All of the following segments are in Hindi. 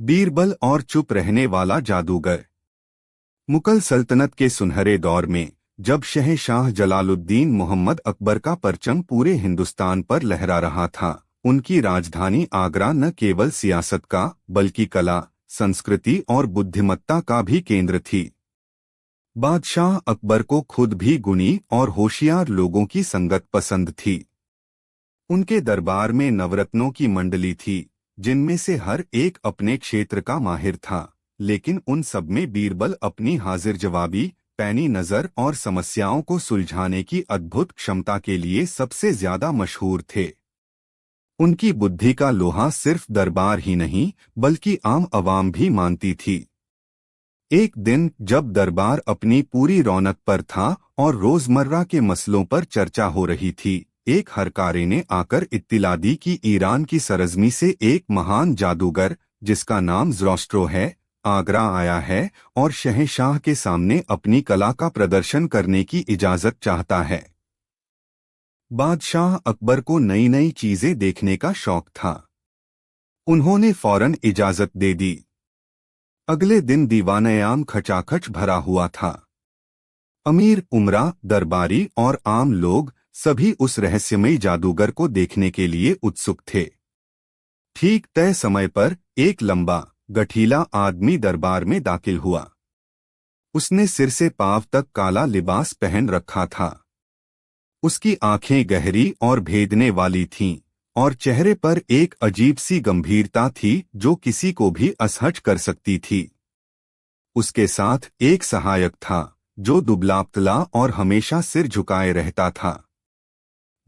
बीरबल और चुप रहने वाला जादूगर। मुगल सल्तनत के सुनहरे दौर में जब शहंशाह जलालुद्दीन मोहम्मद अकबर का परचम पूरे हिंदुस्तान पर लहरा रहा था, उनकी राजधानी आगरा न केवल सियासत का बल्कि कला, संस्कृति और बुद्धिमत्ता का भी केंद्र थी। बादशाह अकबर को खुद भी गुणी और होशियार लोगों की संगत पसंद थी। उनके दरबार में नवरत्नों की मंडली थी, जिनमें से हर एक अपने क्षेत्र का माहिर था, लेकिन उन सब में बीरबल अपनी हाजिर जवाबी, पैनी नज़र और समस्याओं को सुलझाने की अद्भुत क्षमता के लिए सबसे ज्यादा मशहूर थे। उनकी बुद्धि का लोहा सिर्फ दरबार ही नहीं बल्कि आम आवाम भी मानती थी। एक दिन जब दरबार अपनी पूरी रौनक पर था और रोजमर्रा के मसलों पर चर्चा हो रही थी, एक हरकारे ने आकर इत्तिला दी कि ईरान की सरजमी से एक महान जादूगर, जिसका नाम ज़ोरास्ट्रो है, आगरा आया है और शहंशाह के सामने अपनी कला का प्रदर्शन करने की इजाजत चाहता है। बादशाह अकबर को नई नई चीजें देखने का शौक था। उन्होंने फौरन इजाजत दे दी। अगले दिन दीवान-ए-आम खचाखच भरा हुआ था। अमीर, उमरा, दरबारी और आम लोग सभी उस रहस्यमयी जादूगर को देखने के लिए उत्सुक थे। ठीक तय समय पर एक लंबा, गठीला आदमी दरबार में दाखिल हुआ। उसने सिर से पांव तक काला लिबास पहन रखा था। उसकी आंखें गहरी और भेदने वाली थीं और चेहरे पर एक अजीब सी गंभीरता थी जो किसी को भी असहज कर सकती थी। उसके साथ एक सहायक था जो दुबला-पतला और हमेशा सिर झुकाए रहता था।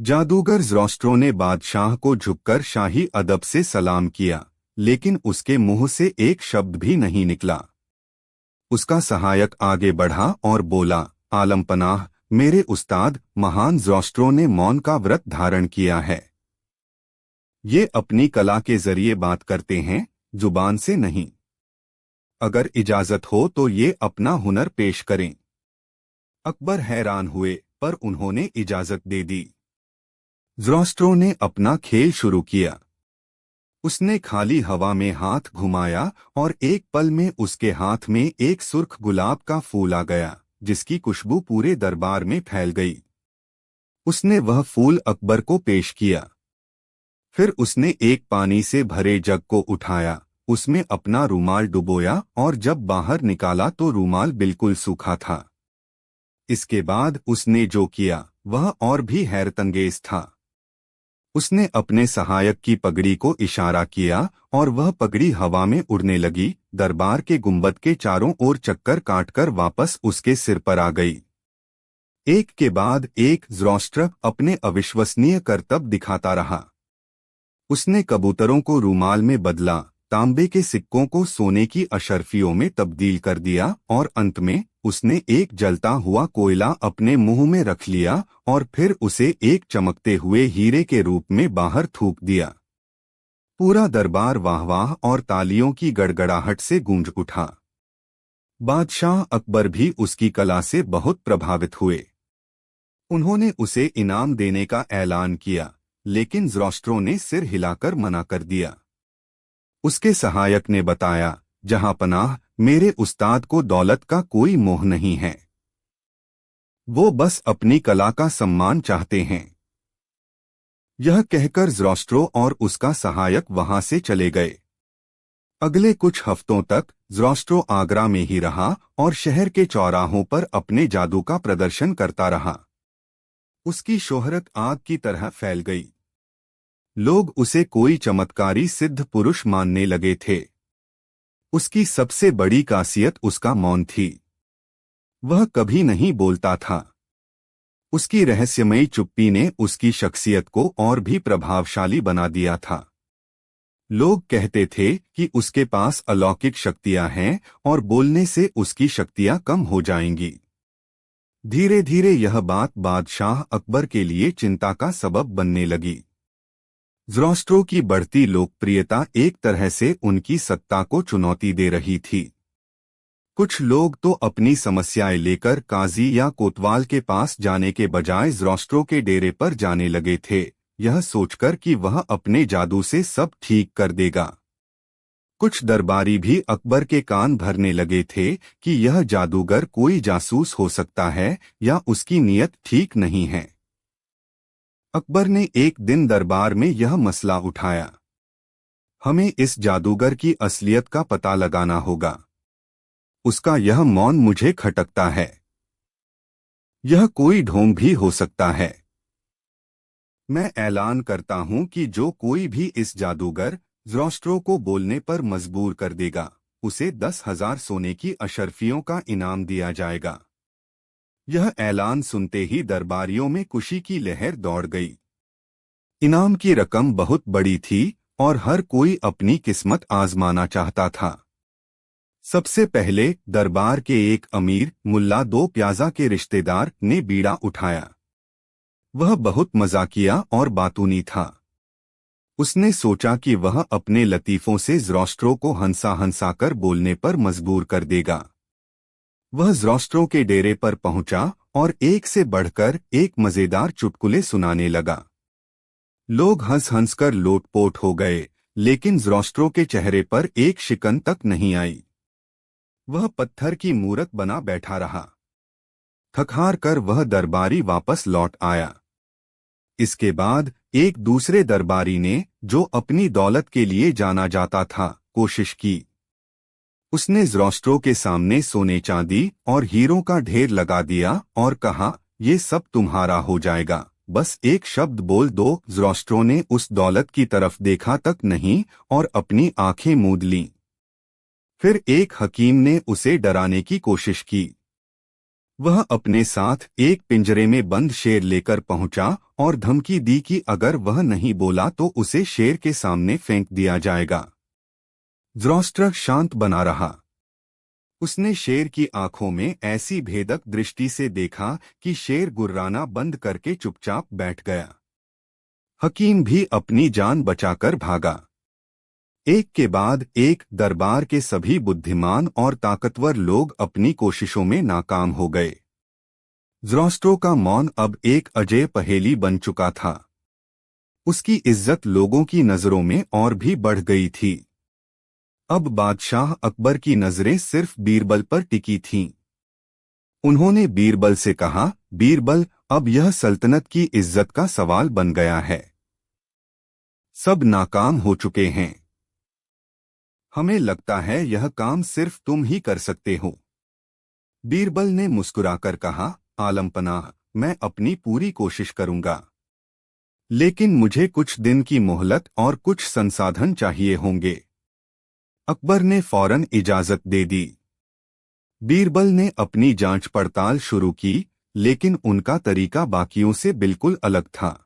जादूगर ज़ोरास्ट्रो ने बादशाह को झुककर शाही अदब से सलाम किया, लेकिन उसके मुंह से एक शब्द भी नहीं निकला। उसका सहायक आगे बढ़ा और बोला, आलमपनाह, मेरे उस्ताद महान ज़ोरास्ट्रो ने मौन का व्रत धारण किया है। ये अपनी कला के जरिए बात करते हैं, जुबान से नहीं। अगर इजाजत हो तो ये अपना हुनर पेश करें। अकबर हैरान हुए, पर उन्होंने इजाजत दे दी। ज़ोरास्ट्रो ने अपना खेल शुरू किया। उसने खाली हवा में हाथ घुमाया और एक पल में उसके हाथ में एक सुर्ख गुलाब का फूल आ गया, जिसकी खुशबू पूरे दरबार में फैल गई। उसने वह फूल अकबर को पेश किया। फिर उसने एक पानी से भरे जग को उठाया, उसमें अपना रूमाल डुबोया और जब बाहर निकाला तो रूमाल बिल्कुल सूखा था। इसके बाद उसने जो किया वह और भी हैरतअंगेज था। उसने अपने सहायक की पगड़ी को इशारा किया और वह पगड़ी हवा में उड़ने लगी, दरबार के गुंबद के चारों ओर चक्कर काटकर वापस उसके सिर पर आ गई। एक के बाद एक ज़ोरास्ट्रो अपने अविश्वसनीय करतब दिखाता रहा। उसने कबूतरों को रूमाल में बदला, तांबे के सिक्कों को सोने की अशर्फियों में तब्दील कर दिया और अंत में उसने एक जलता हुआ कोयला अपने मुंह में रख लिया और फिर उसे एक चमकते हुए हीरे के रूप में बाहर थूक दिया। पूरा दरबार वाह-वाह और तालियों की गड़गड़ाहट से गूंज उठा। बादशाह अकबर भी उसकी कला से बहुत प्रभावित हुए। उन्होंने उसे इनाम देने का ऐलान किया, लेकिन ज़ोरास्ट्रो ने सिर हिलाकर मना कर दिया। उसके सहायक ने बताया, जहांपनाह, मेरे उस्ताद को दौलत का कोई मोह नहीं है। वो बस अपनी कला का सम्मान चाहते हैं। यह कहकर ज़ोरास्ट्रो और उसका सहायक वहां से चले गए। अगले कुछ हफ्तों तक ज़ोरास्ट्रो आगरा में ही रहा और शहर के चौराहों पर अपने जादू का प्रदर्शन करता रहा। उसकी शोहरत आग की तरह फैल गई। लोग उसे कोई चमत्कारी सिद्ध पुरुष मानने लगे थे। उसकी सबसे बड़ी खासियत उसका मौन थी। वह कभी नहीं बोलता था। उसकी रहस्यमयी चुप्पी ने उसकी शख्सियत को और भी प्रभावशाली बना दिया था। लोग कहते थे कि उसके पास अलौकिक शक्तियां हैं और बोलने से उसकी शक्तियां कम हो जाएंगी। धीरे धीरे यह बात बादशाह अकबर के लिए चिंता का सबब बनने लगी। ज़ोरास्ट्रो की बढ़ती लोकप्रियता एक तरह से उनकी सत्ता को चुनौती दे रही थी। कुछ लोग तो अपनी समस्याएं लेकर काजी या कोतवाल के पास जाने के बजाय ज़ोरास्ट्रो के डेरे पर जाने लगे थे, यह सोचकर कि वह अपने जादू से सब ठीक कर देगा। कुछ दरबारी भी अकबर के कान भरने लगे थे कि यह जादूगर कोई जासूस हो सकता है या उसकी नीयत ठीक नहीं है। अकबर ने एक दिन दरबार में यह मसला उठाया, हमें इस जादूगर की असलियत का पता लगाना होगा। उसका यह मौन मुझे खटकता है। यह कोई ढोंग भी हो सकता है। मैं ऐलान करता हूं कि जो कोई भी इस जादूगर ज़ोरास्ट्रो को बोलने पर मजबूर कर देगा, उसे 10,000 सोने की अशर्फियों का इनाम दिया जाएगा। यह ऐलान सुनते ही दरबारियों में खुशी की लहर दौड़ गई। इनाम की रकम बहुत बड़ी थी और हर कोई अपनी किस्मत आजमाना चाहता था। सबसे पहले दरबार के एक अमीर मुल्ला दो प्याजा के रिश्तेदार ने बीड़ा उठाया। वह बहुत मजाकिया और बातूनी था। उसने सोचा कि वह अपने लतीफों से ज़ोरास्ट्रो को हंसा हंसाकर बोलने पर मजबूर कर देगा। वह ज़ोरास्ट्रो के डेरे पर पहुंचा और एक से बढ़कर एक मजेदार चुटकुले सुनाने लगा। लोग हंस हंसकर लोटपोट हो गए, लेकिन ज़ोरास्ट्रो के चेहरे पर एक शिकन तक नहीं आई। वह पत्थर की मूरत बना बैठा रहा। थक-हार कर वह दरबारी वापस लौट आया। इसके बाद एक दूसरे दरबारी ने, जो अपनी दौलत के लिए जाना जाता था, कोशिश की। उसने ज़ोरास्ट्रो के सामने सोने चांदी और हीरों का ढेर लगा दिया और कहा, ये सब तुम्हारा हो जाएगा, बस एक शब्द बोल दो। ज़ोरास्ट्रो ने उस दौलत की तरफ देखा तक नहीं और अपनी आंखें मूंद लीं। फिर एक हकीम ने उसे डराने की कोशिश की। वह अपने साथ एक पिंजरे में बंद शेर लेकर पहुंचा और धमकी दी कि अगर वह नहीं बोला तो उसे शेर के सामने फेंक दिया जाएगा। ज़ोरास्ट्रो शांत बना रहा। उसने शेर की आंखों में ऐसी भेदक दृष्टि से देखा कि शेर गुर्राना बंद करके चुपचाप बैठ गया। हकीम भी अपनी जान बचाकर भागा। एक के बाद एक दरबार के सभी बुद्धिमान और ताकतवर लोग अपनी कोशिशों में नाकाम हो गए। ज़ोरास्ट्रो का मौन अब एक अजेय पहेली बन चुका था। उसकी इज्जत लोगों की नजरों में और भी बढ़ गई थी। अब बादशाह अकबर की नजरें सिर्फ बीरबल पर टिकी थीं। उन्होंने बीरबल से कहा, बीरबल, अब यह सल्तनत की इज्जत का सवाल बन गया है। सब नाकाम हो चुके हैं। हमें लगता है यह काम सिर्फ तुम ही कर सकते हो। बीरबल ने मुस्कुराकर कहा, आलमपनाह, मैं अपनी पूरी कोशिश करूंगा, लेकिन मुझे कुछ दिन की मोहलत और कुछ संसाधन चाहिए होंगे। अकबर ने फौरन इजाजत दे दी। बीरबल ने अपनी जांच पड़ताल शुरू की, लेकिन उनका तरीका बाकियों से बिल्कुल अलग था।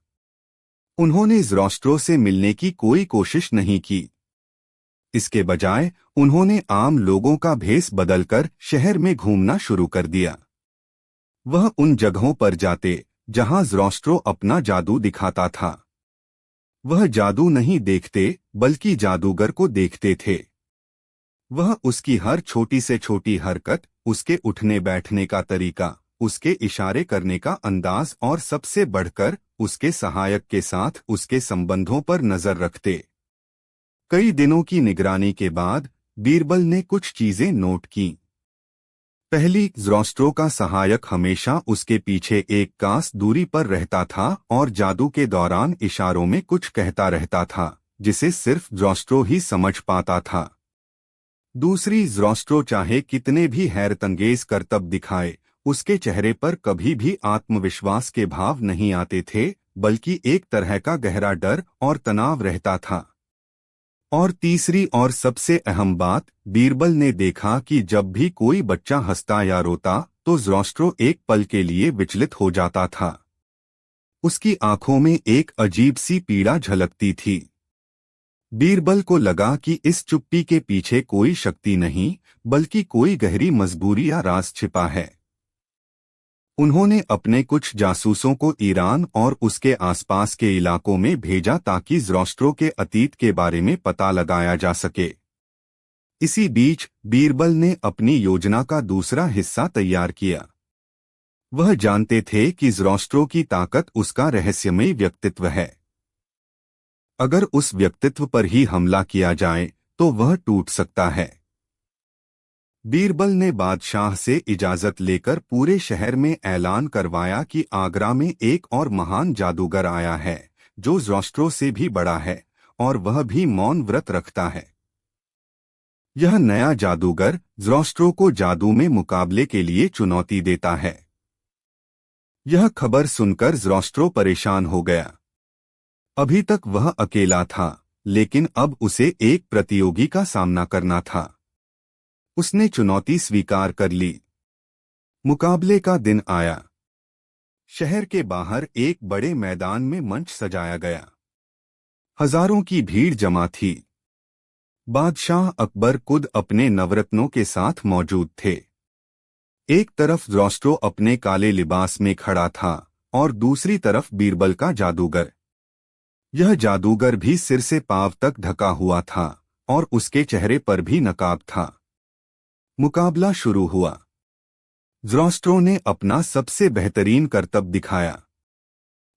उन्होंने ज़ोरास्ट्रो से मिलने की कोई कोशिश नहीं की। इसके बजाय उन्होंने आम लोगों का भेष बदलकर शहर में घूमना शुरू कर दिया। वह उन जगहों पर जाते जहां ज़ोरास्ट्रो अपना जादू दिखाता था। वह जादू नहीं देखते, बल्कि जादूगर को देखते थे। वह उसकी हर छोटी से छोटी हरकत, उसके उठने बैठने का तरीका, उसके इशारे करने का अंदाज और सबसे बढ़कर उसके सहायक के साथ उसके संबंधों पर नजर रखते। कई दिनों की निगरानी के बाद बीरबल ने कुछ चीजें नोट की। पहली, ज़ोरास्ट्रो का सहायक हमेशा उसके पीछे एक कास दूरी पर रहता था और जादू के दौरान इशारों में कुछ कहता रहता था, जिसे सिर्फ ज़ोरास्ट्रो ही समझ पाता था। दूसरी, ज़ोरास्ट्रो चाहे कितने भी हैरतंगेज करतब दिखाए, उसके चेहरे पर कभी भी आत्मविश्वास के भाव नहीं आते थे, बल्कि एक तरह का गहरा डर और तनाव रहता था। और तीसरी और सबसे अहम बात, बीरबल ने देखा कि जब भी कोई बच्चा हंसता या रोता तो ज़ोरास्ट्रो एक पल के लिए विचलित हो जाता था। उसकी आंखों में एक अजीब सी पीड़ा झलकती थी। बीरबल को लगा कि इस चुप्पी के पीछे कोई शक्ति नहीं, बल्कि कोई गहरी मजबूरी या राज छिपा है। उन्होंने अपने कुछ जासूसों को ईरान और उसके आसपास के इलाकों में भेजा ताकि ज़ोरास्ट्रो के अतीत के बारे में पता लगाया जा सके। इसी बीच बीरबल ने अपनी योजना का दूसरा हिस्सा तैयार किया। वह जानते थे कि ज़ोरास्ट्रो की ताकत उसका रहस्यमय व्यक्तित्व है। अगर उस व्यक्तित्व पर ही हमला किया जाए तो वह टूट सकता है। बीरबल ने बादशाह से इजाजत लेकर पूरे शहर में ऐलान करवाया कि आगरा में एक और महान जादूगर आया है जो ज़ोरास्ट्रो से भी बड़ा है और वह भी मौन व्रत रखता है। यह नया जादूगर ज़ोरास्ट्रो को जादू में मुकाबले के लिए चुनौती देता है। यह खबर सुनकर ज़ोरास्ट्रो परेशान हो गया। अभी तक वह अकेला था, लेकिन अब उसे एक प्रतियोगी का सामना करना था। उसने चुनौती स्वीकार कर ली। मुकाबले का दिन आया। शहर के बाहर एक बड़े मैदान में मंच सजाया गया। हजारों की भीड़ जमा थी। बादशाह अकबर खुद अपने नवरत्नों के साथ मौजूद थे। एक तरफ ज़ोरास्ट्रो अपने काले लिबास में खड़ा था और दूसरी तरफ बीरबल का जादूगर। यह जादूगर भी सिर से पांव तक ढका हुआ था और उसके चेहरे पर भी नकाब था। मुकाबला शुरू हुआ। ज़ोरास्ट्रो ने अपना सबसे बेहतरीन करतब दिखाया।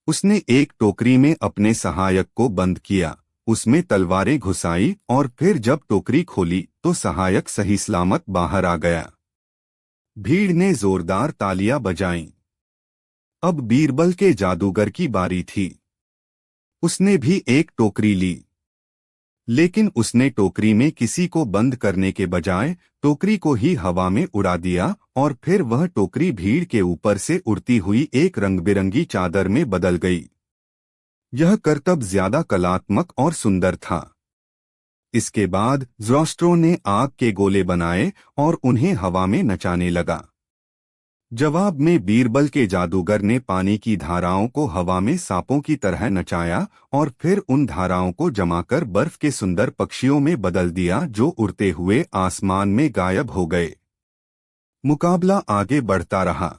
उसने एक टोकरी में अपने सहायक को बंद किया, उसमें तलवारें घुसाई और फिर जब टोकरी खोली तो सहायक सही सलामत बाहर आ गया। भीड़ ने जोरदार तालियां बजाईं। अब बीरबल के जादूगर की बारी थी। उसने भी एक टोकरी ली, लेकिन उसने टोकरी में किसी को बंद करने के बजाय टोकरी को ही हवा में उड़ा दिया और फिर वह टोकरी भीड़ के ऊपर से उड़ती हुई एक रंगबिरंगी चादर में बदल गई। यह करतब ज्यादा कलात्मक और सुंदर था। इसके बाद ज़ोरास्ट्रो ने आग के गोले बनाए और उन्हें हवा में नचाने लगा। जवाब में बीरबल के जादूगर ने पानी की धाराओं को हवा में सांपों की तरह नचाया और फिर उन धाराओं को जमाकर बर्फ के सुंदर पक्षियों में बदल दिया जो उड़ते हुए आसमान में गायब हो गए। मुकाबला आगे बढ़ता रहा।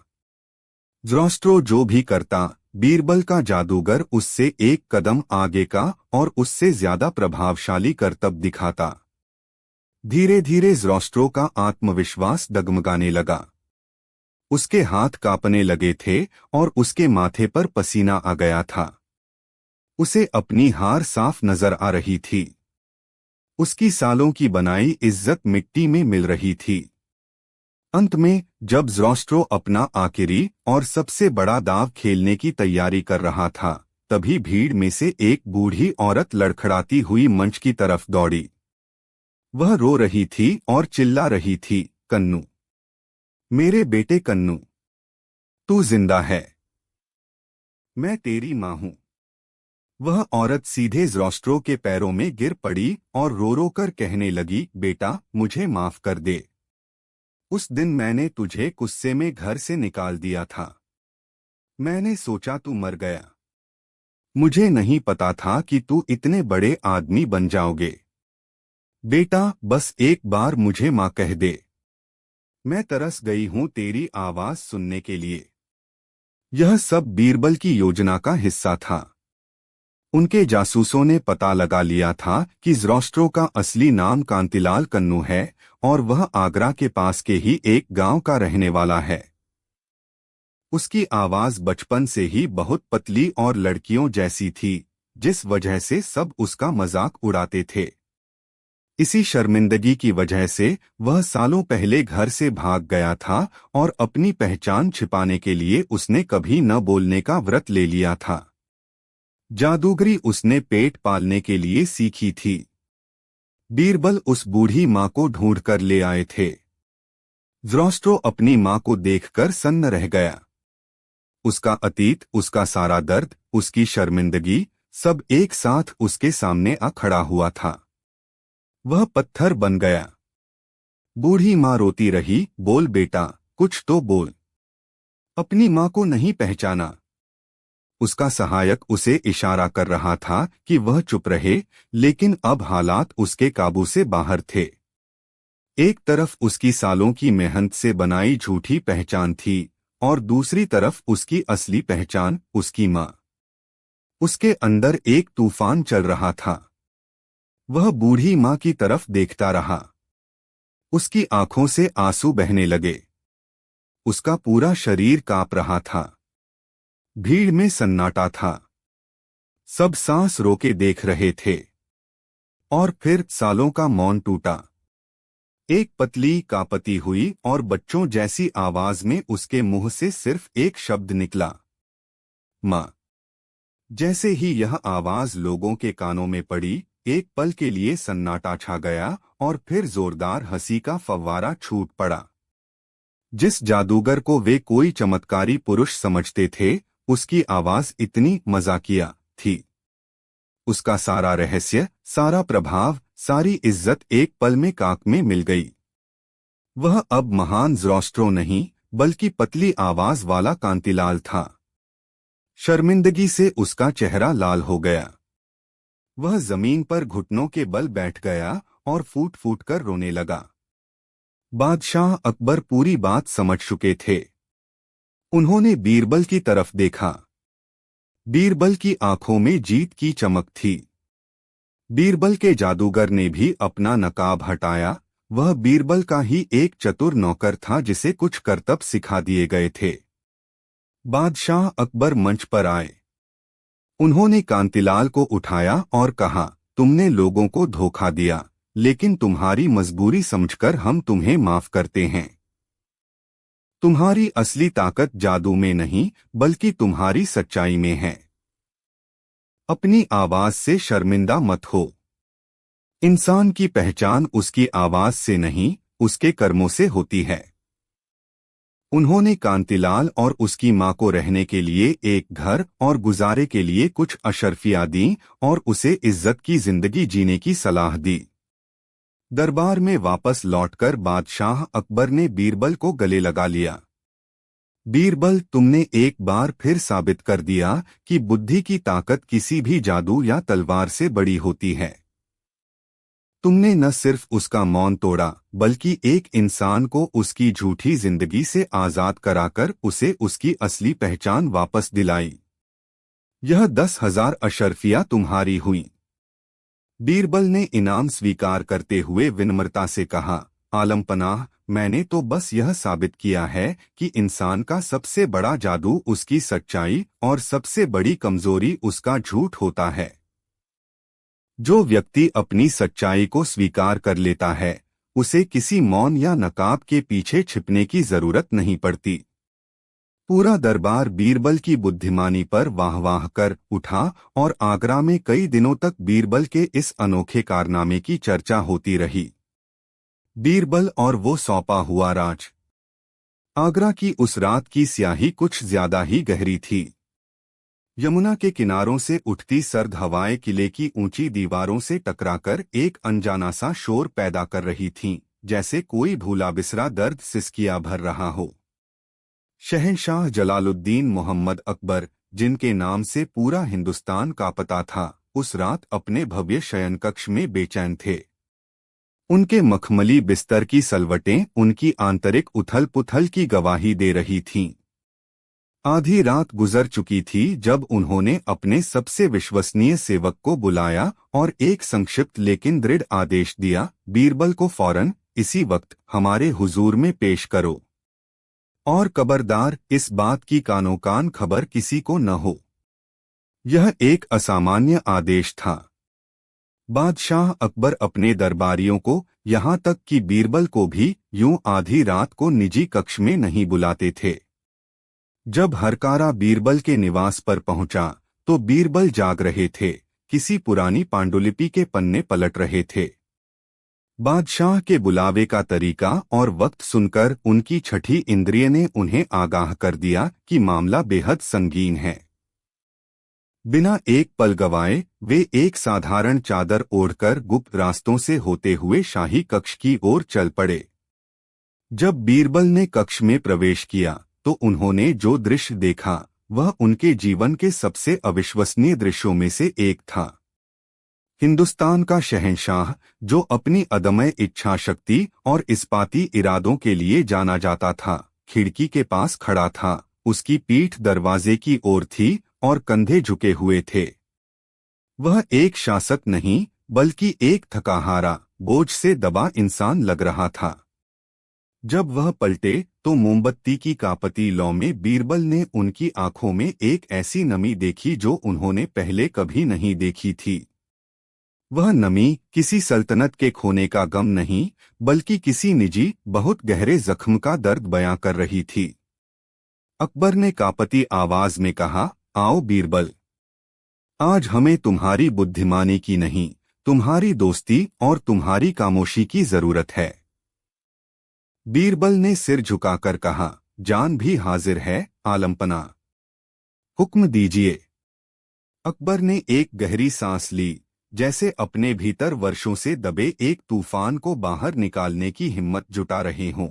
ज़ोरास्ट्रो जो भी करता, बीरबल का जादूगर उससे एक कदम आगे का और उससे ज्यादा प्रभावशाली करतब दिखाता। धीरे धीरे ज़ोरास्ट्रो का आत्मविश्वास डगमगाने लगा। उसके हाथ कांपने लगे थे और उसके माथे पर पसीना आ गया था। उसे अपनी हार साफ नजर आ रही थी। उसकी सालों की बनाई इज्जत मिट्टी में मिल रही थी। अंत में जब ज़ोरास्ट्रो अपना आखिरी और सबसे बड़ा दांव खेलने की तैयारी कर रहा था, तभी भीड़ में से एक बूढ़ी औरत लड़खड़ाती हुई मंच की तरफ दौड़ी। वह रो रही थी और चिल्ला रही थी, कन्नू, मेरे बेटे कन्नू, तू जिंदा है। मैं तेरी मां हूं। वह औरत सीधे ज़ोरास्ट्रो के पैरों में गिर पड़ी और रो रो कर कहने लगी, बेटा, मुझे माफ कर दे। उस दिन मैंने तुझे गुस्से में घर से निकाल दिया था। मैंने सोचा तू मर गया। मुझे नहीं पता था कि तू इतने बड़े आदमी बन जाओगे। बेटा, बस एक बार मुझे मां कह दे। मैं तरस गई हूं तेरी आवाज सुनने के लिए। यह सब बीरबल की योजना का हिस्सा था। उनके जासूसों ने पता लगा लिया था कि ज़ोरास्ट्रो का असली नाम कांतिलाल कन्नू है और वह आगरा के पास के ही एक गांव का रहने वाला है। उसकी आवाज बचपन से ही बहुत पतली और लड़कियों जैसी थी, जिस वजह से सब उसका मजाक उड़ाते थे। इसी शर्मिंदगी की वजह से वह सालों पहले घर से भाग गया था और अपनी पहचान छिपाने के लिए उसने कभी न बोलने का व्रत ले लिया था। जादूगरी उसने पेट पालने के लिए सीखी थी। बीरबल उस बूढ़ी मां को ढूंढकर ले आए थे। ज़ोरास्ट्रो अपनी मां को देखकर सन्न रह गया। उसका अतीत, उसका सारा दर्द, उसकी शर्मिंदगी, सब एक साथ उसके सामने आ खड़ा हुआ था। वह पत्थर बन गया। बूढ़ी मां रोती रही, बोल बेटा, कुछ तो बोल। अपनी मां को नहीं पहचाना। उसका सहायक उसे इशारा कर रहा था कि वह चुप रहे, लेकिन अब हालात उसके काबू से बाहर थे। एक तरफ उसकी सालों की मेहनत से बनाई झूठी पहचान थी और दूसरी तरफ उसकी असली पहचान, उसकी मां। उसके अंदर एक तूफान चल रहा था। वह बूढ़ी मां की तरफ देखता रहा। उसकी आंखों से आंसू बहने लगे। उसका पूरा शरीर कांप रहा था। भीड़ में सन्नाटा था। सब सांस रोके देख रहे थे। और फिर सालों का मौन टूटा। एक पतली कापती हुई और बच्चों जैसी आवाज में उसके मुंह से सिर्फ एक शब्द निकला, माँ। जैसे ही यह आवाज लोगों के कानों में पड़ी, एक पल के लिए सन्नाटा छा गया और फिर जोरदार हंसी का फव्वारा छूट पड़ा। जिस जादूगर को वे कोई चमत्कारी पुरुष समझते थे, उसकी आवाज इतनी मजाकिया थी। उसका सारा रहस्य, सारा प्रभाव, सारी इज्जत एक पल में काक में मिल गई। वह अब महान ज़ोरास्ट्रो नहीं, बल्कि पतली आवाज वाला कांतिलाल था। शर्मिंदगी से उसका चेहरा लाल हो गया। वह जमीन पर घुटनों के बल बैठ गया और फूट फूट कर रोने लगा। बादशाह अकबर पूरी बात समझ चुके थे। उन्होंने बीरबल की तरफ देखा। बीरबल की आंखों में जीत की चमक थी। बीरबल के जादूगर ने भी अपना नकाब हटाया। वह बीरबल का ही एक चतुर नौकर था जिसे कुछ करतब सिखा दिए गए थे। बादशाह अकबर मंच पर आए। उन्होंने कांतिलाल को उठाया और कहा, तुमने लोगों को धोखा दिया, लेकिन तुम्हारी मजबूरी समझकर हम तुम्हें माफ करते हैं। तुम्हारी असली ताकत जादू में नहीं, बल्कि तुम्हारी सच्चाई में है। अपनी आवाज से शर्मिंदा मत हो। इंसान की पहचान उसकी आवाज से नहीं, उसके कर्मों से होती है। उन्होंने कांतिलाल और उसकी मां को रहने के लिए एक घर और गुजारे के लिए कुछ अशर्फियां दी और उसे इज्जत की जिंदगी जीने की सलाह दी। दरबार में वापस लौटकर बादशाह अकबर ने बीरबल को गले लगा लिया। बीरबल, तुमने एक बार फिर साबित कर दिया कि बुद्धि की ताकत किसी भी जादू या तलवार से बड़ी होती है। तुमने न सिर्फ उसका मौन तोड़ा, बल्कि एक इंसान को उसकी झूठी जिंदगी से आजाद कराकर उसे उसकी असली पहचान वापस दिलाई। यह 10,000 अशर्फियां तुम्हारी हुई। बीरबल ने इनाम स्वीकार करते हुए विनम्रता से कहा, आलमपनाह, मैंने तो बस यह साबित किया है कि इंसान का सबसे बड़ा जादू उसकी सच्चाई और सबसे बड़ी कमजोरी उसका झूठ होता है। जो व्यक्ति अपनी सच्चाई को स्वीकार कर लेता है, उसे किसी मौन या नकाब के पीछे छिपने की जरूरत नहीं पड़ती। पूरा दरबार बीरबल की बुद्धिमानी पर वाह वाह कर उठा और आगरा में कई दिनों तक बीरबल के इस अनोखे कारनामे की चर्चा होती रही। बीरबल और वो सौंपा हुआ राज। आगरा की उस रात की स्याही कुछ ज्यादा ही गहरी थी। यमुना के किनारों से उठती सर्द हवाएं किले की ऊंची दीवारों से टकराकर एक अनजाना सा शोर पैदा कर रही थीं, जैसे कोई भूला बिसरा दर्द सिसकिया भर रहा हो। शहंशाह जलालुद्दीन मोहम्मद अकबर, जिनके नाम से पूरा हिंदुस्तान कांपता था, उस रात अपने भव्य शयनकक्ष में बेचैन थे। उनके मखमली बिस्तर की सलवटें उनकी आंतरिक उथल पुथल की गवाही दे रही थीं। आधी रात गुजर चुकी थी जब उन्होंने अपने सबसे विश्वसनीय सेवक को बुलाया और एक संक्षिप्त लेकिन दृढ़ आदेश दिया, बीरबल को फौरन इसी वक्त हमारे हुजूर में पेश करो। और खबरदार, इस बात की कानो कान खबर किसी को न हो। यह एक असामान्य आदेश था। बादशाह अकबर अपने दरबारियों को, यहाँ तक कि बीरबल को भी, यूं आधी रात को निजी कक्ष में नहीं बुलाते थे। जब हरकारा बीरबल के निवास पर पहुंचा, तो बीरबल जाग रहे थे, किसी पुरानी पांडुलिपि के पन्ने पलट रहे थे। बादशाह के बुलावे का तरीका और वक्त सुनकर उनकी छठी इंद्रिय ने उन्हें आगाह कर दिया कि मामला बेहद संगीन है। बिना एक पल गवाए वे एक साधारण चादर ओढ़कर गुप्त रास्तों से होते हुए शाही कक्ष की ओर चल पड़े। जब बीरबल ने कक्ष में प्रवेश किया, तो उन्होंने जो दृश्य देखा, वह उनके जीवन के सबसे अविश्वसनीय दृश्यों में से एक था। हिंदुस्तान का शहंशाह, जो अपनी अदम्य इच्छा शक्ति और इस्पाती इरादों के लिए जाना जाता था, खिड़की के पास खड़ा था। उसकी पीठ दरवाजे की ओर थी और कंधे झुके हुए थे। वह एक शासक नहीं, बल्कि एक थकाहारा, बोझ से दबा इंसान लग रहा था। जब वह पलटे, तो मोमबत्ती की कापती लौ में बीरबल ने उनकी आंखों में एक ऐसी नमी देखी जो उन्होंने पहले कभी नहीं देखी थी। वह नमी किसी सल्तनत के खोने का गम नहीं, बल्कि किसी निजी बहुत गहरे जख्म का दर्द बयां कर रही थी। अकबर ने कांपती आवाज में कहा, आओ बीरबल, आज हमें तुम्हारी बुद्धिमानी की नहीं, तुम्हारी दोस्ती और तुम्हारी खामोशी की जरूरत है। बीरबल ने सिर झुकाकर कहा, जान भी हाजिर है आलमपना। हुक्म दीजिए। अकबर ने एक गहरी सांस ली, जैसे अपने भीतर वर्षों से दबे एक तूफान को बाहर निकालने की हिम्मत जुटा रहे हों।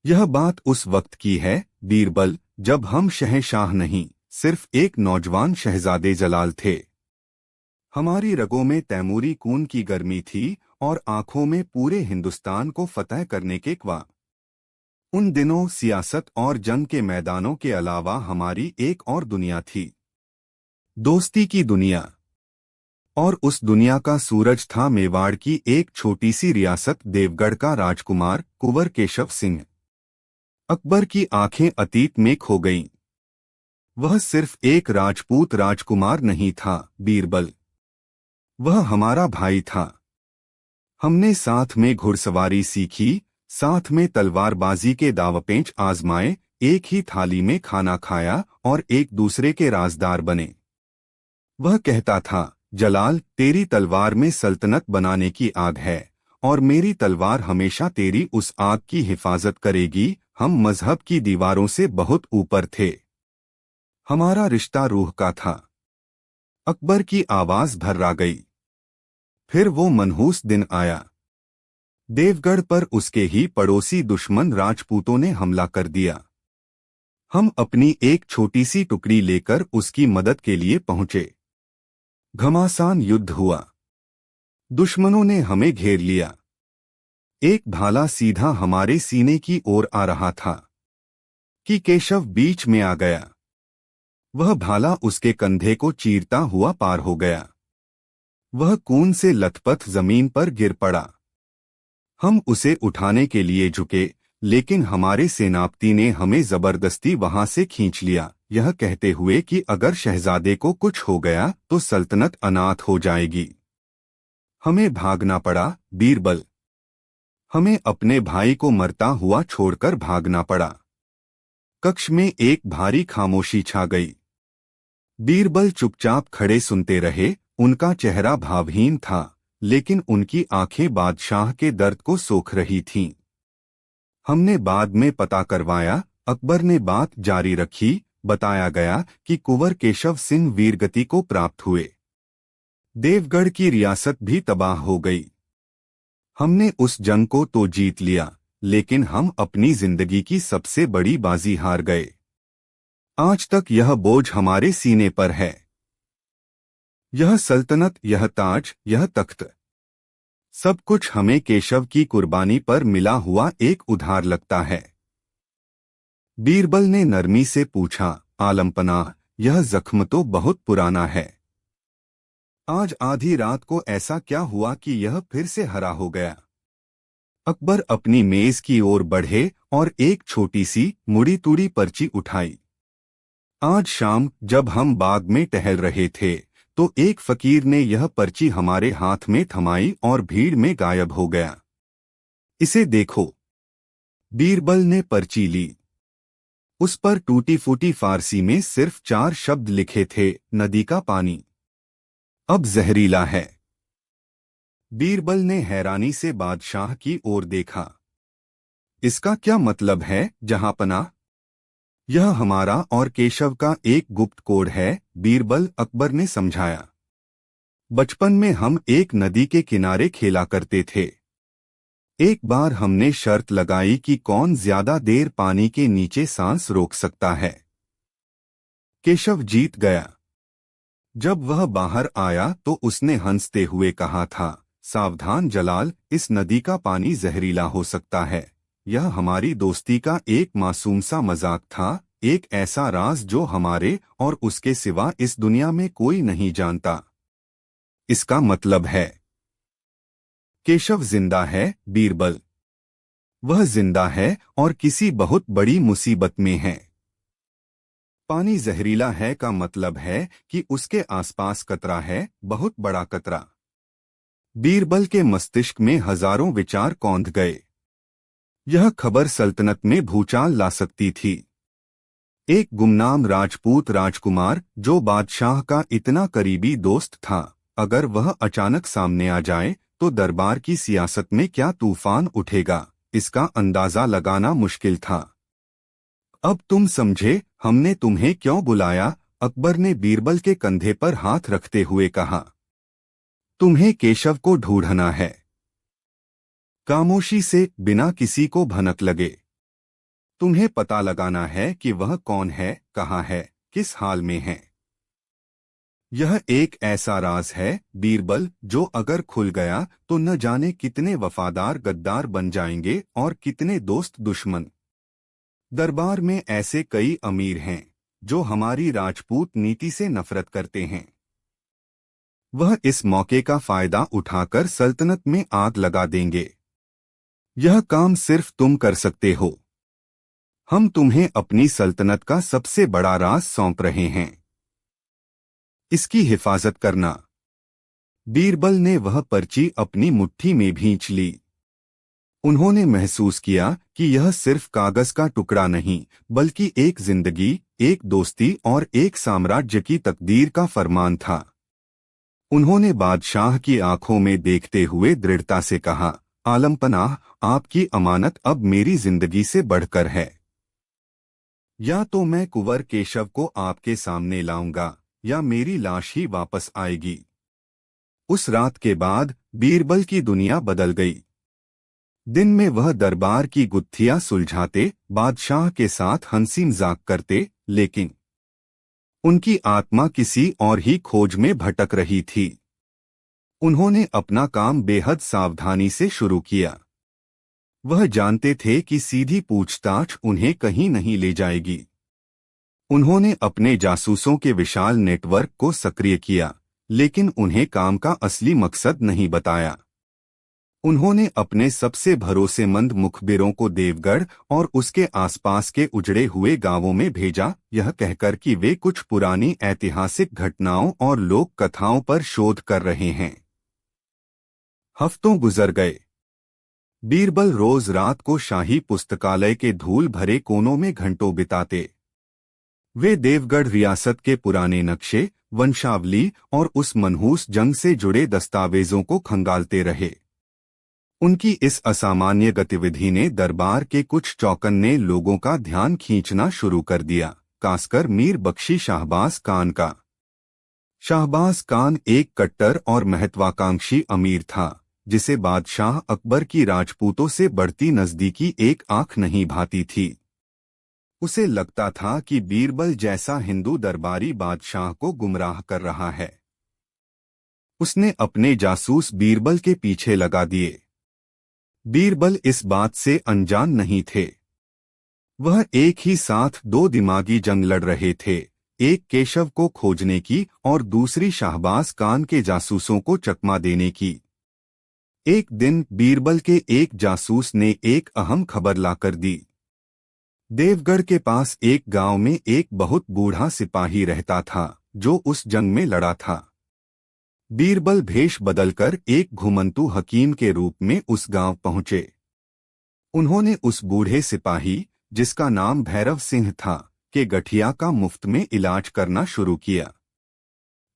यह बात उस वक्त की है, बीरबल, जब हम शहंशाह नहीं, सिर्फ एक नौजवान शहजादे जलाल थे। हमारी रगों में तैमूरी खून की गर्मी थी और आंखों में पूरे हिंदुस्तान को फतह करने के ख्वाब। उन दिनों सियासत और जंग के मैदानों के अलावा हमारी एक और दुनिया थी, दोस्ती की दुनिया। और उस दुनिया का सूरज था मेवाड़ की एक छोटी सी रियासत देवगढ़ का राजकुमार कुंवर केशव सिंह। अकबर की आंखें अतीत में खो गईं। वह सिर्फ एक राजपूत राजकुमार नहीं था बीरबल, वह हमारा भाई था। हमने साथ में घुड़सवारी सीखी, साथ में तलवारबाजी के दावपेंच आजमाए, एक ही थाली में खाना खाया और एक दूसरे के राजदार बने। वह कहता था, जलाल, तेरी तलवार में सल्तनत बनाने की आग है और मेरी तलवार हमेशा तेरी उस आग की हिफाजत करेगी। हम मजहब की दीवारों से बहुत ऊपर थे। हमारा रिश्ता रूह का था। अकबर की आवाज भर्रा गई। फिर वो मनहूस दिन आया। देवगढ़ पर उसके ही पड़ोसी दुश्मन राजपूतों ने हमला कर दिया। हम अपनी एक छोटी सी टुकड़ी लेकर उसकी मदद के लिए पहुंचे। घमासान युद्ध हुआ। दुश्मनों ने हमें घेर लिया। एक भाला सीधा हमारे सीने की ओर आ रहा था कि केशव बीच में आ गया। वह भाला उसके कंधे को चीरता हुआ पार हो गया। वह खून से लथपथ जमीन पर गिर पड़ा। हम उसे उठाने के लिए झुके, लेकिन हमारे सेनापति ने हमें जबरदस्ती वहां से खींच लिया, यह कहते हुए कि अगर शहजादे को कुछ हो गया तो सल्तनत अनाथ हो जाएगी। हमें भागना पड़ा बीरबल। हमें अपने भाई को मरता हुआ छोड़कर भागना पड़ा। कक्ष में एक भारी खामोशी छा गई। बीरबल चुपचाप खड़े सुनते रहे। उनका चेहरा भावहीन था, लेकिन उनकी आंखें बादशाह के दर्द को सोख रही थीं। हमने बाद में पता करवाया, अकबर ने बात जारी रखी, बताया गया कि कुंवर केशव सिंह वीरगति को प्राप्त हुए। देवगढ़ की रियासत भी तबाह हो गई। हमने उस जंग को तो जीत लिया, लेकिन हम अपनी जिंदगी की सबसे बड़ी बाजी हार गए। आज तक यह बोझ हमारे सीने पर है। यह सल्तनत, यह ताज, यह तख्त, सब कुछ हमें केशव की कुर्बानी पर मिला हुआ एक उधार लगता है। बीरबल ने नरमी से पूछा, आलमपनाह, यह जख्म तो बहुत पुराना है। आज आधी रात को ऐसा क्या हुआ कि यह फिर से हरा हो गया? अकबर अपनी मेज की ओर बढ़े और एक छोटी सी मुड़ी तुड़ी पर्ची उठाई। आज शाम जब हम बाग में टहल रहे थे, तो एक फकीर ने यह पर्ची हमारे हाथ में थमाई और भीड़ में गायब हो गया। इसे देखो। बीरबल ने पर्ची ली। उस पर टूटी फूटी फारसी में सिर्फ 4 शब्द लिखे थे, नदी का पानी अब जहरीला है। बीरबल ने हैरानी से बादशाह की ओर देखा। इसका क्या मतलब है जहांपना? यह हमारा और केशव का एक गुप्त कोड है, बीरबल, अकबर ने समझाया। बचपन में हम एक नदी के किनारे खेला करते थे। एक बार हमने शर्त लगाई कि कौन ज्यादा देर पानी के नीचे सांस रोक सकता है। केशव जीत गया। जब वह बाहर आया तो उसने हंसते हुए कहा था, सावधान जलाल, इस नदी का पानी जहरीला हो सकता है। यह हमारी दोस्ती का एक मासूम सा मजाक था, एक ऐसा राज जो हमारे और उसके सिवा इस दुनिया में कोई नहीं जानता। इसका मतलब है केशव जिंदा है बीरबल। वह जिंदा है और किसी बहुत बड़ी मुसीबत में है। पानी जहरीला है का मतलब है कि उसके आसपास कतरा है, बहुत बड़ा कतरा। बीरबल के मस्तिष्क में हजारों विचार कौंध गए। यह खबर सल्तनत में भूचाल ला सकती थी। एक गुमनाम राजपूत राजकुमार जो बादशाह का इतना करीबी दोस्त था, अगर वह अचानक सामने आ जाए तो दरबार की सियासत में क्या तूफान उठेगा, इसका अंदाजा लगाना मुश्किल था। अब तुम समझे हमने तुम्हें क्यों बुलाया, अकबर ने बीरबल के कंधे पर हाथ रखते हुए कहा। तुम्हें केशव को ढूंढना है। खामोशी से, बिना किसी को भनक लगे। तुम्हें पता लगाना है कि वह कौन है, कहाँ है, किस हाल में है। यह एक ऐसा राज है बीरबल, जो अगर खुल गया तो न जाने कितने वफादार गद्दार बन जाएंगे और कितने दोस्त दुश्मन। दरबार में ऐसे कई अमीर हैं जो हमारी राजपूत नीति से नफरत करते हैं। वह इस मौके का फायदा उठाकर सल्तनत में आग लगा देंगे। यह काम सिर्फ तुम कर सकते हो। हम तुम्हें अपनी सल्तनत का सबसे बड़ा राज सौंप रहे हैं। इसकी हिफाजत करना। बीरबल ने वह पर्ची अपनी मुट्ठी में भींच ली। उन्होंने महसूस किया कि यह सिर्फ कागज का टुकड़ा नहीं, बल्कि एक जिंदगी, एक दोस्ती और एक साम्राज्य की तकदीर का फरमान था। उन्होंने बादशाह की आंखों में देखते हुए दृढ़ता से कहा, आलमपनाह, आपकी अमानत अब मेरी जिंदगी से बढ़कर है। या तो मैं कुंवर केशव को आपके सामने लाऊंगा, या मेरी लाश ही वापस आएगी। उस रात के बाद बीरबल की दुनिया बदल गई। दिन में वह दरबार की गुत्थियां सुलझाते, बादशाह के साथ हंसी मजाक करते, लेकिन उनकी आत्मा किसी और ही खोज में भटक रही थी। उन्होंने अपना काम बेहद सावधानी से शुरू किया। वह जानते थे कि सीधी पूछताछ उन्हें कहीं नहीं ले जाएगी। उन्होंने अपने जासूसों के विशाल नेटवर्क को सक्रिय किया, लेकिन उन्हें काम का असली मकसद नहीं बताया। उन्होंने अपने सबसे भरोसेमंद मुखबिरों को देवगढ़ और उसके आसपास के उजड़े हुए गांवों में भेजा, यह कहकर कि वे कुछ पुरानी ऐतिहासिक घटनाओं और लोक कथाओं पर शोध कर रहे हैं। हफ्तों गुजर गए। बीरबल रोज रात को शाही पुस्तकालय के धूल भरे कोनों में घंटों बिताते। वे देवगढ़ रियासत के पुराने नक्शे, वंशावली और उस मनहूस जंग से जुड़े दस्तावेजों को खंगालते रहे। उनकी इस असामान्य गतिविधि ने दरबार के कुछ चौकन्ने लोगों का ध्यान खींचना शुरू कर दिया, खासकर मीर बख्शी शाहबाज खान का। शाहबाज खान एक कट्टर और महत्वाकांक्षी अमीर था, जिसे बादशाह अकबर की राजपूतों से बढ़ती नजदीकी एक आंख नहीं भाती थी। उसे लगता था कि बीरबल जैसा हिंदू दरबारी बादशाह को गुमराह कर रहा है। उसने अपने जासूस बीरबल के पीछे लगा दिए। बीरबल इस बात से अनजान नहीं थे। वह एक ही साथ दो दिमागी जंग लड़ रहे थे, एक केशव को खोजने की और दूसरी शाहबाज खान के जासूसों को चकमा देने की। एक दिन बीरबल के एक जासूस ने एक अहम खबर लाकर दी। देवगढ़ के पास एक गांव में एक बहुत बूढ़ा सिपाही रहता था, जो उस जंग में लड़ा था। बीरबल भेष बदलकर एक घुमंतू हकीम के रूप में उस गांव पहुंचे। उन्होंने उस बूढ़े सिपाही, जिसका नाम भैरव सिंह था, के गठिया का मुफ्त में इलाज करना शुरू किया।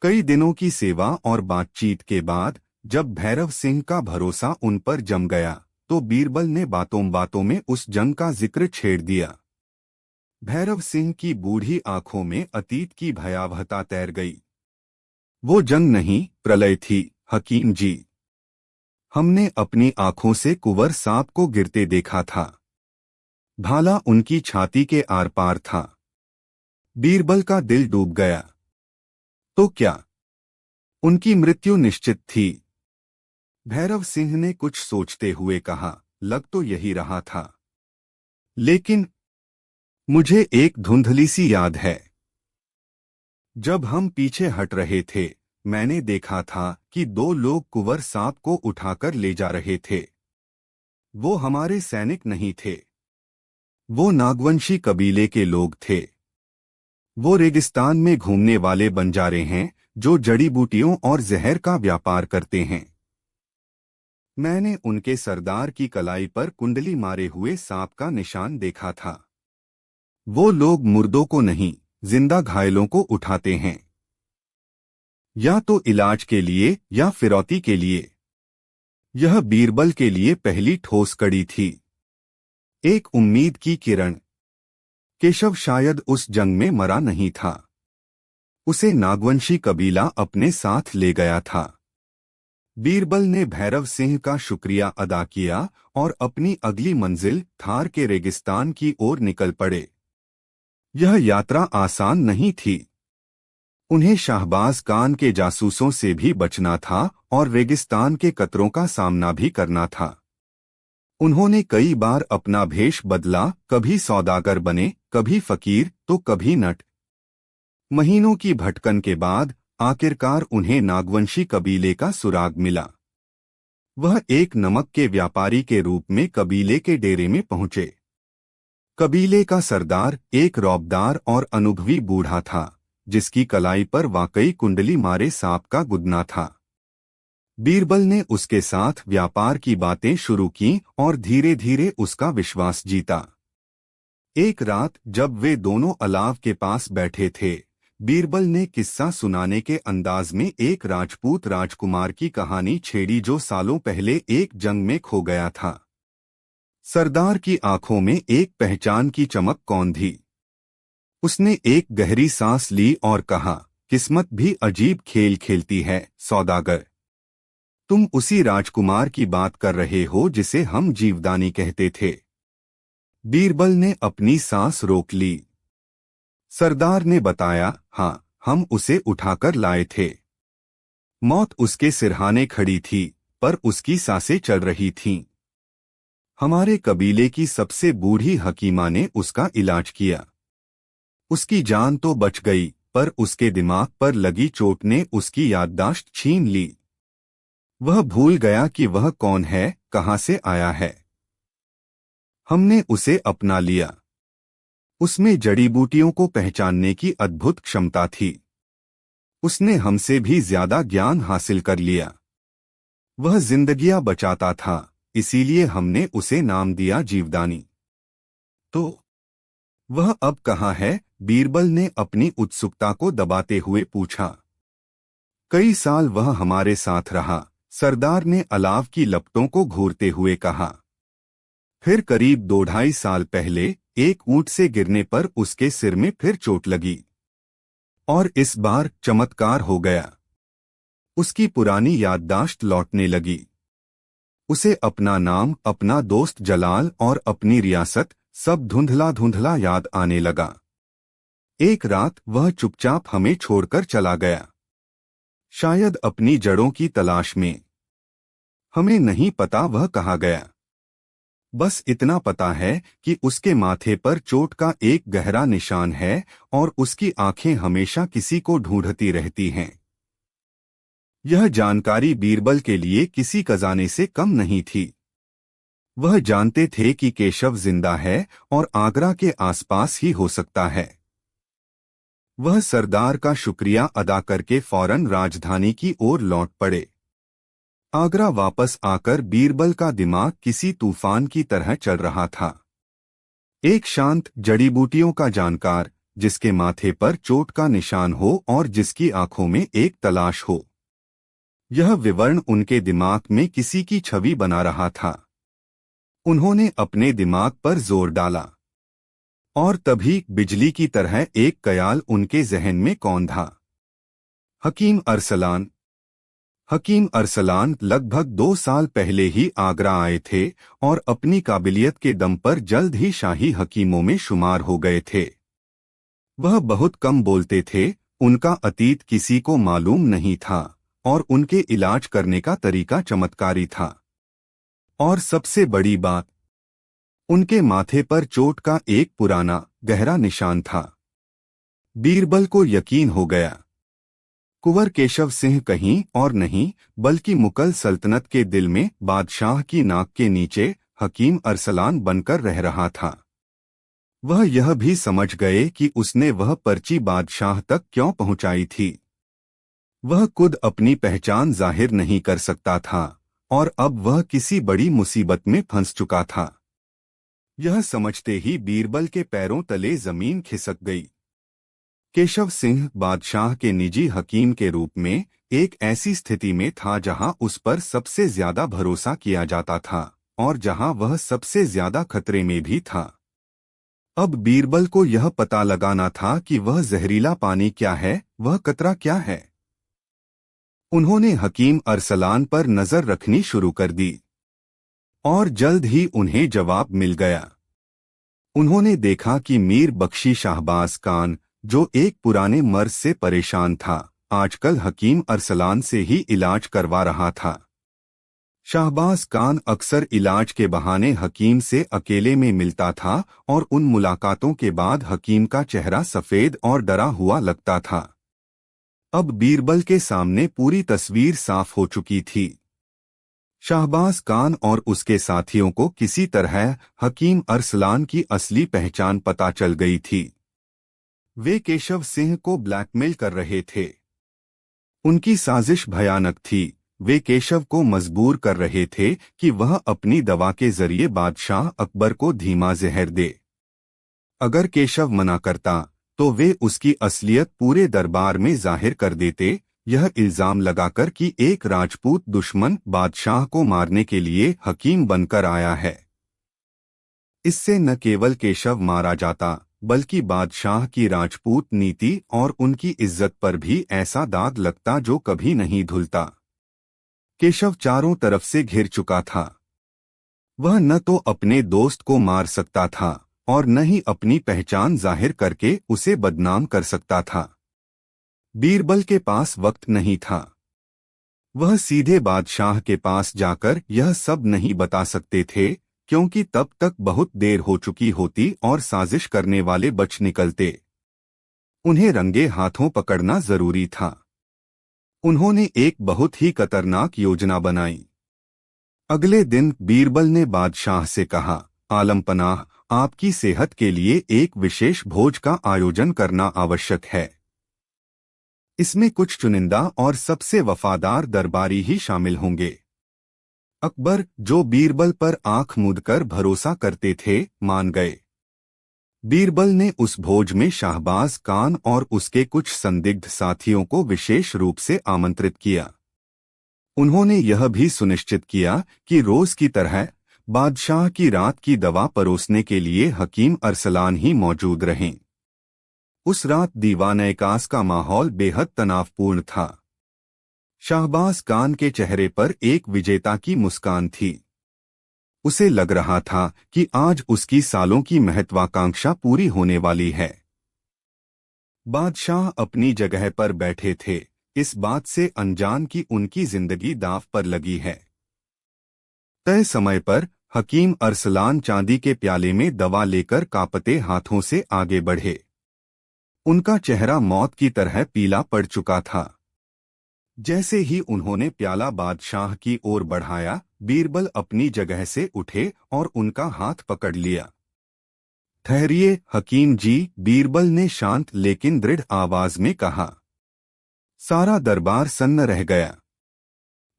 कई दिनों की सेवा और बातचीत के बाद जब भैरव सिंह का भरोसा उन पर जम गया, तो बीरबल ने बातों बातों में उस जंग का जिक्र छेड़ दिया। भैरव सिंह की बूढ़ी आंखों में अतीत की भयावहता तैर गई। वो जंग नहीं, प्रलय थी, हकीम जी। हमने अपनी आंखों से कुंवर सांप को गिरते देखा था। भाला उनकी छाती के आर पार था। बीरबल का दिल डूब गया। तो क्या उनकी मृत्यु निश्चित थी? भैरव सिंह ने कुछ सोचते हुए कहा, लग तो यही रहा था, लेकिन मुझे एक धुंधली सी याद है। जब हम पीछे हट रहे थे, मैंने देखा था कि दो लोग कुंवर सांप को उठाकर ले जा रहे थे। वो हमारे सैनिक नहीं थे। वो नागवंशी कबीले के लोग थे। वो रेगिस्तान में घूमने वाले बंजारे हैं, जो जड़ी बूटियों और जहर का व्यापार करते हैं। मैंने उनके सरदार की कलाई पर कुंडली मारे हुए सांप का निशान देखा था। वो लोग मुर्दों को नहीं, जिंदा घायलों को उठाते हैं, या तो इलाज के लिए या फिरौती के लिए। यह बीरबल के लिए पहली ठोस कड़ी थी, एक उम्मीद की किरण। केशव शायद उस जंग में मरा नहीं था, उसे नागवंशी कबीला अपने साथ ले गया था। बीरबल ने भैरव सिंह का शुक्रिया अदा किया और अपनी अगली मंजिल थार के रेगिस्तान की ओर निकल पड़े। यह यात्रा आसान नहीं थी। उन्हें शाहबाज खान के जासूसों से भी बचना था और रेगिस्तान के कतरों का सामना भी करना था। उन्होंने कई बार अपना भेष बदला, कभी सौदागर बने, कभी फकीर तो कभी नट। महीनों की भटकन के बाद आखिरकार उन्हें नागवंशी कबीले का सुराग मिला। वह एक नमक के व्यापारी के रूप में कबीले के डेरे में पहुंचे। कबीले का सरदार एक रौबदार और अनुभवी बूढ़ा था, जिसकी कलाई पर वाकई कुंडली मारे सांप का गुदना था। बीरबल ने उसके साथ व्यापार की बातें शुरू की और धीरे धीरे उसका विश्वास जीता। एक रात जब वे दोनों अलाव के पास बैठे थे, बीरबल ने किस्सा सुनाने के अंदाज में एक राजपूत राजकुमार की कहानी छेड़ी जो सालों पहले एक जंग में खो गया था। सरदार की आंखों में एक पहचान की चमक कौंधी। उसने एक गहरी सांस ली और कहा, किस्मत भी अजीब खेल खेलती है सौदागर। तुम उसी राजकुमार की बात कर रहे हो जिसे हम जीवदानी कहते थे। बीरबल ने अपनी सांस रोक ली। सरदार ने बताया, हाँ, हम उसे उठाकर लाए थे। मौत उसके सिरहाने खड़ी थी, पर उसकी सांसें चल रही थीं। हमारे कबीले की सबसे बूढ़ी हकीमा ने उसका इलाज किया। उसकी जान तो बच गई, पर उसके दिमाग पर लगी चोट ने उसकी याददाश्त छीन ली। वह भूल गया कि वह कौन है, कहां से आया है। हमने उसे अपना लिया। उसमें जड़ी बूटियों को पहचानने की अद्भुत क्षमता थी। उसने हमसे भी ज्यादा ज्ञान हासिल कर लिया। वह जिंदगियां बचाता था, इसीलिए हमने उसे नाम दिया जीवदानी। तो वह अब कहाँ है? बीरबल ने अपनी उत्सुकता को दबाते हुए पूछा। कई साल वह हमारे साथ रहा, सरदार ने अलाव की लपटों को घूरते हुए कहा। फिर करीब 2-2.5 साल पहले एक ऊंट से गिरने पर उसके सिर में फिर चोट लगी। और इस बार चमत्कार हो गया। उसकी पुरानी याददाश्त लौटने लगी। उसे अपना नाम, अपना दोस्त जलाल और अपनी रियासत सब धुंधला धुंधला याद आने लगा। एक रात वह चुपचाप हमें छोड़कर चला गया, शायद अपनी जड़ों की तलाश में। हमें नहीं पता वह कहाँ गया। बस इतना पता है कि उसके माथे पर चोट का एक गहरा निशान है और उसकी आंखें हमेशा किसी को ढूंढती रहती हैं। यह जानकारी बीरबल के लिए किसी खजाने से कम नहीं थी। वह जानते थे कि केशव जिंदा है और आगरा के आसपास ही हो सकता है। वह सरदार का शुक्रिया अदा करके फौरन राजधानी की ओर लौट पड़े। आगरा वापस आकर बीरबल का दिमाग किसी तूफान की तरह चल रहा था। एक शांत जड़ी बूटियों का जानकार, जिसके माथे पर चोट का निशान हो और जिसकी आंखों में एक तलाश हो। यह विवरण उनके दिमाग में किसी की छवि बना रहा था। उन्होंने अपने दिमाग पर जोर डाला और तभी बिजली की तरह एक ख्याल उनके जहन में कौंधा। हकीम अरसलान। हकीम अरसलान लगभग 2 साल पहले ही आगरा आए थे और अपनी काबिलियत के दम पर जल्द ही शाही हकीमों में शुमार हो गए थे। वह बहुत कम बोलते थे, उनका अतीत किसी को मालूम नहीं था और उनके इलाज करने का तरीका चमत्कारी था। और सबसे बड़ी बात, उनके माथे पर चोट का एक पुराना गहरा निशान था। बीरबल को यकीन हो गया। कुंवर केशव सिंह कहीं और नहीं बल्कि मुगल सल्तनत के दिल में बादशाह की नाक के नीचे हकीम अरसलान बनकर रह रहा था। वह यह भी समझ गए कि उसने वह पर्ची बादशाह तक क्यों पहुंचाई थी। वह खुद अपनी पहचान जाहिर नहीं कर सकता था, और अब वह किसी बड़ी मुसीबत में फंस चुका था। यह समझते ही बीरबल के पैरों तले जमीन खिसक गई। केशव सिंह बादशाह के निजी हकीम के रूप में एक ऐसी स्थिति में था जहां उस पर सबसे ज्यादा भरोसा किया जाता था और जहां वह सबसे ज्यादा खतरे में भी था। अब बीरबल को यह पता लगाना था कि वह जहरीला पानी क्या है, वह कतरा क्या है। उन्होंने हकीम अरसलान पर नजर रखनी शुरू कर दी और जल्द ही उन्हें जवाब मिल गया। उन्होंने देखा कि मीर बख्शी शाहबाज खान, जो एक पुराने मर्ज से परेशान था, आजकल हकीम अरसलान से ही इलाज करवा रहा था। शाहबाज खान अक्सर इलाज के बहाने हकीम से अकेले में मिलता था और उन मुलाकातों के बाद हकीम का चेहरा सफेद और डरा हुआ लगता था। अब बीरबल के सामने पूरी तस्वीर साफ हो चुकी थी। शाहबाज खान और उसके साथियों को किसी तरह हकीम अरसलान की असली पहचान पता चल गई थी। वे केशव सिंह को ब्लैकमेल कर रहे थे। उनकी साजिश भयानक थी। वे केशव को मजबूर कर रहे थे कि वह अपनी दवा के जरिए बादशाह अकबर को धीमा जहर दे। अगर केशव मना करता तो वे उसकी असलियत पूरे दरबार में जाहिर कर देते, यह इल्जाम लगाकर कि एक राजपूत दुश्मन बादशाह को मारने के लिए हकीम बनकर आया है। इससे न केवल केशव मारा जाता बल्कि बादशाह की राजपूत नीति और उनकी इज्जत पर भी ऐसा दाग लगता जो कभी नहीं धुलता। केशव चारों तरफ से घिर चुका था। वह न तो अपने दोस्त को मार सकता था और न ही अपनी पहचान जाहिर करके उसे बदनाम कर सकता था। बीरबल के पास वक्त नहीं था। वह सीधे बादशाह के पास जाकर यह सब नहीं बता सकते थे, क्योंकि तब तक बहुत देर हो चुकी होती और साजिश करने वाले बच निकलते। उन्हें रंगे हाथों पकड़ना जरूरी था। उन्होंने एक बहुत ही खतरनाक योजना बनाई। अगले दिन बीरबल ने बादशाह से कहा, आलमपनाह, आपकी सेहत के लिए एक विशेष भोज का आयोजन करना आवश्यक है। इसमें कुछ चुनिंदा और सबसे वफादार दरबारी ही शामिल होंगे। अकबर, जो बीरबल पर आंख मूंदकर भरोसा करते थे, मान गए। बीरबल ने उस भोज में शाहबाज खान और उसके कुछ संदिग्ध साथियों को विशेष रूप से आमंत्रित किया। उन्होंने यह भी सुनिश्चित किया कि रोज की तरह बादशाह की रात की दवा परोसने के लिए हकीम अरसलान ही मौजूद रहें। उस रात दीवान-ए-खास का माहौल बेहद तनावपूर्ण था। शाहबाज खान के चेहरे पर एक विजेता की मुस्कान थी। उसे लग रहा था कि आज उसकी सालों की महत्वाकांक्षा पूरी होने वाली है। बादशाह अपनी जगह पर बैठे थे, इस बात से अनजान कि उनकी जिंदगी दांव पर लगी है। तय समय पर हकीम अरसलान चांदी के प्याले में दवा लेकर कांपते हाथों से आगे बढ़े। उनका चेहरा मौत की तरह पीला पड़ चुका था। जैसे ही उन्होंने प्याला बादशाह की ओर बढ़ाया, बीरबल अपनी जगह से उठे और उनका हाथ पकड़ लिया। ठहरिए हकीम जी, बीरबल ने शांत लेकिन दृढ़ आवाज में कहा। सारा दरबार सन्न रह गया।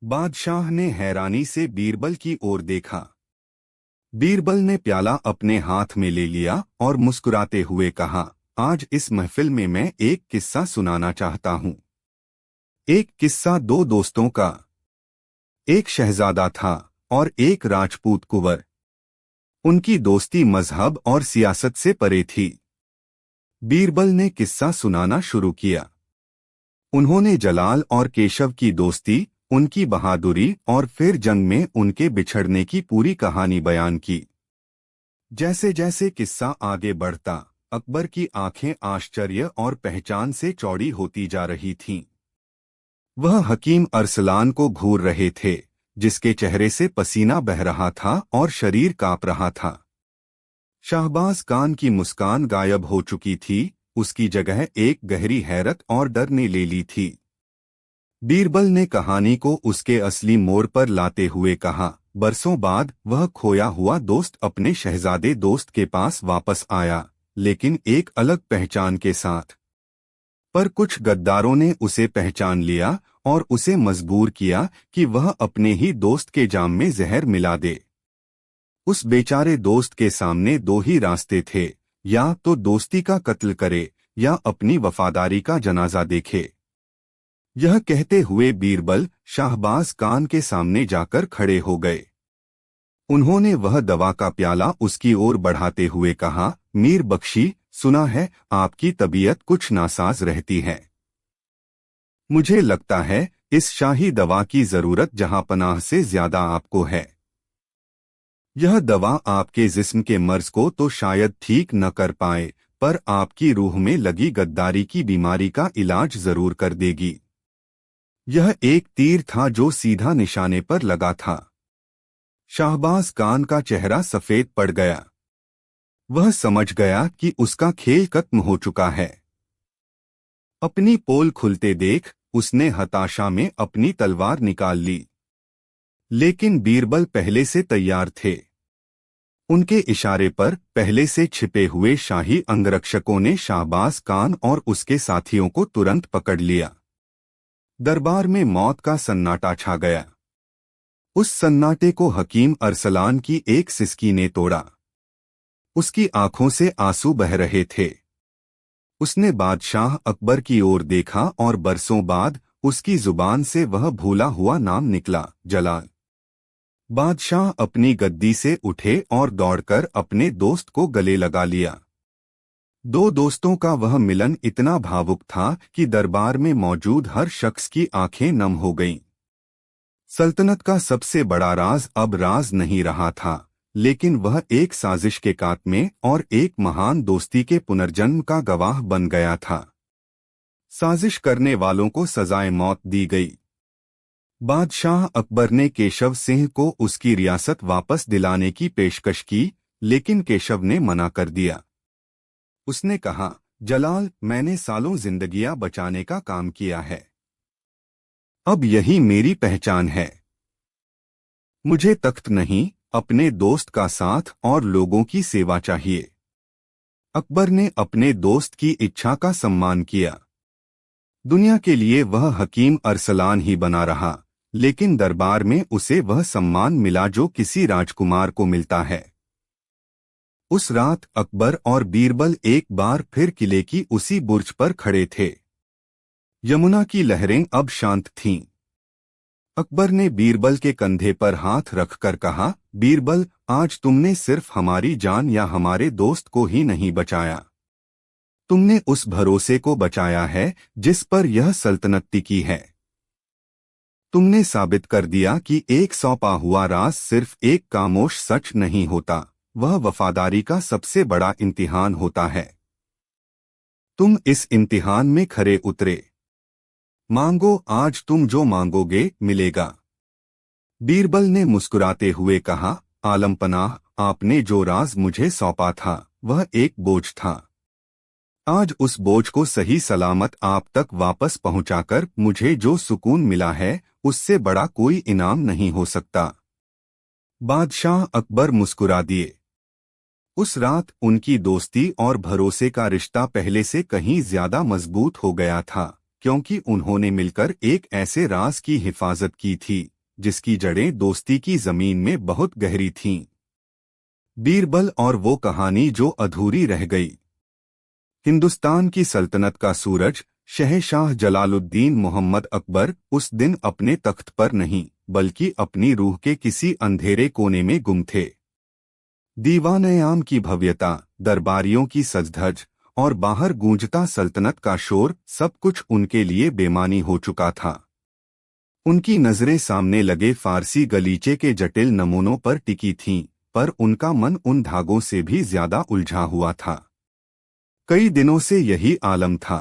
बादशाह ने हैरानी से बीरबल की ओर देखा। बीरबल ने प्याला अपने हाथ में ले लिया और मुस्कुराते हुए कहा, आज इस महफिल में मैं एक किस्सा सुनाना चाहता हूँ। एक किस्सा दो दोस्तों का। एक शहजादा था और एक राजपूत कुंवर। उनकी दोस्ती मजहब और सियासत से परे थी। बीरबल ने किस्सा सुनाना शुरू किया। उन्होंने जलाल और केशव की दोस्ती, उनकी बहादुरी और फिर जंग में उनके बिछड़ने की पूरी कहानी बयान की। जैसे जैसे किस्सा आगे बढ़ता, अकबर की आंखें आश्चर्य और पहचान से चौड़ी होती जा रही थीं। वह हकीम अरसलान को घूर रहे थे, जिसके चेहरे से पसीना बह रहा था और शरीर कांप रहा था। शाहबाज खान की मुस्कान गायब हो चुकी थी, उसकी जगह एक गहरी हैरत और डर ने ले ली थी। बीरबल ने कहानी को उसके असली मोड़ पर लाते हुए कहा, बरसों बाद वह खोया हुआ दोस्त अपने शहजादे दोस्त के पास वापस आया, लेकिन एक अलग पहचान के साथ। पर कुछ गद्दारों ने उसे पहचान लिया और उसे मजबूर किया कि वह अपने ही दोस्त के जाम में जहर मिला दे। उस बेचारे दोस्त के सामने दो ही रास्ते थे, या तो दोस्ती का कत्ल करे या अपनी वफादारी का जनाजा देखे। यह कहते हुए बीरबल शाहबाज खान के सामने जाकर खड़े हो गए। उन्होंने वह दवा का प्याला उसकी ओर बढ़ाते हुए कहा, मीर बख्शी, सुना है आपकी तबीयत कुछ नासाज रहती है। मुझे लगता है इस शाही दवा की जरूरत जहांपनाह से ज्यादा आपको है। यह दवा आपके जिस्म के मर्ज को तो शायद ठीक न कर पाए, पर आपकी रूह में लगी गद्दारी की बीमारी का इलाज जरूर कर देगी। यह एक तीर था जो सीधा निशाने पर लगा था। शाहबाज खान का चेहरा सफेद पड़ गया। वह समझ गया कि उसका खेल खत्म हो चुका है। अपनी पोल खुलते देख उसने हताशा में अपनी तलवार निकाल ली, लेकिन बीरबल पहले से तैयार थे। उनके इशारे पर पहले से छिपे हुए शाही अंगरक्षकों ने शाहबाज खान और उसके साथियों को तुरंत पकड़ लिया। दरबार में मौत का सन्नाटा छा गया। उस सन्नाटे को हकीम अरसलान की एक सिसकी ने तोड़ा। उसकी आंखों से आंसू बह रहे थे। उसने बादशाह अकबर की ओर देखा और बरसों बाद उसकी जुबान से वह भूला हुआ नाम निकला, जलाल। बादशाह अपनी गद्दी से उठे और दौड़कर अपने दोस्त को गले लगा लिया। दो दोस्तों का वह मिलन इतना भावुक था कि दरबार में मौजूद हर शख्स की आंखें नम हो गईं। सल्तनत का सबसे बड़ा राज अब राज नहीं रहा था, लेकिन वह एक साजिश के खात्मे और एक महान दोस्ती के पुनर्जन्म का गवाह बन गया था। साजिश करने वालों को सजाए मौत दी गई। बादशाह अकबर ने केशव सिंह को उसकी रियासत वापस दिलाने की पेशकश की, लेकिन केशव ने मना कर दिया। उसने कहा, जलाल, मैंने सालों जिंदगियां बचाने का काम किया है। अब यही मेरी पहचान है। मुझे तख्त नहीं, अपने दोस्त का साथ और लोगों की सेवा चाहिए। अकबर ने अपने दोस्त की इच्छा का सम्मान किया। दुनिया के लिए वह हकीम अरसलान ही बना रहा, लेकिन दरबार में उसे वह सम्मान मिला जो किसी राजकुमार को मिलता है। उस रात अकबर और बीरबल एक बार फिर किले की उसी बुर्ज पर खड़े थे। यमुना की लहरें अब शांत थीं। अकबर ने बीरबल के कंधे पर हाथ रखकर कहा, बीरबल, आज तुमने सिर्फ हमारी जान या हमारे दोस्त को ही नहीं बचाया, तुमने उस भरोसे को बचाया है जिस पर यह सल्तनत टिकी है। तुमने साबित कर दिया कि एक सौंपा हुआ राज सिर्फ एक खामोश सच नहीं होता, वह वफादारी का सबसे बड़ा इम्तिहान होता है। तुम इस इम्तिहान में खरे उतरे। मांगो, आज तुम जो मांगोगे मिलेगा। बीरबल ने मुस्कुराते हुए कहा, आलमपनाह, आपने जो राज मुझे सौंपा था वह एक बोझ था। आज उस बोझ को सही सलामत आप तक वापस पहुंचाकर मुझे जो सुकून मिला है उससे बड़ा कोई इनाम नहीं हो सकता। बादशाह अकबर मुस्कुरा दिए। उस रात उनकी दोस्ती और भरोसे का रिश्ता पहले से कहीं ज्यादा मजबूत हो गया था, क्योंकि उन्होंने मिलकर एक ऐसे राज की हिफाजत की थी जिसकी जड़ें दोस्ती की जमीन में बहुत गहरी थीं। बीरबल और वो कहानी जो अधूरी रह गई। हिंदुस्तान की सल्तनत का सूरज शहशाह जलालुद्दीन मोहम्मद अकबर उस दिन अपने तख्त पर नहीं बल्कि अपनी रूह के किसी अंधेरे कोने में गुम थे। दीवान-ए-आम की भव्यता, दरबारियों की सजधज और बाहर गूंजता सल्तनत का शोर, सब कुछ उनके लिए बेमानी हो चुका था। उनकी नजरें सामने लगे फारसी गलीचे के जटिल नमूनों पर टिकी थीं, पर उनका मन उन धागों से भी ज्यादा उलझा हुआ था। कई दिनों से यही आलम था।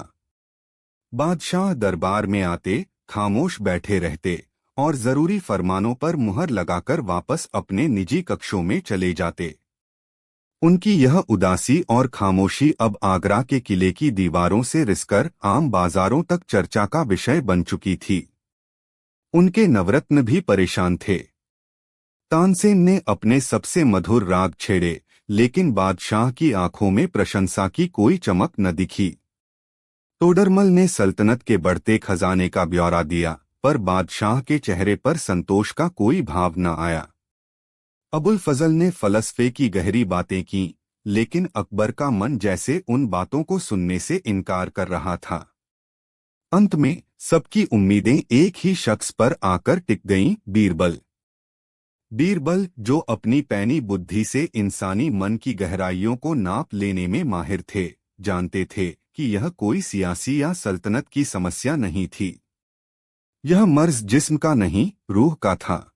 बादशाह दरबार में आते, खामोश बैठे रहते और जरूरी फरमानों पर मुहर लगाकर वापस अपने निजी कक्षों में चले जाते। उनकी यह उदासी और खामोशी अब आगरा के किले की दीवारों से रिसकर आम बाजारों तक चर्चा का विषय बन चुकी थी। उनके नवरत्न भी परेशान थे। तानसेन ने अपने सबसे मधुर राग छेड़े, लेकिन बादशाह की आंखों में प्रशंसा की कोई चमक न दिखी। तोडरमल ने सल्तनत के बढ़ते खजाने का ब्यौरा दिया, पर बादशाह के चेहरे पर संतोष का कोई भाव न आया। अबुल फजल ने फलसफे की गहरी बातें की, लेकिन अकबर का मन जैसे उन बातों को सुनने से इनकार कर रहा था। अंत में सबकी उम्मीदें एक ही शख्स पर आकर टिक गईं, बीरबल। बीरबल, जो अपनी पैनी बुद्धि से इंसानी मन की गहराइयों को नाप लेने में माहिर थे, जानते थे कि यह कोई सियासी या सल्तनत की समस्या नहीं थी। यह मर्ज जिस्म का नहीं, रूह का था।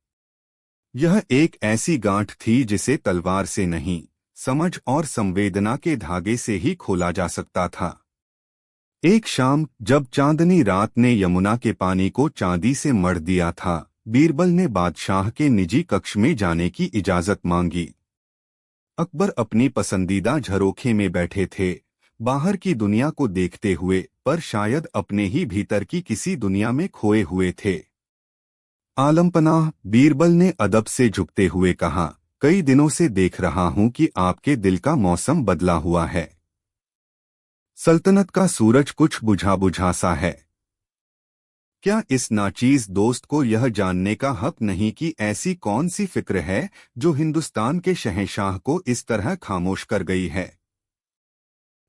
यह एक ऐसी गांठ थी जिसे तलवार से नहीं, समझ और संवेदना के धागे से ही खोला जा सकता था। एक शाम जब चांदनी रात ने यमुना के पानी को चांदी से मढ़ दिया था, बीरबल ने बादशाह के निजी कक्ष में जाने की इजाजत मांगी। अकबर अपनी पसंदीदा झरोखे में बैठे थे, बाहर की दुनिया को देखते हुए, पर शायद अपने ही भीतर की किसी दुनिया में खोए हुए थे। आलमपनाह, बीरबल ने अदब से झुकते हुए कहा, कई दिनों से देख रहा हूं कि आपके दिल का मौसम बदला हुआ है। सल्तनत का सूरज कुछ बुझा बुझा सा है। क्या इस नाचीज दोस्त को यह जानने का हक नहीं कि ऐसी कौन सी फिक्र है जो हिंदुस्तान के शहंशाह को इस तरह खामोश कर गई है?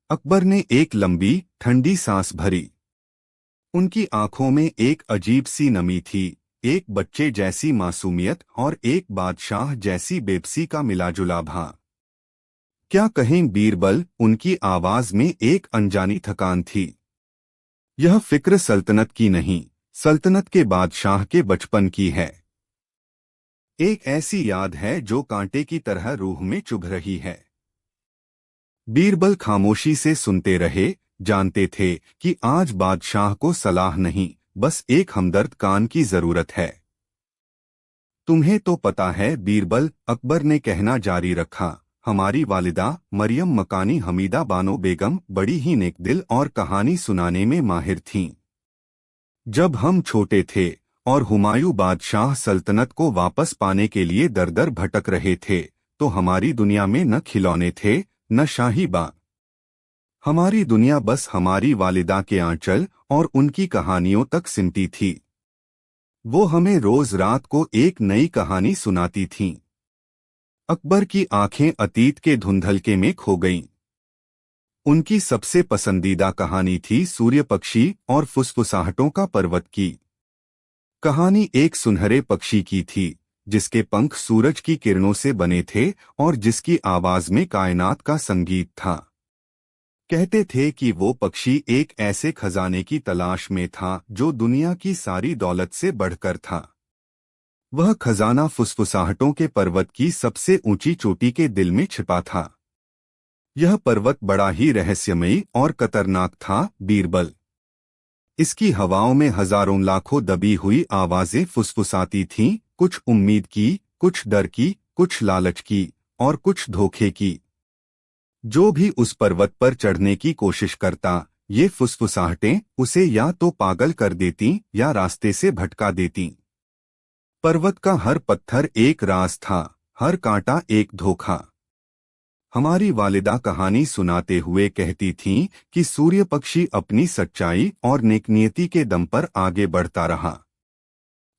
अकबर ने एक लंबी ठंडी सांस भरी। उनकी आंखों में एक अजीब सी नमी थी, एक बच्चे जैसी मासूमियत और एक बादशाह जैसी बेबसी का मिलाजुला भाव। क्या कहें बीरबल, उनकी आवाज में एक अनजानी थकान थी। यह फिक्र सल्तनत की नहीं, सल्तनत के बादशाह के बचपन की है। एक ऐसी याद है जो कांटे की तरह रूह में चुभ रही है। बीरबल खामोशी से सुनते रहे, जानते थे कि आज बादशाह को सलाह नहीं, बस एक हमदर्द कान की जरूरत है। तुम्हें तो पता है बीरबल, अकबर ने कहना जारी रखा, हमारी वालिदा मरियम मकानी हमीदा बानो बेगम बड़ी ही नेकदिल और कहानी सुनाने में माहिर थीं। जब हम छोटे थे और हुमायूं बादशाह सल्तनत को वापस पाने के लिए दर दर भटक रहे थे, तो हमारी दुनिया में न खिलौने थे, न शाही बाग। हमारी दुनिया बस हमारी वालिदा के आंचल और उनकी कहानियों तक सिमटी थी। वो हमें रोज रात को एक नई कहानी सुनाती थीं। अकबर की आंखें अतीत के धुंधलके में खो गईं। उनकी सबसे पसंदीदा कहानी थी सूर्यपक्षी और फुसफुसाहटों का पर्वत की। कहानी एक सुनहरे पक्षी की थी, जिसके पंख सूरज की किरणों से बने थे और जिसकी आवाज में कायनात का संगीत था। कहते थे कि वो पक्षी एक ऐसे खजाने की तलाश में था जो दुनिया की सारी दौलत से बढ़कर था। वह खजाना फुसफुसाहटों के पर्वत की सबसे ऊंची चोटी के दिल में छिपा था। यह पर्वत बड़ा ही रहस्यमयी और खतरनाक था, बीरबल। इसकी हवाओं में हजारों लाखों दबी हुई आवाजें फुसफुसाती थीं, कुछ उम्मीद की, कुछ डर की, कुछ लालच की और कुछ धोखे की। जो भी उस पर्वत पर चढ़ने की कोशिश करता, ये फुसफुसाहटें उसे या तो पागल कर देतीं या रास्ते से भटका देतीं। पर्वत का हर पत्थर एक राज था, हर कांटा एक धोखा। हमारी वालिदा कहानी सुनाते हुए कहती थीं कि सूर्य पक्षी अपनी सच्चाई और नेकनियति के दम पर आगे बढ़ता रहा।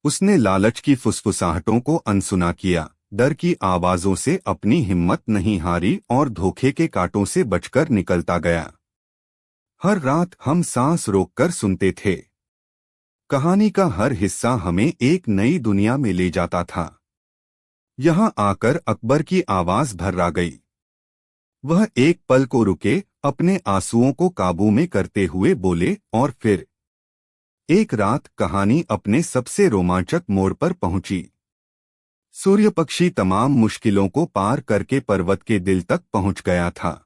उसने लालच की फुसफुसाहटों को अनसुना किया, डर की आवाजों से अपनी हिम्मत नहीं हारी और धोखे के कांटों से बचकर निकलता गया। हर रात हम सांस रोककर सुनते थे। कहानी का हर हिस्सा हमें एक नई दुनिया में ले जाता था। यहाँ आकर अकबर की आवाज भर्रा गई। वह एक पल को रुके, अपने आंसुओं को काबू में करते हुए बोले, और फिर एक रात कहानी अपने सबसे रोमांचक मोड़ पर पहुंची। सूर्यपक्षी तमाम मुश्किलों को पार करके पर्वत के दिल तक पहुंच गया था।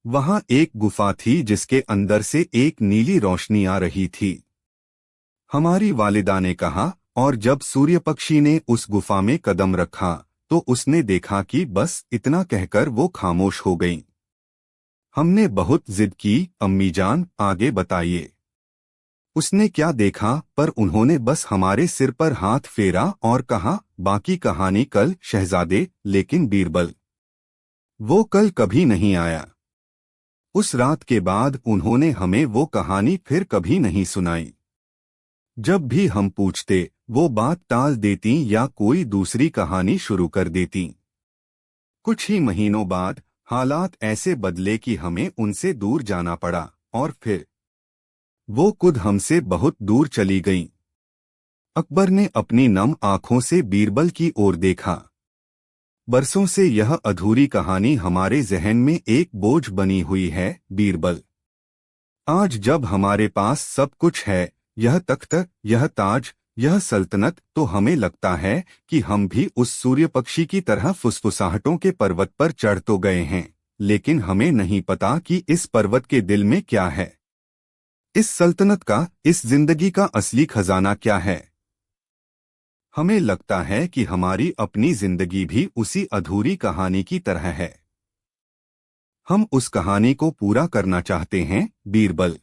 वहां एक गुफा थी जिसके अंदर से एक नीली रोशनी आ रही थी। हमारी वालिदा ने कहा, और जब सूर्यपक्षी ने उस गुफा में कदम रखा तो उसने देखा कि बस इतना कहकर वो खामोश हो गईं। हमने बहुत जिद की, अम्मी जान आगे बताइए। उसने क्या देखा, पर उन्होंने बस हमारे सिर पर हाथ फेरा और कहा, बाकी कहानी कल, शहजादे। लेकिन बीरबल, वो कल कभी नहीं आया। उस रात के बाद उन्होंने हमें वो कहानी फिर कभी नहीं सुनाई। जब भी हम पूछते, वो बात टाल देती या कोई दूसरी कहानी शुरू कर देती। कुछ ही महीनों बाद हालात ऐसे बदले कि हमें उनसे दूर जाना पड़ा, और फिर वो खुद हमसे बहुत दूर चली गईं। अकबर ने अपनी नम आंखों से बीरबल की ओर देखा। बरसों से यह अधूरी कहानी हमारे जहन में एक बोझ बनी हुई है, बीरबल। आज जब हमारे पास सब कुछ है, यह तख्त, यह ताज, यह सल्तनत, तो हमें लगता है कि हम भी उस सूर्य पक्षी की तरह फुसफुसाहटों के पर्वत पर चढ़ तो गए हैं, लेकिन हमें नहीं पता कि इस पर्वत के दिल में क्या है। इस सल्तनत का, इस जिंदगी का असली खजाना क्या है। हमें लगता है कि हमारी अपनी जिंदगी भी उसी अधूरी कहानी की तरह है। हम उस कहानी को पूरा करना चाहते हैं, बीरबल।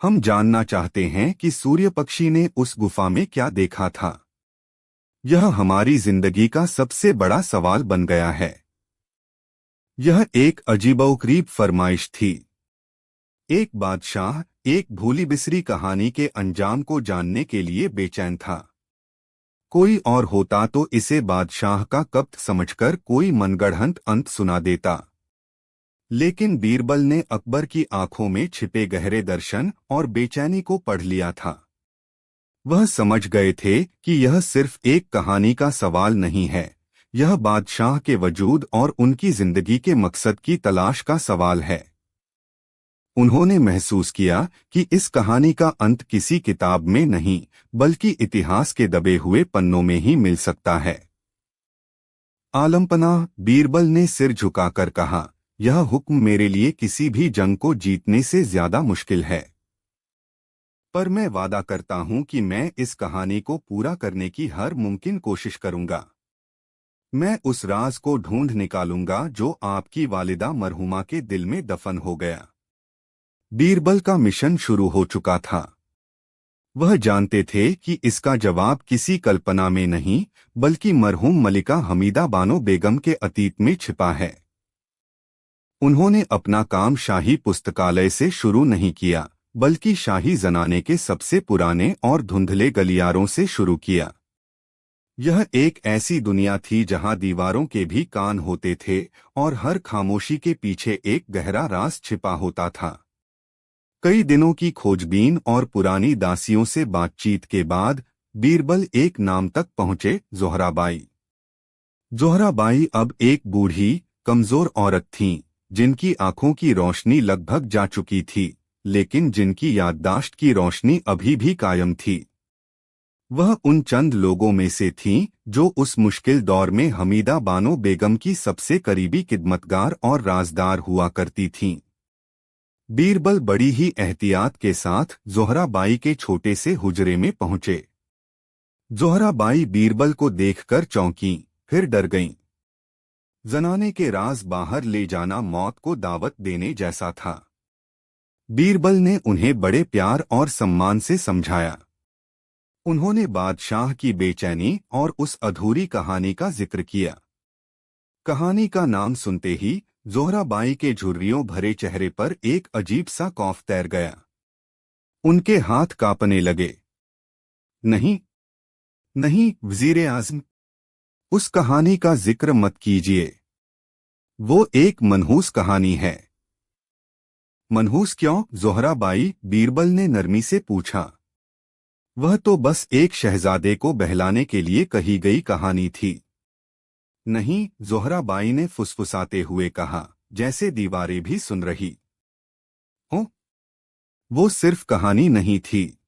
हम जानना चाहते हैं कि सूर्य पक्षी ने उस गुफा में क्या देखा था। यह हमारी जिंदगी का सबसे बड़ा सवाल बन गया है। यह एक अजीबोगरीब फरमाइश थी। एक बादशाह एक भूली बिसरी कहानी के अंजाम को जानने के लिए बेचैन था। कोई और होता तो इसे बादशाह का कब्त समझकर कोई मनगढ़ंत अंत सुना देता, लेकिन बीरबल ने अकबर की आंखों में छिपे गहरे दर्शन और बेचैनी को पढ़ लिया था। वह समझ गए थे कि यह सिर्फ एक कहानी का सवाल नहीं है, यह बादशाह के वजूद और उनकी जिंदगी के मकसद की तलाश का सवाल है। उन्होंने महसूस किया कि इस कहानी का अंत किसी किताब में नहीं, बल्कि इतिहास के दबे हुए पन्नों में ही मिल सकता है। आलमपना, बीरबल ने सिर झुकाकर कहा, यह हुक्म मेरे लिए किसी भी जंग को जीतने से ज्यादा मुश्किल है। पर मैं वादा करता हूं कि मैं इस कहानी को पूरा करने की हर मुमकिन कोशिश करूंगा। मैं उस राज को ढूंढ निकालूंगा जो आपकी वालिदा मरहुमा के दिल में दफन हो गया। बीरबल का मिशन शुरू हो चुका था। वह जानते थे कि इसका जवाब किसी कल्पना में नहीं, बल्कि मरहूम मलिका हमीदा बानो बेगम के अतीत में छिपा है। उन्होंने अपना काम शाही पुस्तकालय से शुरू नहीं किया, बल्कि शाही जनाने के सबसे पुराने और धुंधले गलियारों से शुरू किया। यह एक ऐसी दुनिया थी जहां दीवारों के भी कान होते थे और हर खामोशी के पीछे एक गहरा राज छिपा होता था। कई दिनों की खोजबीन और पुरानी दासियों से बातचीत के बाद बीरबल एक नाम तक पहुंचे, ज़ोहराबाई। ज़ोहराबाई अब एक बूढ़ी, कमजोर औरत थीं, जिनकी आंखों की रोशनी लगभग जा चुकी थी, लेकिन जिनकी याददाश्त की रोशनी अभी भी कायम थी। वह उन चंद लोगों में से थीं जो उस मुश्किल दौर में हमीदा बानो बेगम की सबसे करीबी खिदमतगार और राजदार हुआ करती थीं। बीरबल बड़ी ही एहतियात के साथ ज़ोहराबाई के छोटे से हुजरे में पहुंचे। ज़ोहराबाई बीरबल को देखकर चौंकीं, फिर डर गईं। जनाने के राज बाहर ले जाना मौत को दावत देने जैसा था। बीरबल ने उन्हें बड़े प्यार और सम्मान से समझाया। उन्होंने बादशाह की बेचैनी और उस अधूरी कहानी का जिक्र किया। कहानी का नाम सुनते ही ज़ोहराबाई के झुर्रियों भरे चेहरे पर एक अजीब सा खौफ तैर गया। उनके हाथ कांपने लगे। नहीं, नहीं वज़ीर आज़म, उस कहानी का जिक्र मत कीजिए। वो एक मनहूस कहानी है। मनहूस क्यों? ज़ोहराबाई, बीरबल ने नरमी से पूछा। वह तो बस एक शहजादे को बहलाने के लिए कही गई कहानी थी। नहीं, ज़ोहराबाई ने फुसफुसाते हुए कहा, जैसे दीवारें भी सुन रही हो। वो सिर्फ कहानी नहीं थी।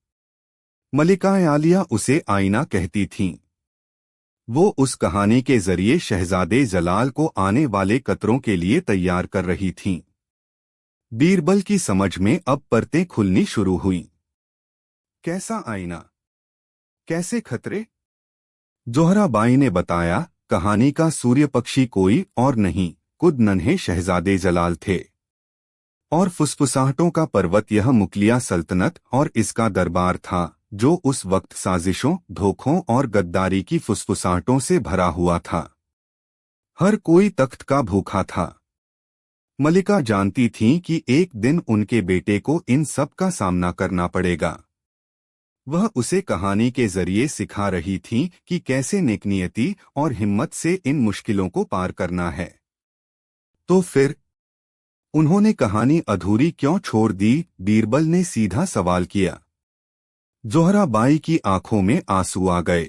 मलिका आलिया उसे आईना कहती थीं। वो उस कहानी के जरिए शहजादे जलाल को आने वाले खतरों के लिए तैयार कर रही थीं। बीरबल की समझ में अब परतें खुलनी शुरू हुईं। कैसा आईना? कैसे खतरे? ज़ोहराबाई ने बताया, कहानी का सूर्य पक्षी कोई और नहीं, खुद नन्हे शहजादे जलाल थे। और फुसफुसाहटों का पर्वत यह मुगलिया सल्तनत और इसका दरबार था, जो उस वक्त साजिशों, धोखों और गद्दारी की फुसफुसाहटों से भरा हुआ था। हर कोई तख्त का भूखा था। मलिका जानती थीं कि एक दिन उनके बेटे को इन सब का सामना करना पड़ेगा। वह उसे कहानी के जरिए सिखा रही थीं कि कैसे नेकनियति और हिम्मत से इन मुश्किलों को पार करना है। तो फिर उन्होंने कहानी अधूरी क्यों छोड़ दी? बीरबल ने सीधा सवाल किया। ज़ोहराबाई की आंखों में आंसू आ गए,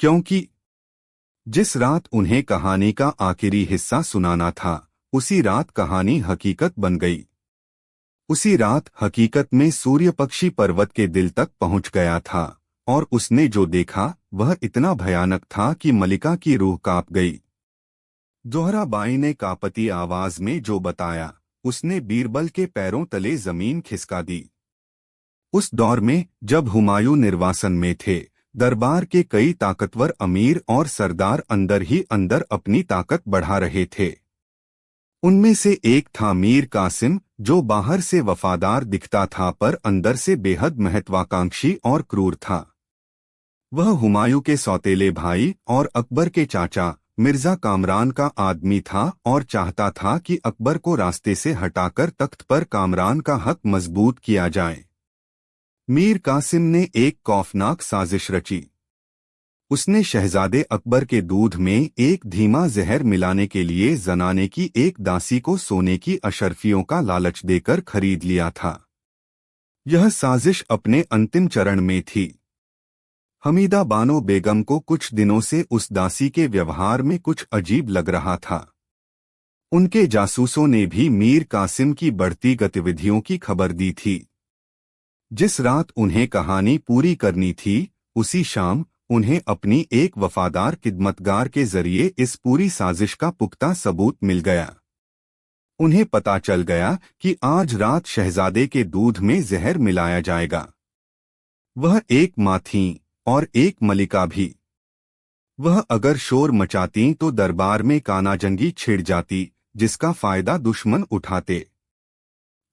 क्योंकि जिस रात उन्हें कहानी का आखिरी हिस्सा सुनाना था, उसी रात कहानी हकीकत बन गई। उसी रात हकीकत में सूर्यपक्षी पर्वत के दिल तक पहुंच गया था, और उसने जो देखा वह इतना भयानक था कि मलिका की रूह कांप गई। ज़ोहराबाई ने कांपती आवाज में जो बताया, उसने बीरबल के पैरों तले जमीन खिसका दी। उस दौर में जब हुमायूं निर्वासन में थे, दरबार के कई ताकतवर अमीर और सरदार अंदर ही अंदर अपनी ताकत बढ़ा रहे थे। उनमें से एक था मीर कासिम, जो बाहर से वफादार दिखता था पर अंदर से बेहद महत्वाकांक्षी और क्रूर था। वह हुमायूं के सौतेले भाई और अकबर के चाचा मिर्जा कामरान का आदमी था और चाहता था कि अकबर को रास्ते से हटाकर तख्त पर कामरान का हक मजबूत किया जाए। मीर कासिम ने एक खौफनाक साजिश रची। उसने शहजादे अकबर के दूध में एक धीमा जहर मिलाने के लिए जनाने की एक दासी को सोने की अशर्फियों का लालच देकर खरीद लिया था। यह साजिश अपने अंतिम चरण में थी। हमीदा बानो बेगम को कुछ दिनों से उस दासी के व्यवहार में कुछ अजीब लग रहा था। उनके जासूसों ने भी मीर कासिम की बढ़ती गतिविधियों की खबर दी थी। जिस रात उन्हें कहानी पूरी करनी थी, उसी शाम उन्हें अपनी एक वफादार खिदमतगार के जरिए इस पूरी साजिश का पुख्ता सबूत मिल गया। उन्हें पता चल गया कि आज रात शहजादे के दूध में जहर मिलाया जाएगा। वह एक माँ थीं और एक मलिका भी। वह अगर शोर मचातीं तो दरबार में कानाजंगी छिड़ जाती, जिसका फायदा दुश्मन उठाते।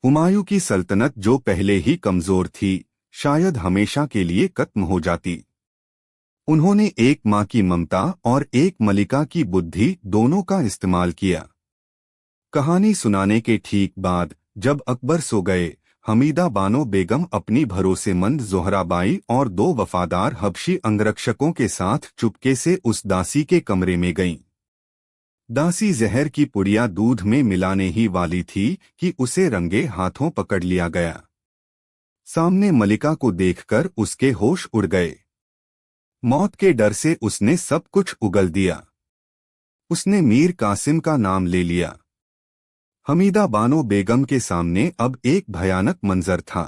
हुमायूं की सल्तनत जो पहले ही कमजोर थी, शायद हमेशा के लिए खत्म हो जाती। उन्होंने एक माँ की ममता और एक मलिका की बुद्धि दोनों का इस्तेमाल किया। कहानी सुनाने के ठीक बाद जब अकबर सो गए, हमीदा बानो बेगम अपनी भरोसेमंद ज़ोहराबाई और दो वफादार हबशी अंगरक्षकों के साथ चुपके से उस दासी के कमरे में गईं। दासी जहर की पुड़िया दूध में मिलाने ही वाली थी कि उसे रंगे हाथों पकड़ लिया गया। सामने मलिका को देखकर उसके होश उड़ गए। मौत के डर से उसने सब कुछ उगल दिया। उसने मीर कासिम का नाम ले लिया। हमीदा बानो बेगम के सामने अब एक भयानक मंजर था।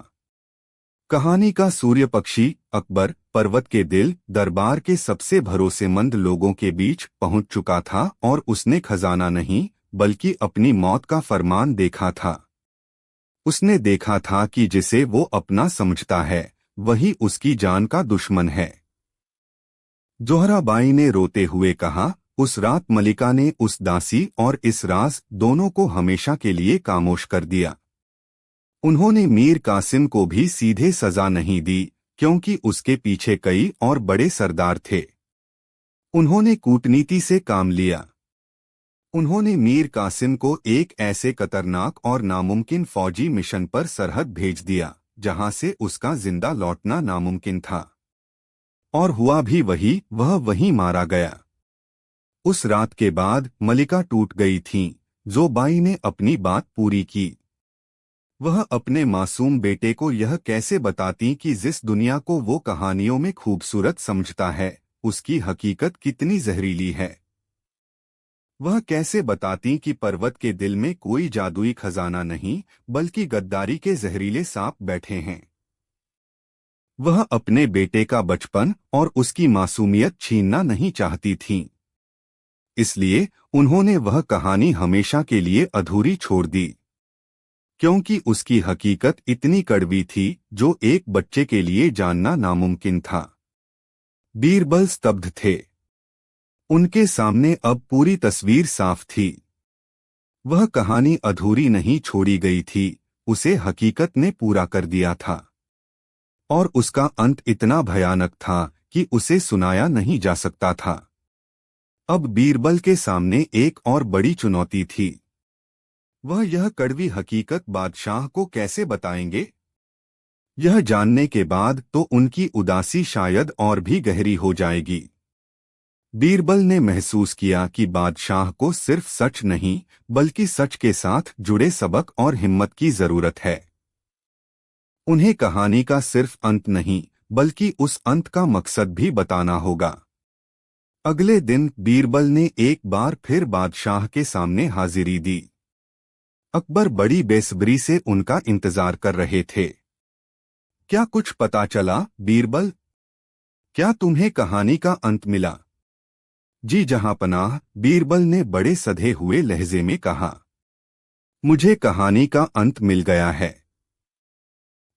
कहानी का सूर्यपक्षी अकबर पर्वत के दिल दरबार के सबसे भरोसेमंद लोगों के बीच पहुंच चुका था और उसने खजाना नहीं बल्कि अपनी मौत का फरमान देखा था। उसने देखा था कि जिसे वो अपना समझता है, वही उसकी जान का दुश्मन है। ज़ोहराबाई ने रोते हुए कहा, उस रात मलिका ने उस दासी और इस राज दोनों को हमेशा के लिए खामोश कर दिया। उन्होंने मीर कासिम को भी सीधे सजा नहीं दी, क्योंकि उसके पीछे कई और बड़े सरदार थे। उन्होंने कूटनीति से काम लिया। उन्होंने मीर कासिम को एक ऐसे खतरनाक और नामुमकिन फौजी मिशन पर सरहद भेज दिया, जहां से उसका जिंदा लौटना नामुमकिन था। और हुआ भी वही, वह वहीं मारा गया। उस रात के बाद मलिका टूट गई थीं। ज़ोबाई ने अपनी बात पूरी की। वह अपने मासूम बेटे को यह कैसे बताती कि जिस दुनिया को वो कहानियों में खूबसूरत समझता है, उसकी हकीकत कितनी जहरीली है। वह कैसे बताती कि पर्वत के दिल में कोई जादुई खजाना नहीं, बल्कि गद्दारी के जहरीले सांप बैठे हैं। वह अपने बेटे का बचपन और उसकी मासूमियत छीनना नहीं चाहती थीं। इसलिए उन्होंने वह कहानी हमेशा के लिए अधूरी छोड़ दी, क्योंकि उसकी हकीकत इतनी कड़वी थी जो एक बच्चे के लिए जानना नामुमकिन था। बीरबल स्तब्ध थे। उनके सामने अब पूरी तस्वीर साफ थी। वह कहानी अधूरी नहीं छोड़ी गई थी, उसे हकीकत ने पूरा कर दिया था। और उसका अंत इतना भयानक था कि उसे सुनाया नहीं जा सकता था। अब बीरबल के सामने एक और बड़ी चुनौती थी। वह यह कड़वी हकीकत बादशाह को कैसे बताएंगे? यह जानने के बाद तो उनकी उदासी शायद और भी गहरी हो जाएगी। बीरबल ने महसूस किया कि बादशाह को सिर्फ सच नहीं बल्कि सच के साथ जुड़े सबक और हिम्मत की जरूरत है। उन्हें कहानी का सिर्फ अंत नहीं बल्कि उस अंत का मकसद भी बताना होगा। अगले दिन बीरबल ने एक बार फिर बादशाह के सामने हाजिरी दी। अकबर बड़ी बेसब्री से उनका इंतजार कर रहे थे। क्या कुछ पता चला बीरबल? क्या तुम्हें कहानी का अंत मिला? जी जहांपनाह, बीरबल ने बड़े सधे हुए लहजे में कहा, मुझे कहानी का अंत मिल गया है।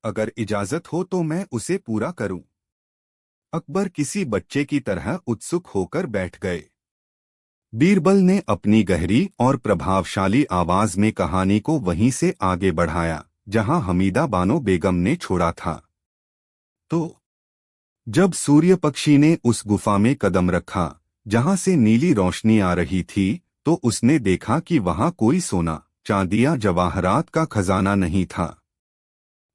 अगर इजाजत हो तो मैं उसे पूरा करूं। अकबर किसी बच्चे की तरह उत्सुक होकर बैठ गए। बीरबल ने अपनी गहरी और प्रभावशाली आवाज में कहानी को वहीं से आगे बढ़ाया जहां हमीदा बानो बेगम ने छोड़ा था। तो जब सूर्य पक्षी ने उस गुफा में कदम रखा जहां से नीली रोशनी आ रही थी, तो उसने देखा कि वहां कोई सोना, चांदी या जवाहरात का खजाना नहीं था।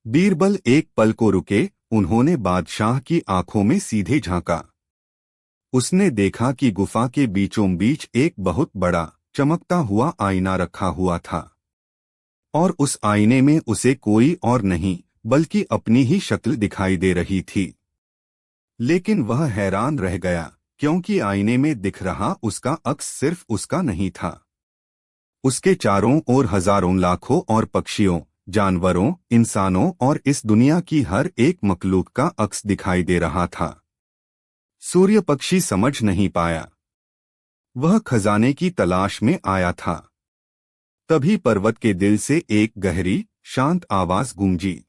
बीरबल एक पल को रुके। उन्होंने बादशाह की आंखों में सीधे झांका। उसने देखा कि गुफा के बीचों बीच एक बहुत बड़ा चमकता हुआ आईना रखा हुआ था और उस आईने में उसे कोई और नहीं बल्कि अपनी ही शक्ल दिखाई दे रही थी। लेकिन वह हैरान रह गया क्योंकि आईने में दिख रहा उसका अक्स सिर्फ उसका नहीं था। उसके चारों ओर हजारों लाखों और पक्षियों, जानवरों, इंसानों और इस दुनिया की हर एक मखलूक का अक्स दिखाई दे रहा था। सूर्य पक्षी समझ नहीं पाया। वह खजाने की तलाश में आया था। तभी पर्वत के दिल से एक गहरी, शांत आवाज गूंजी।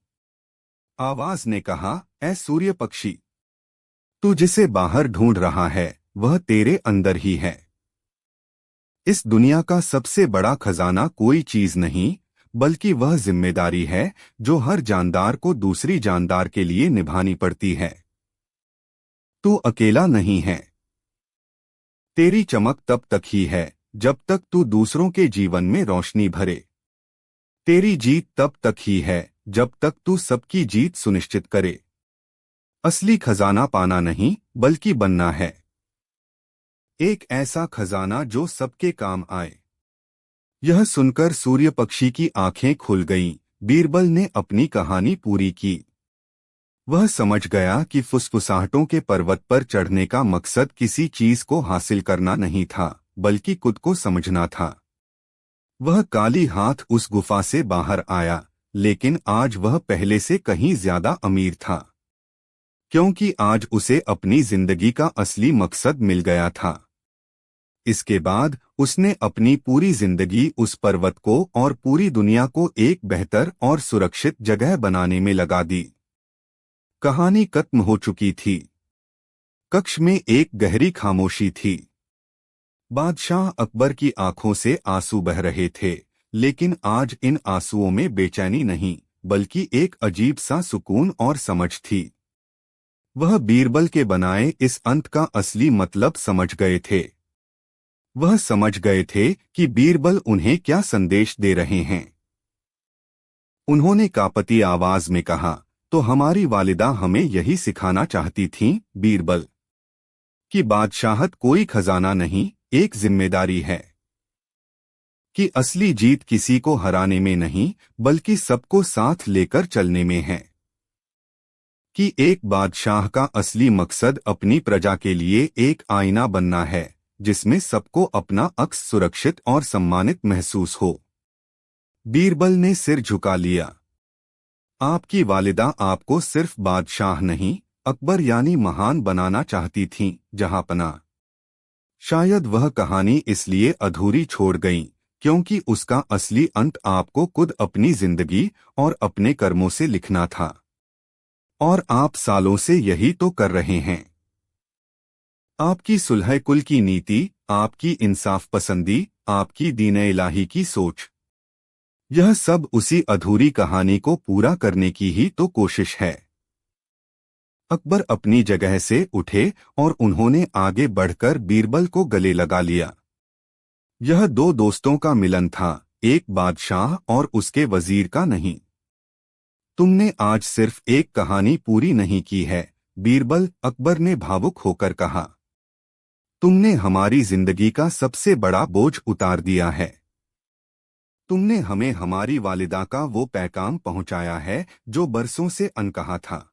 आवाज ने कहा, ऐ सूर्य पक्षी, तू जिसे बाहर ढूंढ रहा है वह तेरे अंदर ही है। इस दुनिया का सबसे बड़ा खजाना कोई चीज नहीं बल्कि वह जिम्मेदारी है जो हर जानदार को दूसरी जानदार के लिए निभानी पड़ती है। तू अकेला नहीं है। तेरी चमक तब तक ही है जब तक तू दूसरों के जीवन में रोशनी भरे। तेरी जीत तब तक ही है जब तक तू सबकी जीत सुनिश्चित करे। असली खजाना पाना नहीं बल्कि बनना है। एक ऐसा खजाना जो सबके काम आए। यह सुनकर सूर्य पक्षी की आंखें खुल गईं। बीरबल ने अपनी कहानी पूरी की। वह समझ गया कि फुसफुसाहटों के पर्वत पर चढ़ने का मकसद किसी चीज को हासिल करना नहीं था बल्कि खुद को समझना था। वह काली हाथ उस गुफा से बाहर आया, लेकिन आज वह पहले से कहीं ज्यादा अमीर था, क्योंकि आज उसे अपनी जिंदगी का असली मकसद मिल गया था। इसके बाद उसने अपनी पूरी जिंदगी उस पर्वत को और पूरी दुनिया को एक बेहतर और सुरक्षित जगह बनाने में लगा दी। कहानी खत्म हो चुकी थी। कक्ष में एक गहरी खामोशी थी। बादशाह अकबर की आंखों से आंसू बह रहे थे, लेकिन आज इन आंसुओं में बेचैनी नहीं बल्कि एक अजीब सा सुकून और समझ थी। वह बीरबल के बनाए इस अंत का असली मतलब समझ गए थे। वह समझ गए थे कि बीरबल उन्हें क्या संदेश दे रहे हैं। उन्होंने कांपती आवाज में कहा, तो हमारी वालिदा हमें यही सिखाना चाहती थीं, बीरबल, कि बादशाहत कोई खजाना नहीं, एक जिम्मेदारी है। कि असली जीत किसी को हराने में नहीं बल्कि सबको साथ लेकर चलने में है। कि एक बादशाह का असली मकसद अपनी प्रजा के लिए एक आईना बनना है जिसमें सबको अपना अक्स सुरक्षित और सम्मानित महसूस हो। बीरबल ने सिर झुका लिया। आपकी वालिदा आपको सिर्फ बादशाह नहीं, अकबर यानी महान बनाना चाहती थीं, जहांपनाह। शायद वह कहानी इसलिए अधूरी छोड़ गई क्योंकि उसका असली अंत आपको खुद अपनी जिंदगी और अपने कर्मों से लिखना था। और आप सालों से यही तो कर रहे हैं। आपकी सुलह कुल की नीति, आपकी इंसाफ पसंदी, आपकी दीन इलाही की सोच, यह सब उसी अधूरी कहानी को पूरा करने की ही तो कोशिश है। अकबर अपनी जगह से उठे और उन्होंने आगे बढ़कर बीरबल को गले लगा लिया। यह दो दोस्तों का मिलन था, एक बादशाह और उसके वजीर का नहीं। तुमने आज सिर्फ एक कहानी पूरी नहीं की है, बीरबल, अकबर ने भावुक होकर कहा। तुमने हमारी जिंदगी का सबसे बड़ा बोझ उतार दिया है। तुमने हमें हमारी वालिदा का वो पैगाम पहुंचाया है जो बरसों से अनकहा था।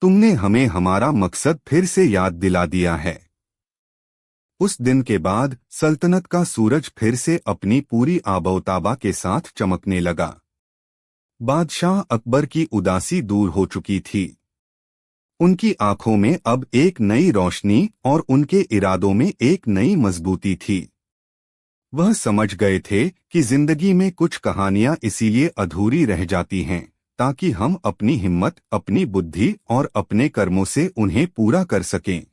तुमने हमें हमारा मकसद फिर से याद दिला दिया है। उस दिन के बाद सल्तनत का सूरज फिर से अपनी पूरी आबोताबा के साथ चमकने लगा। बादशाह अकबर की उदासी दूर हो चुकी थी। उनकी आंखों में अब एक नई रोशनी और उनके इरादों में एक नई मजबूती थी। वह समझ गए थे कि जिंदगी में कुछ कहानियां इसीलिए अधूरी रह जाती हैं ताकि हम अपनी हिम्मत, अपनी बुद्धि और अपने कर्मों से उन्हें पूरा कर सकें।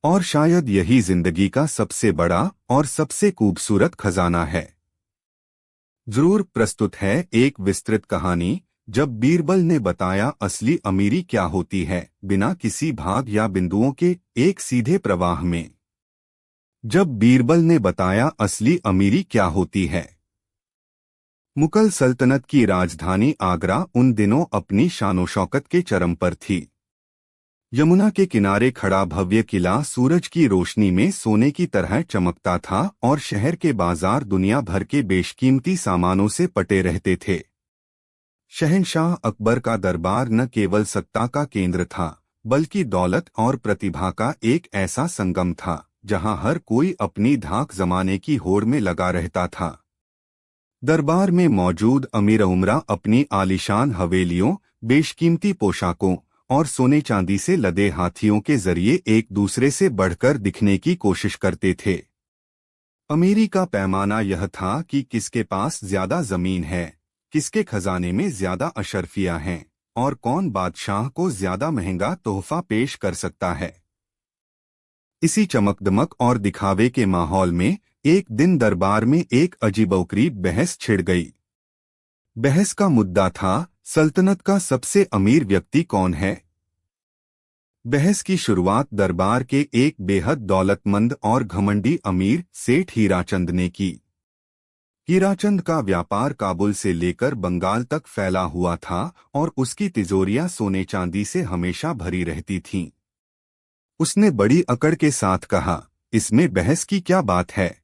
और शायद यही जिंदगी का सबसे बड़ा और सबसे खूबसूरत खजाना है। जरूर प्रस्तुत है एक विस्तृत कहानी, जब बीरबल ने बताया असली अमीरी क्या होती है, बिना किसी भाग या बिंदुओं के एक सीधे प्रवाह में। जब बीरबल ने बताया असली अमीरी क्या होती है। मुगल सल्तनत की राजधानी आगरा उन दिनों अपनी शानो शौकत के चरम पर थी। यमुना के किनारे खड़ा भव्य किला सूरज की रोशनी में सोने की तरह चमकता था और शहर के बाजार दुनिया भर के बेशकीमती सामानों से पटे रहते थे। शहंशाह अकबर का दरबार न केवल सत्ता का केंद्र था, बल्कि दौलत और प्रतिभा का एक ऐसा संगम था जहां हर कोई अपनी धाक जमाने की होड़ में लगा रहता था। दरबार में मौजूद अमीर उमरा अपनी आलीशान हवेलियों, बेशकीमती पोशाकों और सोने चांदी से लदे हाथियों के जरिए एक दूसरे से बढ़कर दिखने की कोशिश करते थे। अमीरी का पैमाना यह था कि किसके पास ज्यादा जमीन है, किसके खजाने में ज्यादा अशर्फियां हैं और कौन बादशाह को ज्यादा महंगा तोहफा पेश कर सकता है। इसी चमकदमक और दिखावे के माहौल में एक दिन दरबार में एक अजीबोगरीब बहस छिड़ गई। बहस का मुद्दा था, सल्तनत का सबसे अमीर व्यक्ति कौन है। बहस की शुरुआत दरबार के एक बेहद दौलतमंद और घमंडी अमीर सेठ हीराचंद ने की। हीराचंद का व्यापार काबुल से लेकर बंगाल तक फैला हुआ था और उसकी तिजोरियां सोने चांदी से हमेशा भरी रहती थीं। उसने बड़ी अकड़ के साथ कहा, इसमें बहस की क्या बात है।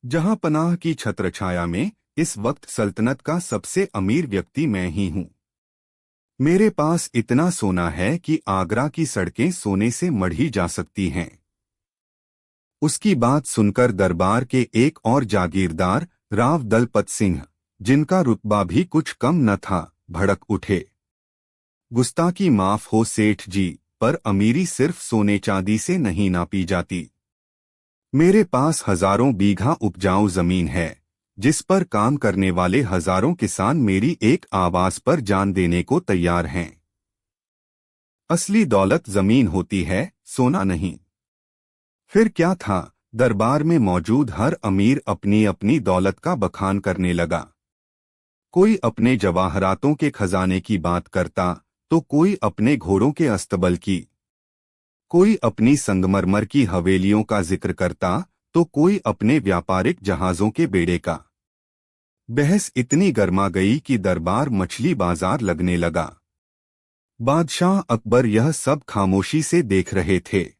जहां पनाह की छत्रछाया में इस वक्त सल्तनत का सबसे अमीर व्यक्ति मैं ही हूं। मेरे पास इतना सोना है कि आगरा की सड़कें सोने से मढ़ी जा सकती हैं। उसकी बात सुनकर दरबार के एक और जागीरदार, राव दलपत सिंह, जिनका रुतबा भी कुछ कम न था, भड़क उठे। गुस्ताखी माफ हो सेठ जी, पर अमीरी सिर्फ सोने चांदी से नहीं नापी जाती। मेरे पास हजारों बीघा उपजाऊ जमीन है, जिस पर काम करने वाले हजारों किसान मेरी एक आवाज पर जान देने को तैयार हैं। असली दौलत जमीन होती है, सोना नहीं। फिर क्या था, दरबार में मौजूद हर अमीर अपनी अपनी दौलत का बखान करने लगा। कोई अपने जवाहरातों के खजाने की बात करता, तो कोई अपने घोड़ों के अस्तबल की। कोई अपनी संगमरमर की हवेलियों का जिक्र करता, तो कोई अपने व्यापारिक जहाजों के बेड़े का। बहस इतनी गर्मा गई कि दरबार मछली बाजार लगने लगा। बादशाह अकबर यह सब खामोशी से देख रहे थे।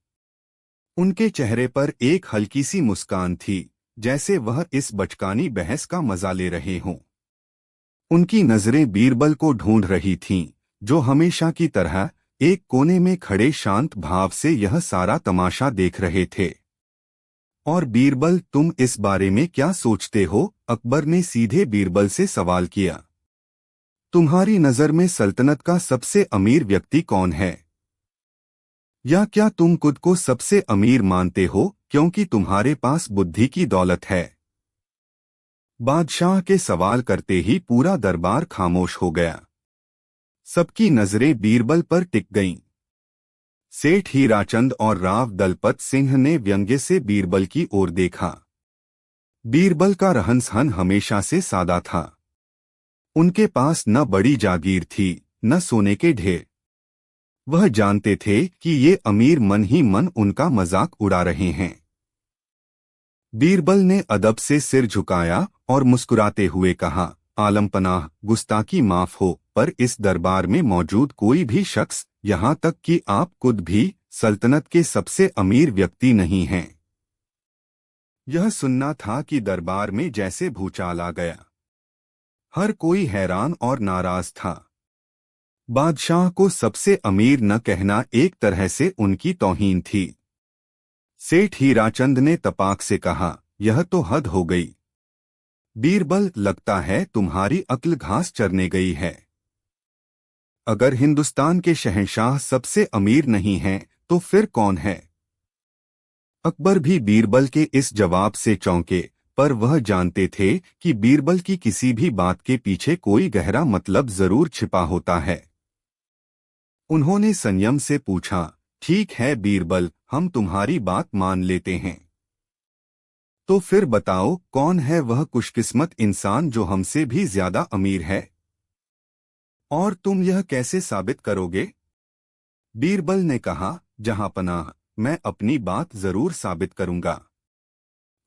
उनके चेहरे पर एक हल्की सी मुस्कान थी, जैसे वह इस बचकानी बहस का मजा ले रहे हों। उनकी नजरें बीरबल को ढूंढ रही थीं, जो हमेशा की तरह एक कोने में खड़े शांत भाव से यह सारा तमाशा देख रहे थे। और बीरबल, तुम इस बारे में क्या सोचते हो? अकबर ने सीधे बीरबल से सवाल किया। तुम्हारी नजर में सल्तनत का सबसे अमीर व्यक्ति कौन है? या क्या तुम खुद को सबसे अमीर मानते हो क्योंकि तुम्हारे पास बुद्धि की दौलत है? बादशाह के सवाल करते ही पूरा दरबार खामोश हो गया। सबकी नजरें बीरबल पर टिक गईं। सेठ हीराचंद और राव दलपत सिंह ने व्यंग्य से बीरबल की ओर देखा। बीरबल का रहन-सहन हमेशा से सादा था। उनके पास न बड़ी जागीर थी, न सोने के ढेर। वह जानते थे कि ये अमीर मन ही मन उनका मजाक उड़ा रहे हैं। बीरबल ने अदब से सिर झुकाया और मुस्कुराते हुए कहा, आलमपनाह, गुस्ताखी माफ हो, पर इस दरबार में मौजूद कोई भी शख्स, यहाँ तक कि आप खुद भी, सल्तनत के सबसे अमीर व्यक्ति नहीं हैं। यह सुनना था कि दरबार में जैसे भूचाल आ गया। हर कोई हैरान और नाराज था। बादशाह को सबसे अमीर न कहना एक तरह से उनकी तौहीन थी। सेठ हीराचंद ने तपाक से कहा, यह तो हद हो गई। बीरबल, लगता है तुम्हारी अक्ल घास चरने गई है। अगर हिंदुस्तान के शहंशाह सबसे अमीर नहीं हैं, तो फिर कौन है? अकबर भी बीरबल के इस जवाब से चौंके, पर वह जानते थे कि बीरबल की किसी भी बात के पीछे कोई गहरा मतलब जरूर छिपा होता है। उन्होंने संयम से पूछा, ठीक है बीरबल, हम तुम्हारी बात मान लेते हैं। तो फिर बताओ, कौन है वह खुशकिस्मत इंसान जो हमसे भी ज्यादा अमीर है? और तुम यह कैसे साबित करोगे? बीरबल ने कहा, जहांपनाह, मैं अपनी बात जरूर साबित करूंगा,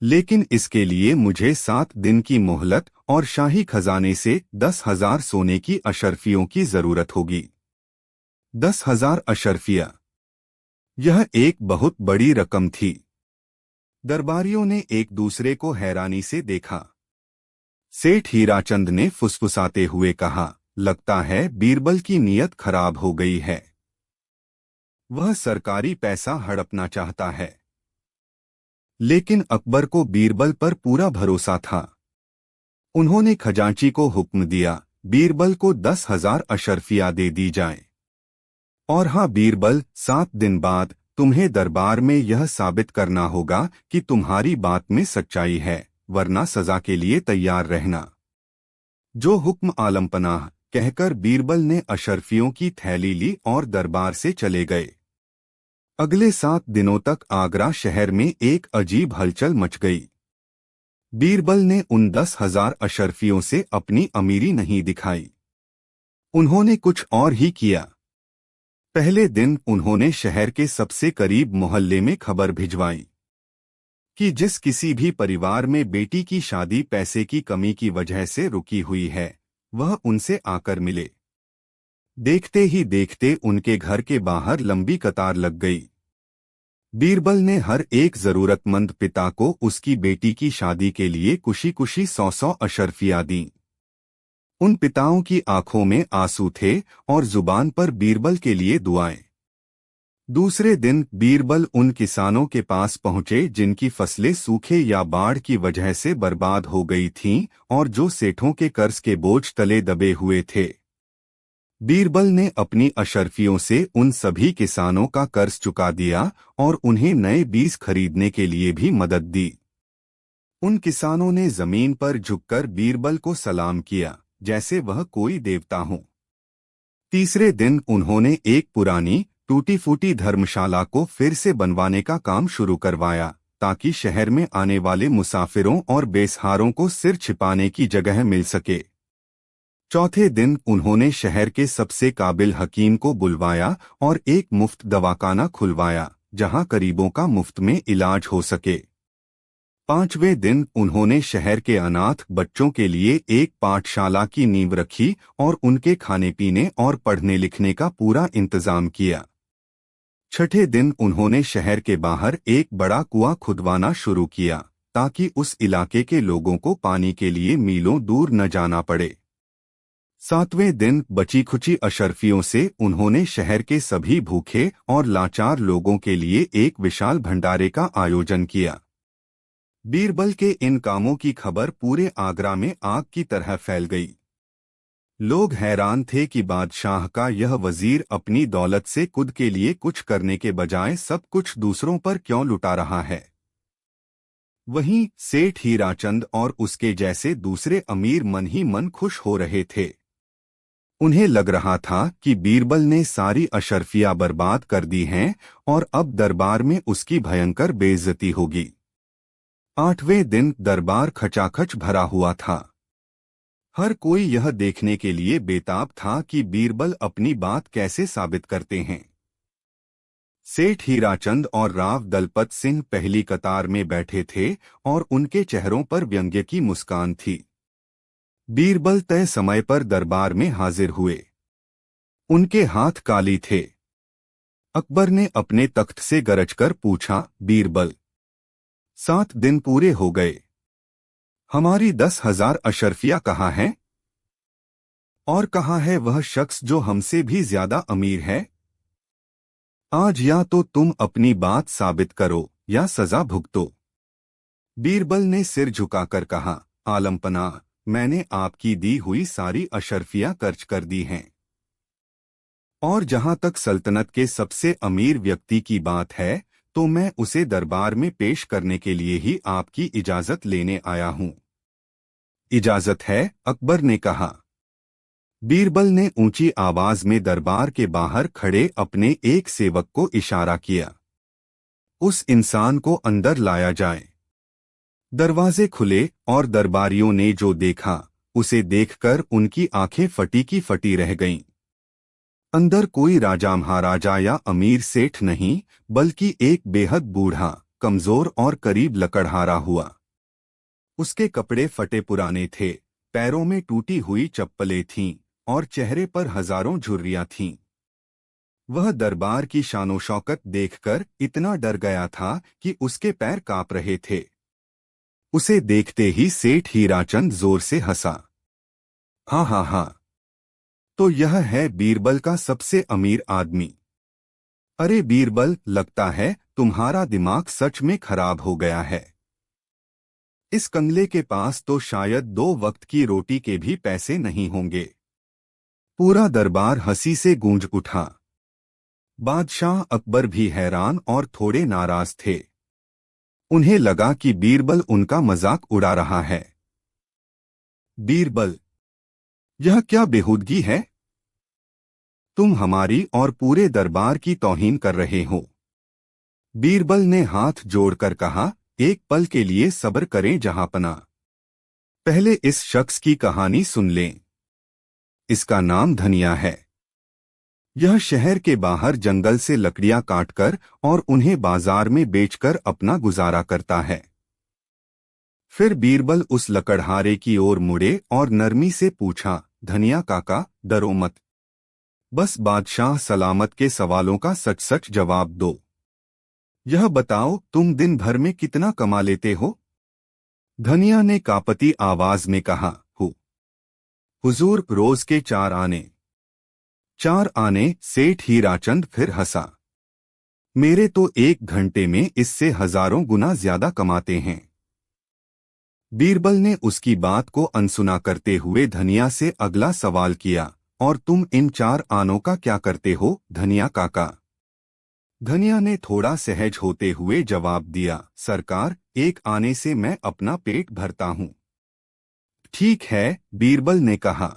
लेकिन इसके लिए मुझे 7 दिन की मोहलत और शाही खजाने से 10,000 सोने की अशर्फियों की जरूरत होगी। 10,000 अशर्फिया, यह एक बहुत बड़ी रकम थी। दरबारियों ने एक दूसरे को हैरानी से देखा। सेठ हीराचंद ने फुसफुसाते हुए कहा, लगता है बीरबल की नीयत खराब हो गई है। वह सरकारी पैसा हड़पना चाहता है। लेकिन अकबर को बीरबल पर पूरा भरोसा था। उन्होंने खजांची को हुक्म दिया, बीरबल को 10,000 अशर्फिया दे दी जाए। और हाँ बीरबल, 7 दिन बाद तुम्हें दरबार में यह साबित करना होगा कि तुम्हारी बात में सच्चाई है, वरना सजा के लिए तैयार रहना। जो हुक्म आलमपनाह, कहकर बीरबल ने अशर्फियों की थैली ली और दरबार से चले गए। अगले 7 दिनों तक आगरा शहर में एक अजीब हलचल मच गई। बीरबल ने उन 10,000 अशर्फियों से अपनी अमीरी नहीं दिखाई। उन्होंने कुछ और ही किया। पहले दिन उन्होंने शहर के सबसे करीब मोहल्ले में खबर भिजवाई कि जिस किसी भी परिवार में बेटी की शादी पैसे की कमी की वजह से रुकी हुई है, वह उनसे आकर मिले। देखते ही देखते उनके घर के बाहर लंबी कतार लग गई। बीरबल ने हर एक जरूरतमंद पिता को उसकी बेटी की शादी के लिए खुशी खुशी 100-100 अशर्फिया दी। उन पिताओं की आंखों में आंसू थे और जुबान पर बीरबल के लिए दुआएं। दूसरे दिन बीरबल उन किसानों के पास पहुंचे जिनकी फसलें सूखे या बाढ़ की वजह से बर्बाद हो गई थीं और जो सेठों के कर्ज के बोझ तले दबे हुए थे। बीरबल ने अपनी अशर्फियों से उन सभी किसानों का कर्ज चुका दिया और उन्हें नए बीज खरीदने के लिए भी मदद दी। उन किसानों ने जमीन पर झुककर बीरबल को सलाम किया, जैसे वह कोई देवता हो। तीसरे दिन उन्होंने एक पुरानी टूटी फूटी धर्मशाला को फिर से बनवाने का काम शुरू करवाया, ताकि शहर में आने वाले मुसाफिरों और बेसहारों को सिर छिपाने की जगह मिल सके। चौथे दिन उन्होंने शहर के सबसे काबिल हकीम को बुलवाया और एक मुफ्त दवाखाना खुलवाया, जहां गरीबों का मुफ्त में इलाज हो सके। पांचवें दिन उन्होंने शहर के अनाथ बच्चों के लिए एक पाठशाला की नींव रखी और उनके खाने पीने और पढ़ने लिखने का पूरा इंतजाम किया। छठे दिन उन्होंने शहर के बाहर एक बड़ा कुआं खुदवाना शुरू किया, ताकि उस इलाके के लोगों को पानी के लिए मीलों दूर न जाना पड़े। सातवें दिन बची खुची अशर्फियों से उन्होंने शहर के सभी भूखे और लाचार लोगों के लिए एक विशाल भंडारे का आयोजन किया। बीरबल के इन कामों की खबर पूरे आगरा में आग की तरह फैल गई। लोग हैरान थे कि बादशाह का यह वजीर अपनी दौलत से खुद के लिए कुछ करने के बजाय सब कुछ दूसरों पर क्यों लुटा रहा है। वहीं सेठ हीराचंद और उसके जैसे दूसरे अमीर मन ही मन खुश हो रहे थे। उन्हें लग रहा था कि बीरबल ने सारी अशर्फिया बर्बाद कर दी हैं और अब दरबार में उसकी भयंकर बेइज्जती होगी। 8वें दिन दरबार खचाखच भरा हुआ था। हर कोई यह देखने के लिए बेताब था कि बीरबल अपनी बात कैसे साबित करते हैं। सेठ हीराचंद और राव दलपत सिंह पहली कतार में बैठे थे और उनके चेहरों पर व्यंग्य की मुस्कान थी। बीरबल तय समय पर दरबार में हाजिर हुए। उनके हाथ काली थे। अकबर ने अपने तख्त से गरजकर पूछा, बीरबल, 7 दिन पूरे हो गए, हमारी 10,000 अशर्फिया कहाँ है? और कहाँ है वह शख्स जो हमसे भी ज्यादा अमीर है? आज या तो तुम अपनी बात साबित करो या सजा भुगतो। बीरबल ने सिर झुकाकर कहा, आलमपना, मैंने आपकी दी हुई सारी अशर्फियां खर्च कर दी हैं। और जहां तक सल्तनत के सबसे अमीर व्यक्ति की बात है, तो मैं उसे दरबार में पेश करने के लिए ही आपकी इजाजत लेने आया हूं। इजाजत है, अकबर ने कहा। बीरबल ने ऊंची आवाज में दरबार के बाहर खड़े अपने एक सेवक को इशारा किया, उस इंसान को अंदर लाया जाए। दरवाजे खुले और दरबारियों ने जो देखा, उसे देखकर उनकी आंखें फटी की फटी रह गईं। अंदर कोई राजा महाराजा या अमीर सेठ नहीं, बल्कि एक बेहद बूढ़ा, कमजोर और करीब लकड़हारा हुआ। उसके कपड़े फटे पुराने थे, पैरों में टूटी हुई चप्पलें थीं और चेहरे पर हजारों झुर्रियां थीं। वह दरबार की शानो शौकत देखकर इतना डर गया था कि उसके पैर कांप रहे थे। उसे देखते ही सेठ हीराचंद जोर से हंसा। हाँ हाँ हाँ, तो यह है बीरबल का सबसे अमीर आदमी। अरे बीरबल, लगता है तुम्हारा दिमाग सच में खराब हो गया है। इस कंगले के पास तो शायद 2 वक्त की रोटी के भी पैसे नहीं होंगे। पूरा दरबार हंसी से गूंज उठा। बादशाह अकबर भी हैरान और थोड़े नाराज थे। उन्हें लगा कि बीरबल उनका मजाक उड़ा रहा है। बीरबल, यह क्या बेहूदगी है? तुम हमारी और पूरे दरबार की तौहीन कर रहे हो। बीरबल ने हाथ जोड़कर कहा, एक पल के लिए सब्र करें जहांपना। पहले इस शख्स की कहानी सुन लें। इसका नाम धनिया है। यह शहर के बाहर जंगल से लकड़ियां काटकर और उन्हें बाजार में बेचकर अपना गुजारा करता है। फिर बीरबल उस लकड़हारे की ओर मुड़े और नरमी से पूछा, धनिया काका, डरो मत। बस बादशाह सलामत के सवालों का सच सच जवाब दो। यह बताओ, तुम दिन भर में कितना कमा लेते हो? धनिया ने कांपती आवाज में कहा, हुजूर, रोज के 4 आने। 4 आने? सेठ हीराचंद फिर हंसा। मेरे तो 1 घंटे में इससे हजारों गुना ज्यादा कमाते हैं। बीरबल ने उसकी बात को अनसुना करते हुए धनिया से अगला सवाल किया, और तुम इन 4 आनों का क्या करते हो, धनिया काका? धनिया ने थोड़ा सहज होते हुए जवाब दिया, सरकार, 1 आने से मैं अपना पेट भरता हूँ। ठीक है, बीरबल ने कहा।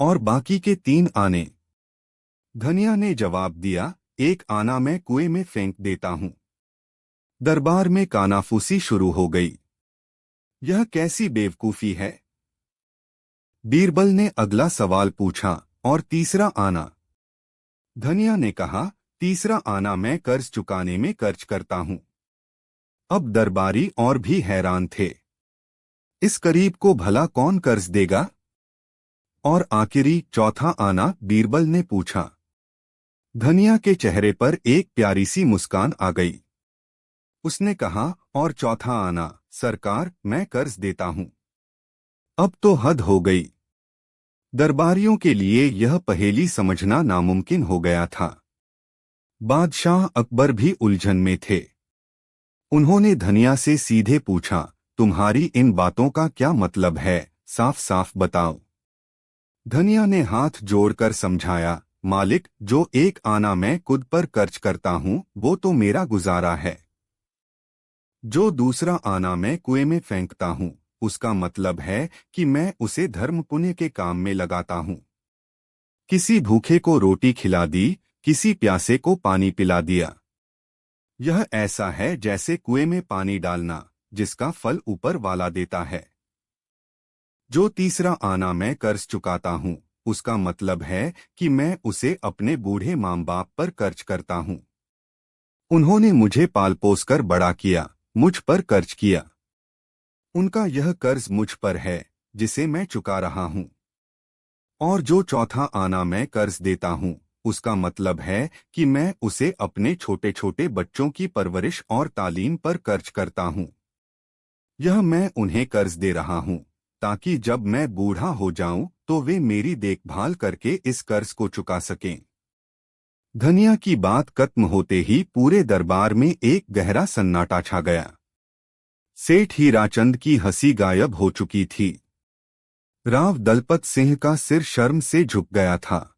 और बाकी के 3 आने? धनिया ने जवाब दिया, 1 आना मैं कुएं में फेंक देता हूँ। दरबार में कानाफूसी शुरू हो गई। यह कैसी बेवकूफी है? बीरबल ने अगला सवाल पूछा, और तीसरा आना? धनिया ने कहा, तीसरा आना मैं कर्ज चुकाने में खर्च करता हूँ। अब दरबारी और भी हैरान थे। इस गरीब को भला कौन कर्ज देगा? और आखिरी चौथा आना? बीरबल ने पूछा। धनिया के चेहरे पर एक प्यारी सी मुस्कान आ गई। उसने कहा, और चौथा आना, सरकार, मैं कर्ज देता हूँ। अब तो हद हो गई। दरबारियों के लिए यह पहेली समझना नामुमकिन हो गया था। बादशाह अकबर भी उलझन में थे। उन्होंने धनिया से सीधे पूछा, तुम्हारी इन बातों का क्या मतलब है, साफ साफ बताओ। धनिया ने हाथ जोड़कर समझाया, मालिक, जो 1 आना मैं खुद पर खर्च करता हूँ, वो तो मेरा गुजारा है। जो दूसरा आना मैं कुएं में फेंकता हूँ, उसका मतलब है कि मैं उसे धर्म पुण्य के काम में लगाता हूँ। किसी भूखे को रोटी खिला दी, किसी प्यासे को पानी पिला दिया। यह ऐसा है जैसे कुएं में पानी डालना, जिसका फल ऊपर वाला देता है। जो तीसरा आना मैं कर्ज चुकाता हूँ, उसका मतलब है कि मैं उसे अपने बूढ़े माँ बाप पर खर्च करता हूँ। उन्होंने मुझे पाल पोस कर बड़ा किया, मुझ पर कर्ज किया। उनका यह कर्ज मुझ पर है जिसे मैं चुका रहा हूं। और जो चौथा आना मैं कर्ज देता हूं, उसका मतलब है कि मैं उसे अपने छोटे छोटे बच्चों की परवरिश और तालीम पर कर्ज करता हूं। यह मैं उन्हें कर्ज दे रहा हूं ताकि जब मैं बूढ़ा हो जाऊं तो वे मेरी देखभाल करके इस कर्ज को चुका सकें। धनिया की बात खत्म होते ही पूरे दरबार में एक गहरा सन्नाटा छा गया। सेठ हीराचंद की हंसी गायब हो चुकी थी। राव दलपत सिंह का सिर शर्म से झुक गया था।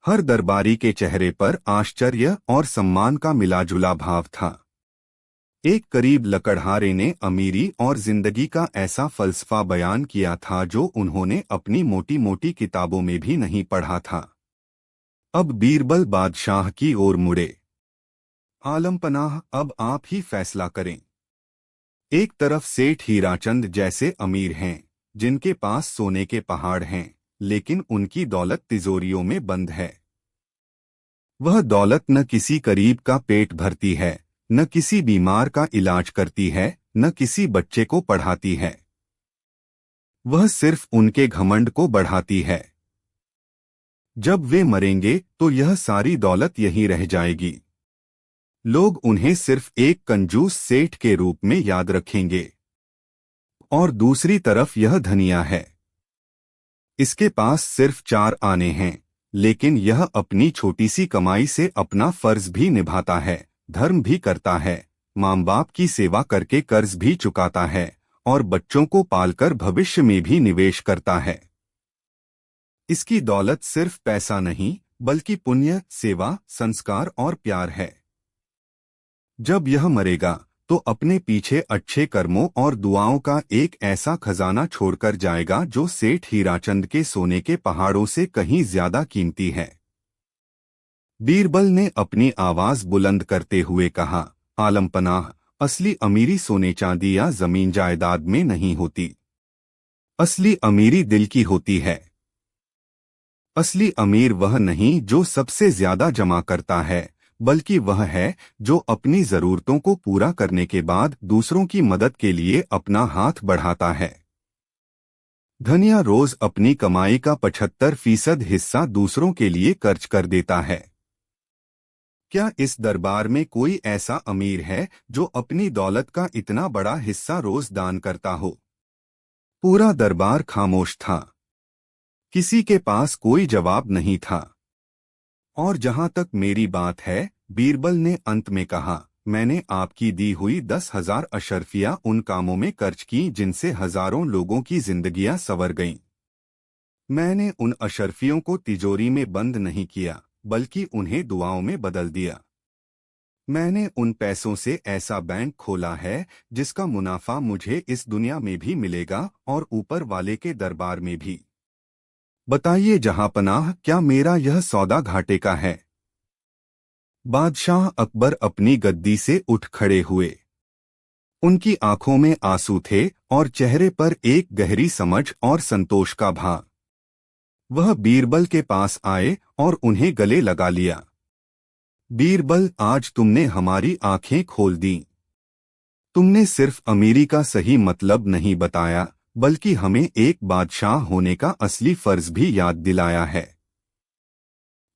हर दरबारी के चेहरे पर आश्चर्य और सम्मान का मिलाजुला भाव था। एक करीब लकड़हारे ने अमीरी और जिंदगी का ऐसा फलसफा बयान किया था जो उन्होंने अपनी मोटी मोटी किताबों में भी नहीं पढ़ा था। अब बीरबल बादशाह की ओर मुड़े। आलम पनाह, अब आप ही फैसला करें। एक तरफ सेठ हीराचंद जैसे अमीर हैं जिनके पास सोने के पहाड़ हैं, लेकिन उनकी दौलत तिजोरियों में बंद है। वह दौलत न किसी करीब का पेट भरती है, न किसी बीमार का इलाज करती है, न किसी बच्चे को पढ़ाती है। वह सिर्फ उनके घमंड को बढ़ाती है। जब वे मरेंगे तो यह सारी दौलत यहीं रह जाएगी। लोग उन्हें सिर्फ एक कंजूस सेठ के रूप में याद रखेंगे। और दूसरी तरफ यह धनिया है। इसके पास सिर्फ 4 आने हैं, लेकिन यह अपनी छोटी सी कमाई से अपना फर्ज भी निभाता है, धर्म भी करता है, माँ बाप की सेवा करके कर्ज भी चुकाता है और बच्चों को पालकर भविष्य में भी निवेश करता है। इसकी दौलत सिर्फ पैसा नहीं, बल्कि पुण्य, सेवा, संस्कार और प्यार है। जब यह मरेगा तो अपने पीछे अच्छे कर्मों और दुआओं का एक ऐसा खजाना छोड़कर जाएगा जो सेठ हीराचंद के सोने के पहाड़ों से कहीं ज्यादा कीमती है। बीरबल ने अपनी आवाज बुलंद करते हुए कहा, आलम पनाह, असली अमीरी सोने चांदी या जमीन जायदाद में नहीं होती। असली अमीरी दिल की होती है। असली अमीर वह नहीं जो सबसे ज्यादा जमा करता है, बल्कि वह है जो अपनी जरूरतों को पूरा करने के बाद दूसरों की मदद के लिए अपना हाथ बढ़ाता है। धनिया रोज अपनी कमाई का 75% हिस्सा दूसरों के लिए खर्च कर देता है। क्या इस दरबार में कोई ऐसा अमीर है जो अपनी दौलत का इतना बड़ा हिस्सा रोज दान करता हो? पूरा दरबार खामोश था। किसी के पास कोई जवाब नहीं था। और जहां तक मेरी बात है, बीरबल ने अंत में कहा, मैंने आपकी दी हुई 10,000 अशर्फियां उन कामों में खर्च की जिनसे हजारों लोगों की जिंदगियां संवर गईं। मैंने उन अशर्फियों को तिजोरी में बंद नहीं किया, बल्कि उन्हें दुआओं में बदल दिया। मैंने उन पैसों से ऐसा बैंक खोला है जिसका मुनाफा मुझे इस दुनिया में भी मिलेगा और ऊपर वाले के दरबार में भी। बताइए जहांपनाह, क्या मेरा यह सौदा घाटे का है? बादशाह अकबर अपनी गद्दी से उठ खड़े हुए। उनकी आंखों में आंसू थे और चेहरे पर एक गहरी समझ और संतोष का भाव। वह बीरबल के पास आए और उन्हें गले लगा लिया। बीरबल, आज तुमने हमारी आंखें खोल दी। तुमने सिर्फ अमीरी का सही मतलब नहीं बताया, बल्कि हमें एक बादशाह होने का असली फर्ज भी याद दिलाया है।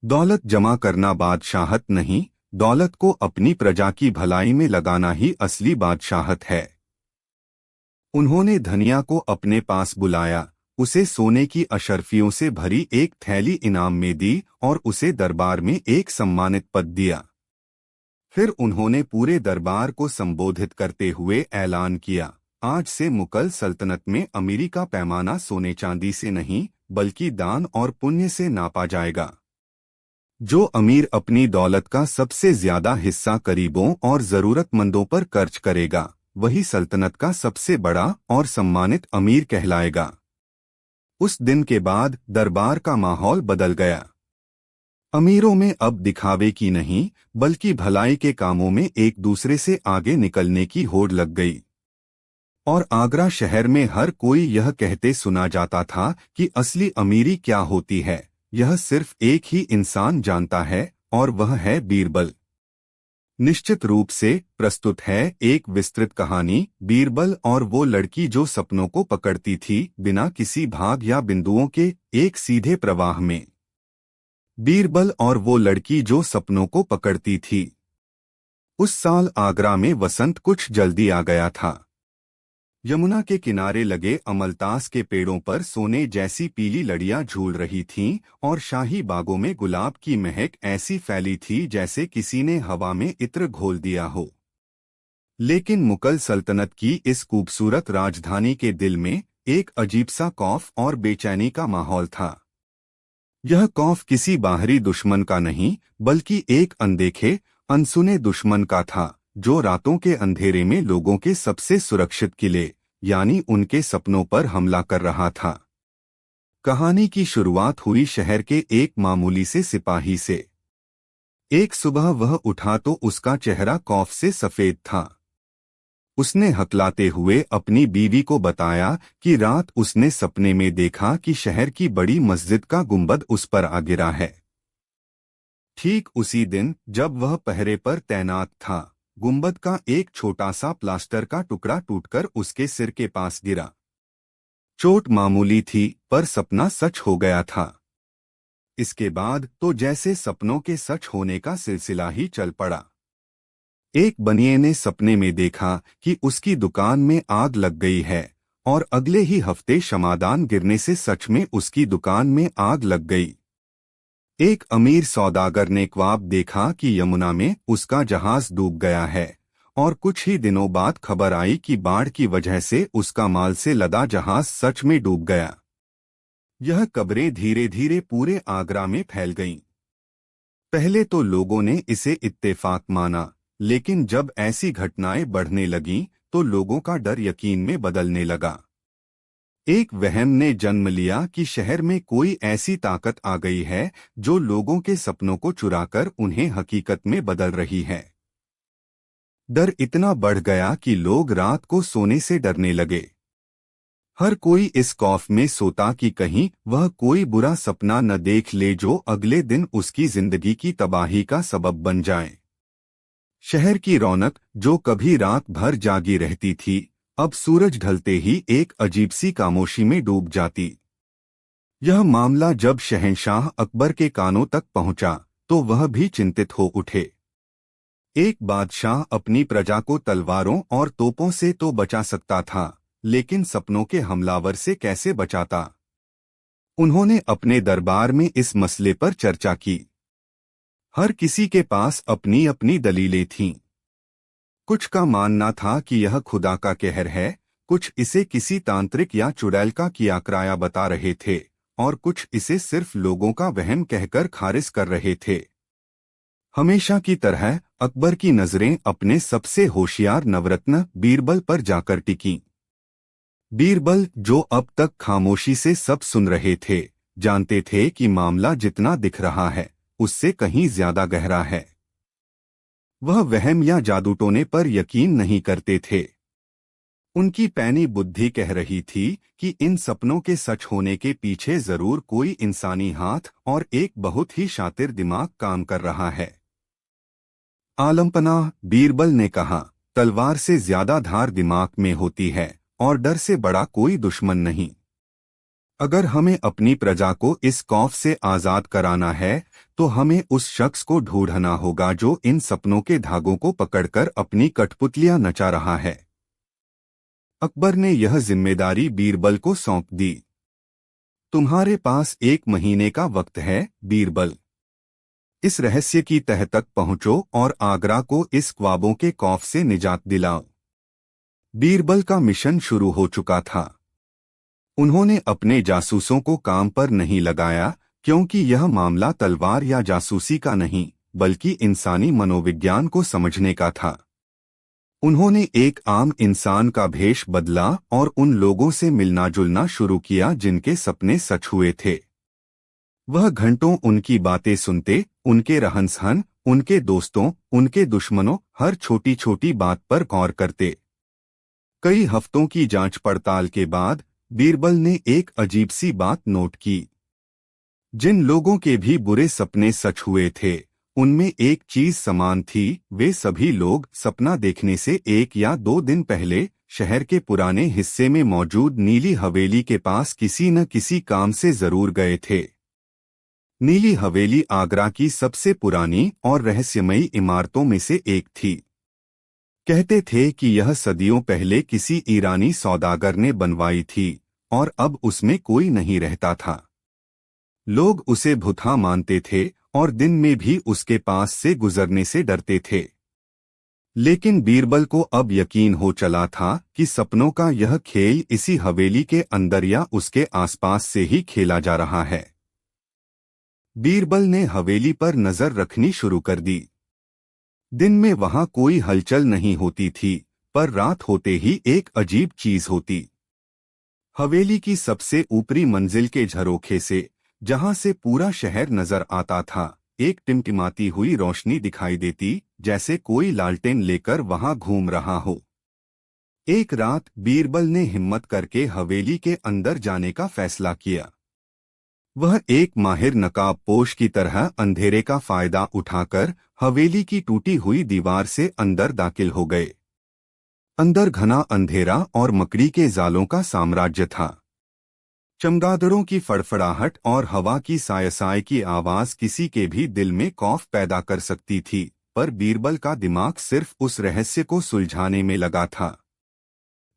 दौलत जमा करना बादशाहत नहीं, दौलत को अपनी प्रजा की भलाई में लगाना ही असली बादशाहत है। उन्होंने धनिया को अपने पास बुलाया, उसे सोने की अशर्फियों से भरी एक थैली इनाम में दी और उसे दरबार में एक सम्मानित पद दिया। फिर उन्होंने पूरे दरबार को संबोधित करते हुए ऐलान किया, आज से मुगल सल्तनत में अमीरी का पैमाना सोने चांदी से नहीं, बल्कि दान और पुण्य से नापा जाएगा। जो अमीर अपनी दौलत का सबसे ज्यादा हिस्सा गरीबों और जरूरतमंदों पर खर्च करेगा, वही सल्तनत का सबसे बड़ा और सम्मानित अमीर कहलाएगा। उस दिन के बाद दरबार का माहौल बदल गया। अमीरों में अब दिखावे की नहीं, बल्कि भलाई के कामों में एक दूसरे से आगे निकलने की होड़ लग गई। और आगरा शहर में हर कोई यह कहते सुना जाता था कि असली अमीरी क्या होती है, यह सिर्फ एक ही इंसान जानता है, और वह है बीरबल। निश्चित रूप से प्रस्तुत है एक विस्तृत कहानी, बीरबल और वो लड़की जो सपनों को पकड़ती थी बिना किसी भाग या बिंदुओं के, एक सीधे प्रवाह में। बीरबल और वो लड़की जो सपनों को पकड़ती थी। उस साल आगरा में वसंत कुछ जल्दी आ गया था। यमुना के किनारे लगे अमलतास के पेड़ों पर सोने जैसी पीली लड़ियां झूल रही थीं और शाही बागों में गुलाब की महक ऐसी फैली थी जैसे किसी ने हवा में इत्र घोल दिया हो। लेकिन मुगल सल्तनत की इस खूबसूरत राजधानी के दिल में एक अजीब सा खौफ और बेचैनी का माहौल था। यह खौफ किसी बाहरी दुश्मन का नहीं, बल्कि एक अनदेखे अनसुने दुश्मन का था, जो रातों के अंधेरे में लोगों के सबसे सुरक्षित किले यानी उनके सपनों पर हमला कर रहा था। कहानी की शुरुआत हुई शहर के एक मामूली से सिपाही से। एक सुबह वह उठा तो उसका चेहरा खौफ से सफेद था। उसने हकलाते हुए अपनी बीवी को बताया कि रात उसने सपने में देखा कि शहर की बड़ी मस्जिद का गुंबद उस पर आ गिरा है। ठीक उसी दिन जब वह पहरे पर तैनात था, गुंबद का एक छोटा सा प्लास्टर का टुकड़ा टूटकर उसके सिर के पास गिरा। चोट मामूली थी, पर सपना सच हो गया था। इसके बाद तो जैसे सपनों के सच होने का सिलसिला ही चल पड़ा। एक बनिए ने सपने में देखा कि उसकी दुकान में आग लग गई है, और अगले ही हफ्ते शमादान गिरने से सच में उसकी दुकान में आग लग गई। एक अमीर सौदागर ने ख्वाब देखा कि यमुना में उसका जहाज डूब गया है, और कुछ ही दिनों बाद खबर आई कि बाढ़ की वजह से उसका माल से लदा जहाज सच में डूब गया। यह खबरें धीरे धीरे पूरे आगरा में फैल गईं। पहले तो लोगों ने इसे इत्तेफाक माना, लेकिन जब ऐसी घटनाएं बढ़ने लगीं तो लोगों का डर यकीन में बदलने लगा। एक वहम ने जन्म लिया कि शहर में कोई ऐसी ताकत आ गई है जो लोगों के सपनों को चुराकर उन्हें हकीकत में बदल रही है। डर इतना बढ़ गया कि लोग रात को सोने से डरने लगे। हर कोई इस खौफ में सोता कि कहीं वह कोई बुरा सपना न देख ले जो अगले दिन उसकी जिंदगी की तबाही का सबब बन जाए। शहर की रौनक, जो कभी रात भर जागी रहती थी, अब सूरज ढलते ही एक अजीब सी खामोशी में डूब जाती। यह मामला जब शहंशाह अकबर के कानों तक पहुंचा तो वह भी चिंतित हो उठे। एक बादशाह अपनी प्रजा को तलवारों और तोपों से तो बचा सकता था, लेकिन सपनों के हमलावर से कैसे बचाता? उन्होंने अपने दरबार में इस मसले पर चर्चा की। हर किसी के पास अपनी अपनी दलीलें थीं। कुछ का मानना था कि यह खुदा का कहर है, कुछ इसे किसी तांत्रिक या चुड़ैल का किया कराया बता रहे थे, और कुछ इसे सिर्फ लोगों का वहम कहकर खारिज कर रहे थे। हमेशा की तरह अकबर की नजरें अपने सबसे होशियार नवरत्न बीरबल पर जाकर टिकीं। बीरबल, जो अब तक खामोशी से सब सुन रहे थे, जानते थे कि मामला जितना दिख रहा है उससे कहीं ज्यादा गहरा है। वह वहम या जादूटोने पर यकीन नहीं करते थे। उनकी पैनी बुद्धि कह रही थी कि इन सपनों के सच होने के पीछे जरूर कोई इंसानी हाथ और एक बहुत ही शातिर दिमाग काम कर रहा है। आलमपना, बीरबल ने कहा, तलवार से ज्यादा धार दिमाग में होती है, और डर से बड़ा कोई दुश्मन नहीं। अगर हमें अपनी प्रजा को इस खौफ से आजाद कराना है तो हमें उस शख्स को ढूंढना होगा जो इन सपनों के धागों को पकड़कर अपनी कठपुतलियां नचा रहा है। अकबर ने यह जिम्मेदारी बीरबल को सौंप दी। तुम्हारे पास 1 महीने का वक्त है, बीरबल। इस रहस्य की तह तक पहुंचो और आगरा को इस ख्वाबों के खौफ से निजात दिलाओ। बीरबल का मिशन शुरू हो चुका था। उन्होंने अपने जासूसों को काम पर नहीं लगाया, क्योंकि यह मामला तलवार या जासूसी का नहीं, बल्कि इंसानी मनोविज्ञान को समझने का था। उन्होंने एक आम इंसान का भेष बदला और उन लोगों से मिलना जुलना शुरू किया जिनके सपने सच हुए थे। वह घंटों उनकी बातें सुनते, उनके रहन-सहन, उनके दोस्तों, उनके दुश्मनों, हर छोटी छोटी बात पर गौर करते। कई हफ्तों की जांच पड़ताल के बाद बीरबल ने एक अजीब सी बात नोट की। जिन लोगों के भी बुरे सपने सच हुए थे, उनमें एक चीज समान थी, वे सभी लोग सपना देखने से 1 या 2 दिन पहले शहर के पुराने हिस्से में मौजूद नीली हवेली के पास किसी न किसी काम से जरूर गए थे। नीली हवेली आगरा की सबसे पुरानी और रहस्यमयी इमारतों में से एक थी। कहते थे कि यह सदियों पहले किसी ईरानी सौदागर ने बनवाई थी और अब उसमें कोई नहीं रहता था। लोग उसे भुतहा मानते थे और दिन में भी उसके पास से गुजरने से डरते थे। लेकिन बीरबल को अब यकीन हो चला था कि सपनों का यह खेल इसी हवेली के अंदर या उसके आसपास से ही खेला जा रहा है। बीरबल ने हवेली पर नजर रखनी शुरू कर दी। दिन में वहां कोई हलचल नहीं होती थी, पर रात होते ही एक अजीब चीज होती। हवेली की सबसे ऊपरी मंजिल के झरोखे से, जहां से पूरा शहर नजर आता था, एक टिमटिमाती हुई रोशनी दिखाई देती, जैसे कोई लालटेन लेकर वहां घूम रहा हो। एक रात बीरबल ने हिम्मत करके हवेली के अंदर जाने का फैसला किया। वह एक माहिर नकाबपोश की तरह अंधेरे का फायदा उठाकर हवेली की टूटी हुई दीवार से अंदर दाखिल हो गए। अंदर घना अंधेरा और मकड़ी के जालों का साम्राज्य था। चमगादड़ों की फड़फड़ाहट और हवा की सायसाय की आवाज किसी के भी दिल में खौफ पैदा कर सकती थी, पर बीरबल का दिमाग सिर्फ उस रहस्य को सुलझाने में लगा था।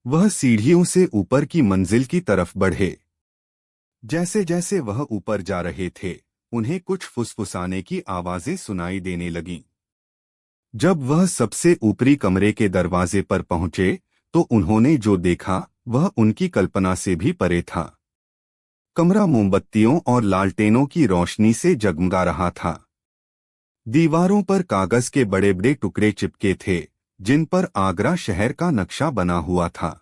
वह सीढ़ियों से ऊपर की मंजिल की तरफ बढ़े। जैसे जैसे वह ऊपर जा रहे थे, उन्हें कुछ फुसफुसाने की आवाजें सुनाई देने लगीं। जब वह सबसे ऊपरी कमरे के दरवाजे पर पहुंचे, तो उन्होंने जो देखा वह उनकी कल्पना से भी परे था। कमरा मोमबत्तियों और लालटेनों की रोशनी से जगमगा रहा था। दीवारों पर कागज के बड़े बड़े टुकड़े चिपके थे, जिन पर आगरा शहर का नक्शा बना हुआ था।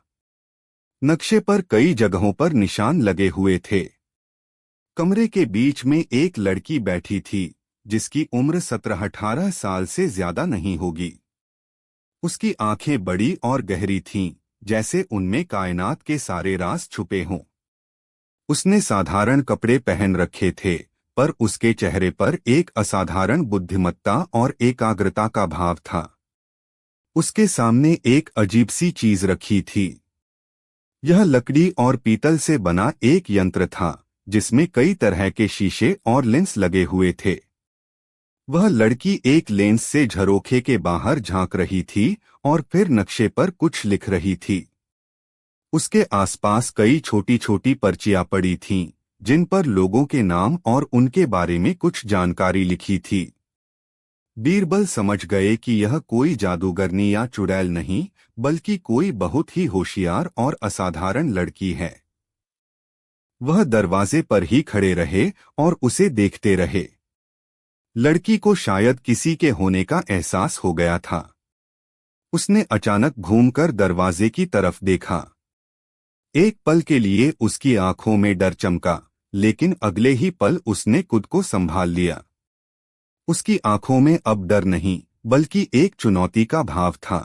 नक्शे पर कई जगहों पर निशान लगे हुए थे। कमरे के बीच में एक लड़की बैठी थी, जिसकी उम्र 17-18 साल से ज्यादा नहीं होगी। उसकी आंखें बड़ी और गहरी थीं, जैसे उनमें कायनात के सारे राज छुपे हों। उसने साधारण कपड़े पहन रखे थे, पर उसके चेहरे पर एक असाधारण बुद्धिमत्ता और एकाग्रता का भाव था। उसके सामने एक अजीब सी चीज रखी थी। यह लकड़ी और पीतल से बना एक यंत्र था, जिसमें कई तरह के शीशे और लेंस लगे हुए थे। वह लड़की एक लेंस से झरोखे के बाहर झांक रही थी और फिर नक्शे पर कुछ लिख रही थी। उसके आसपास कई छोटी छोटी पर्चियां पड़ी थीं, जिन पर लोगों के नाम और उनके बारे में कुछ जानकारी लिखी थी। बीरबल समझ गए कि यह कोई जादूगरनी या चुड़ैल नहीं, बल्कि कोई बहुत ही होशियार और असाधारण लड़की है। वह दरवाजे पर ही खड़े रहे और उसे देखते रहे। लड़की को शायद किसी के होने का एहसास हो गया था। उसने अचानक घूमकर दरवाजे की तरफ देखा। एक पल के लिए उसकी आंखों में डर चमका, लेकिन अगले ही पल उसने खुद को संभाल लिया। उसकी आंखों में अब डर नहीं, बल्कि एक चुनौती का भाव था।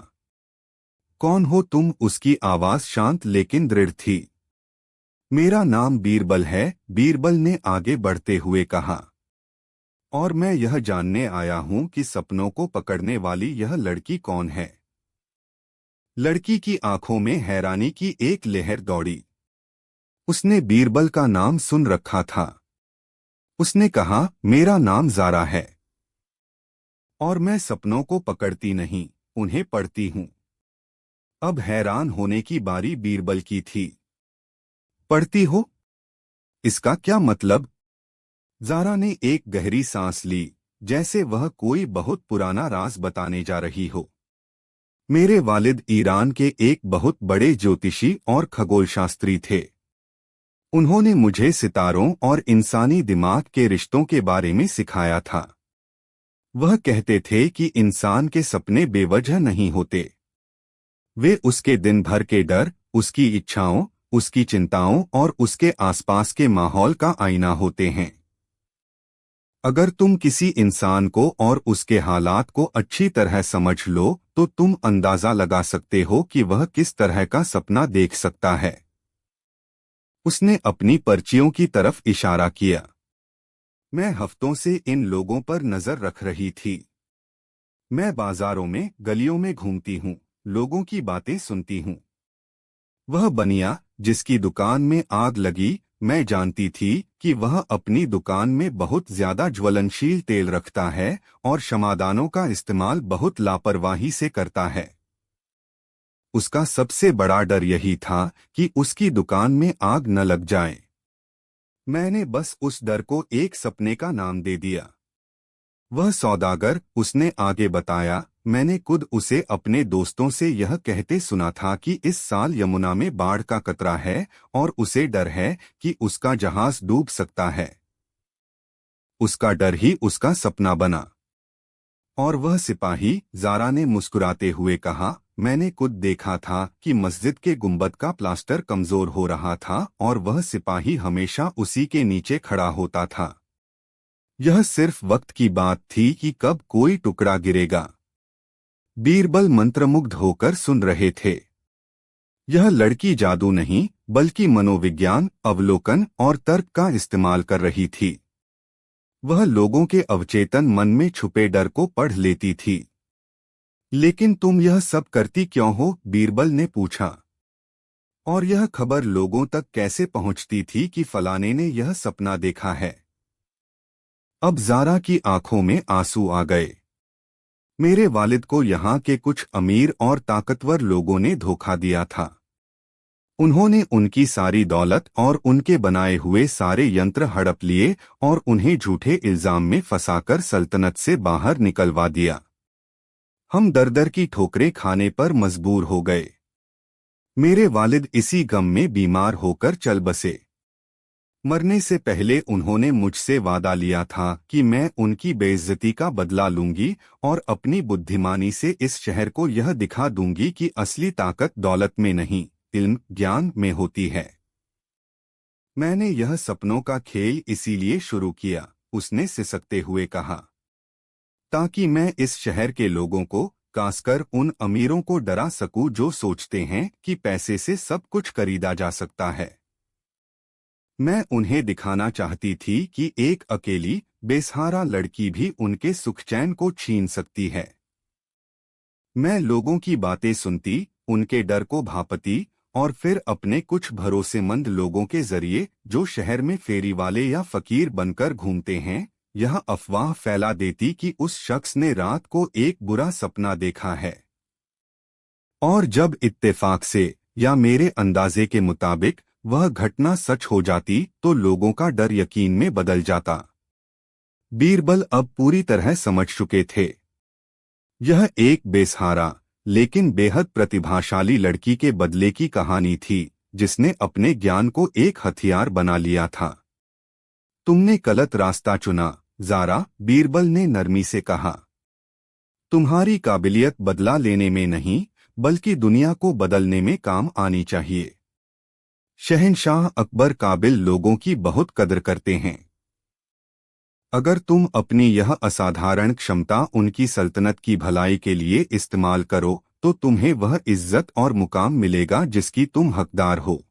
कौन हो तुम? उसकी आवाज शांत लेकिन दृढ़ थी। मेरा नाम बीरबल है, बीरबल ने आगे बढ़ते हुए कहा। और मैं यह जानने आया हूं कि सपनों को पकड़ने वाली यह लड़की कौन है। लड़की की आंखों में हैरानी की एक लहर दौड़ी। उसने बीरबल का नाम सुन रखा था। उसने कहा, मेरा नाम ज़ारा है और मैं सपनों को पकड़ती नहीं, उन्हें पढ़ती हूं। अब हैरान होने की बारी बीरबल की थी। पढ़ती हो? इसका क्या मतलब? ज़ारा ने एक गहरी सांस ली, जैसे वह कोई बहुत पुराना राज बताने जा रही हो। मेरे वालिद ईरान के एक बहुत बड़े ज्योतिषी और खगोलशास्त्री थे। उन्होंने मुझे सितारों और इंसानी दिमाग के रिश्तों के बारे में सिखाया था। वह कहते थे कि इंसान के सपने बेवजह नहीं होते। वे उसके दिन भर के डर, उसकी इच्छाओं, उसकी चिंताओं और उसके आसपास के माहौल का आईना होते हैं। अगर तुम किसी इंसान को और उसके हालात को अच्छी तरह समझ लो, तो तुम अंदाजा लगा सकते हो कि वह किस तरह का सपना देख सकता है। उसने अपनी पर्चियों की तरफ इशारा किया। मैं हफ्तों से इन लोगों पर नजर रख रही थी। मैं बाजारों में गलियों में घूमती हूँ, लोगों की बातें सुनती हूँ। वह बनिया जिसकी दुकान में आग लगी, मैं जानती थी कि वह अपनी दुकान में बहुत ज्यादा ज्वलनशील तेल रखता है और क्षमादानों का इस्तेमाल बहुत लापरवाही से करता है। उसका सबसे बड़ा डर यही था कि उसकी दुकान में आग न लग जाए। मैंने बस उस डर को एक सपने का नाम दे दिया। वह सौदागर, उसने आगे बताया, मैंने खुद उसे अपने दोस्तों से यह कहते सुना था कि इस साल यमुना में बाढ़ का खतरा है और उसे डर है कि उसका जहाज डूब सकता है। उसका डर ही उसका सपना बना। और वह सिपाही, जारा ने मुस्कुराते हुए कहा, मैंने खुद देखा था कि मस्जिद के गुंबद का प्लास्टर कमजोर हो रहा था और वह सिपाही हमेशा उसी के नीचे खड़ा होता था। यह सिर्फ वक्त की बात थी कि कब कोई टुकड़ा गिरेगा। बीरबल मंत्रमुग्ध होकर सुन रहे थे। यह लड़की जादू नहीं, बल्कि मनोविज्ञान, अवलोकन और तर्क का इस्तेमाल कर रही थी। वह लोगों के अवचेतन मन में छुपे डर को पढ़ लेती थी। लेकिन तुम यह सब करती क्यों हो? बीरबल ने पूछा। और यह खबर लोगों तक कैसे पहुंचती थी कि फलाने ने यह सपना देखा है? अब जारा की आंखों में आंसू आ गए। मेरे वालिद को यहाँ के कुछ अमीर और ताकतवर लोगों ने धोखा दिया था। उन्होंने उनकी सारी दौलत और उनके बनाए हुए सारे यंत्र हड़प लिए और उन्हें झूठे इल्जाम में फंसाकर सल्तनत से बाहर निकलवा दिया। हम दर दर की ठोकरें खाने पर मजबूर हो गए। मेरे वालिद इसी गम में बीमार होकर चल बसे। मरने से पहले उन्होंने मुझसे वादा लिया था कि मैं उनकी बेइज्जती का बदला लूंगी और अपनी बुद्धिमानी से इस शहर को यह दिखा दूंगी कि असली ताकत दौलत में नहीं, इल्म ज्ञान में होती है। मैंने यह सपनों का खेल इसीलिए शुरू किया, उसने सिसकते हुए कहा, ताकि मैं इस शहर के लोगों को, खासकर उन अमीरों को डरा सकूं जो सोचते हैं कि पैसे से सब कुछ खरीदा जा सकता है। मैं उन्हें दिखाना चाहती थी कि एक अकेली, बेसहारा लड़की भी उनके सुख चैन को छीन सकती है। मैं लोगों की बातें सुनती, उनके डर को भांपती और फिर अपने कुछ भरोसेमंद लोगों के जरिए, जो शहर में फेरी वाले या फकीर बनकर घूमते हैं, यह अफवाह फैला देती कि उस शख्स ने रात को एक बुरा सपना देखा है। और जब इत्तेफाक से या मेरे अंदाजे के मुताबिक वह घटना सच हो जाती तो लोगों का डर यकीन में बदल जाता। बीरबल अब पूरी तरह समझ चुके थे। यह एक बेसहारा लेकिन बेहद प्रतिभाशाली लड़की के बदले की कहानी थी, जिसने अपने ज्ञान को एक हथियार बना लिया था। तुमने गलत रास्ता चुना, जारा, बीरबल ने नरमी से कहा। तुम्हारी काबिलियत बदला लेने में नहीं, बल्कि दुनिया को बदलने में काम आनी चाहिए। शहंशाह अकबर काबिल लोगों की बहुत कदर करते हैं। अगर तुम अपनी यह असाधारण क्षमता उनकी सल्तनत की भलाई के लिए इस्तेमाल करो तो तुम्हें वह इज्जत और मुकाम मिलेगा जिसकी तुम हकदार हो।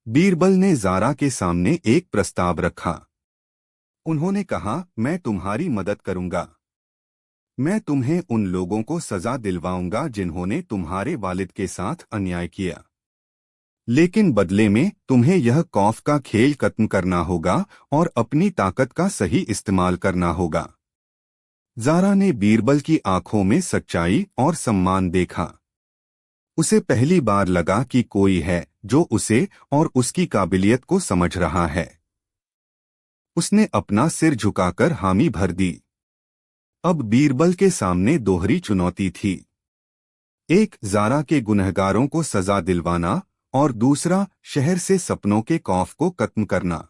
बीरबल ने जारा के सामने एक प्रस्ताव रखा। उन्होंने कहा, मैं तुम्हारी मदद करूंगा। मैं तुम्हें उन लोगों को सजा दिलवाऊंगा जिन्होंने तुम्हारे वालिद के साथ अन्याय किया। लेकिन बदले में तुम्हें यह खौफ का खेल खत्म करना होगा और अपनी ताकत का सही इस्तेमाल करना होगा। जारा ने बीरबल की आंखों में सच्चाई और सम्मान देखा। उसे पहली बार लगा कि कोई है जो उसे और उसकी काबिलियत को समझ रहा है। उसने अपना सिर झुकाकर हामी भर दी। अब बीरबल के सामने दोहरी चुनौती थी। एक, जारा के गुनहगारों को सजा दिलवाना और दूसरा, शहर से सपनों के खौफ को खत्म करना।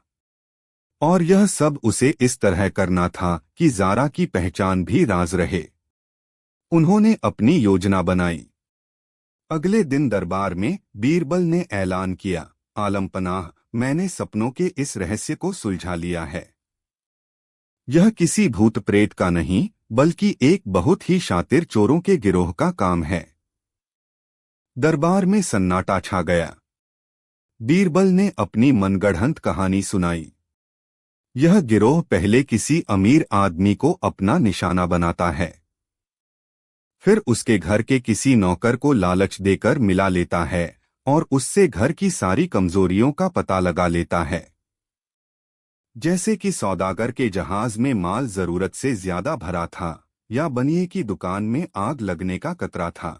और यह सब उसे इस तरह करना था कि जारा की पहचान भी राज रहे। उन्होंने अपनी योजना बनाई। अगले दिन दरबार में बीरबल ने ऐलान किया, आलमपनाह, मैंने सपनों के इस रहस्य को सुलझा लिया है। यह किसी भूत प्रेत का नहीं, बल्कि एक बहुत ही शातिर चोरों के गिरोह का काम है। दरबार में सन्नाटा छा गया। बीरबल ने अपनी मनगढ़ंत कहानी सुनाई। यह गिरोह पहले किसी अमीर आदमी को अपना निशाना बनाता है, फिर उसके घर के किसी नौकर को लालच देकर मिला लेता है और उससे घर की सारी कमजोरियों का पता लगा लेता है। जैसे कि सौदागर के जहाज में माल जरूरत से ज्यादा भरा था या बनिए की दुकान में आग लगने का खतरा था।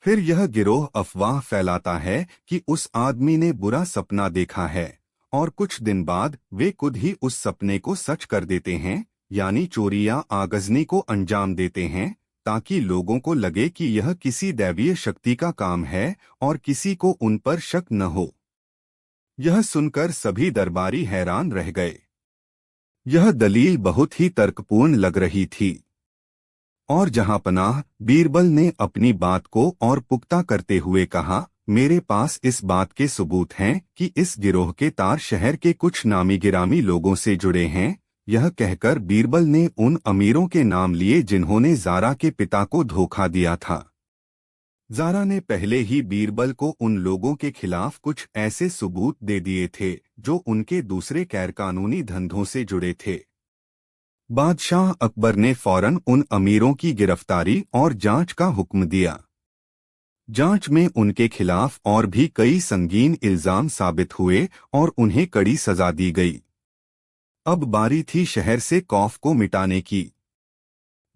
फिर यह गिरोह अफवाह फैलाता है कि उस आदमी ने बुरा सपना देखा है और कुछ दिन बाद वे खुद ही उस सपने को सच कर देते हैं, यानी चोरी या आगजनी को अंजाम देते हैं, ताकि लोगों को लगे कि यह किसी दैवीय शक्ति का काम है और किसी को उन पर शक न हो। यह सुनकर सभी दरबारी हैरान रह गए। यह दलील बहुत ही तर्कपूर्ण लग रही थी और जहांपनाह बीरबल ने अपनी बात को और पुख्ता करते हुए कहा, मेरे पास इस बात के सबूत हैं कि इस गिरोह के तार शहर के कुछ नामी गिरामी लोगों से जुड़े हैं। यह कहकर बीरबल ने उन अमीरों के नाम लिए जिन्होंने ज़ारा के पिता को धोखा दिया था। ज़ारा ने पहले ही बीरबल को उन लोगों के खिलाफ कुछ ऐसे सबूत दे दिए थे जो उनके दूसरे गैरकानूनी धंधों से जुड़े थे। बादशाह अकबर ने फौरन उन अमीरों की गिरफ्तारी और जांच का हुक्म दिया। जांच में उनके खिलाफ और भी कई संगीन इल्जाम साबित हुए और उन्हें कड़ी सजा दी गई। अब बारी थी शहर से खौफ को मिटाने की।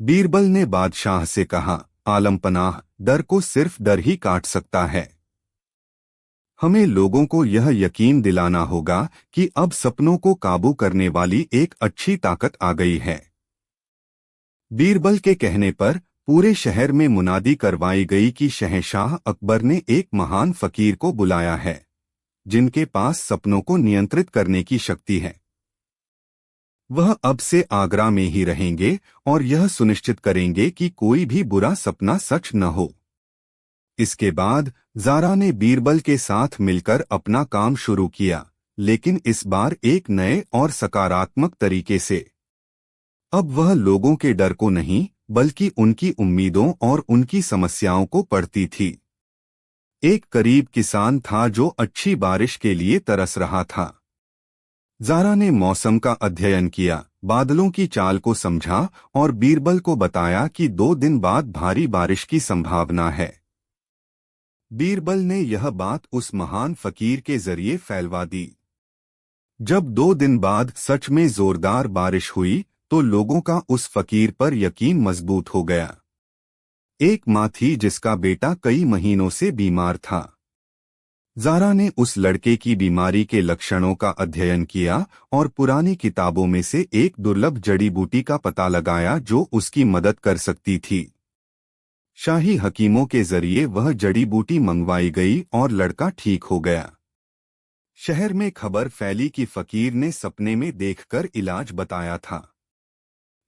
बीरबल ने बादशाह से कहा, आलमपनाह, डर को सिर्फ डर ही काट सकता है। हमें लोगों को यह यकीन दिलाना होगा कि अब सपनों को काबू करने वाली एक अच्छी ताकत आ गई है। बीरबल के कहने पर पूरे शहर में मुनादी करवाई गई कि शहंशाह अकबर ने एक महान फकीर को बुलाया है जिनके पास सपनों को नियंत्रित करने की शक्ति है। वह अब से आगरा में ही रहेंगे और यह सुनिश्चित करेंगे कि कोई भी बुरा सपना सच न हो। इसके बाद ज़ारा ने बीरबल के साथ मिलकर अपना काम शुरू किया, लेकिन इस बार एक नए और सकारात्मक तरीके से। अब वह लोगों के डर को नहीं बल्कि उनकी उम्मीदों और उनकी समस्याओं को पढ़ती थी। एक गरीब किसान था जो अच्छी बारिश के लिए तरस रहा था। ज़ारा ने मौसम का अध्ययन किया, बादलों की चाल को समझा और बीरबल को बताया कि 2 दिन बाद भारी बारिश की संभावना है। बीरबल ने यह बात उस महान फकीर के जरिए फैलवा दी। जब 2 दिन बाद सच में जोरदार बारिश हुई तो लोगों का उस फकीर पर यकीन मजबूत हो गया। एक माँ थी जिसका बेटा कई महीनों से बीमार था। ज़ारा ने उस लड़के की बीमारी के लक्षणों का अध्ययन किया और पुरानी किताबों में से एक दुर्लभ जड़ी बूटी का पता लगाया जो उसकी मदद कर सकती थी। शाही हकीमों के जरिए वह जड़ी बूटी मंगवाई गई और लड़का ठीक हो गया। शहर में खबर फैली कि फकीर ने सपने में देखकर इलाज बताया था।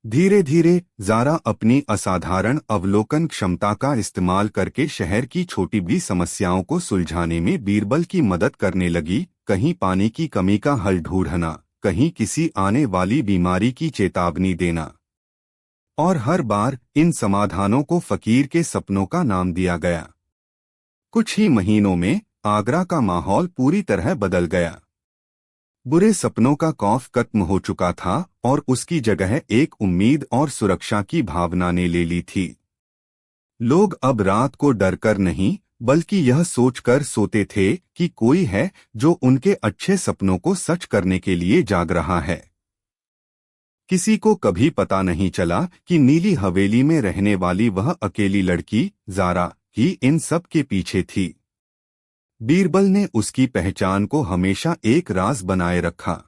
धीरे धीरे ज़ारा अपनी असाधारण अवलोकन क्षमता का इस्तेमाल करके शहर की छोटी भी समस्याओं को सुलझाने में बीरबल की मदद करने लगी। कहीं पानी की कमी का हल ढूंढना, कहीं किसी आने वाली बीमारी की चेतावनी देना, और हर बार इन समाधानों को फकीर के सपनों का नाम दिया गया। कुछ ही महीनों में आगरा का माहौल पूरी तरह बदल गया। बुरे सपनों का खौफ खत्म हो चुका था और उसकी जगह एक उम्मीद और सुरक्षा की भावना ने ले ली थी। लोग अब रात को डरकर नहीं बल्कि यह सोचकर सोते थे कि कोई है जो उनके अच्छे सपनों को सच करने के लिए जाग रहा है। किसी को कभी पता नहीं चला कि नीली हवेली में रहने वाली वह अकेली लड़की ज़ारा ही इन सब के पीछे थी। बीरबल ने उसकी पहचान को हमेशा एक राज बनाए रखा।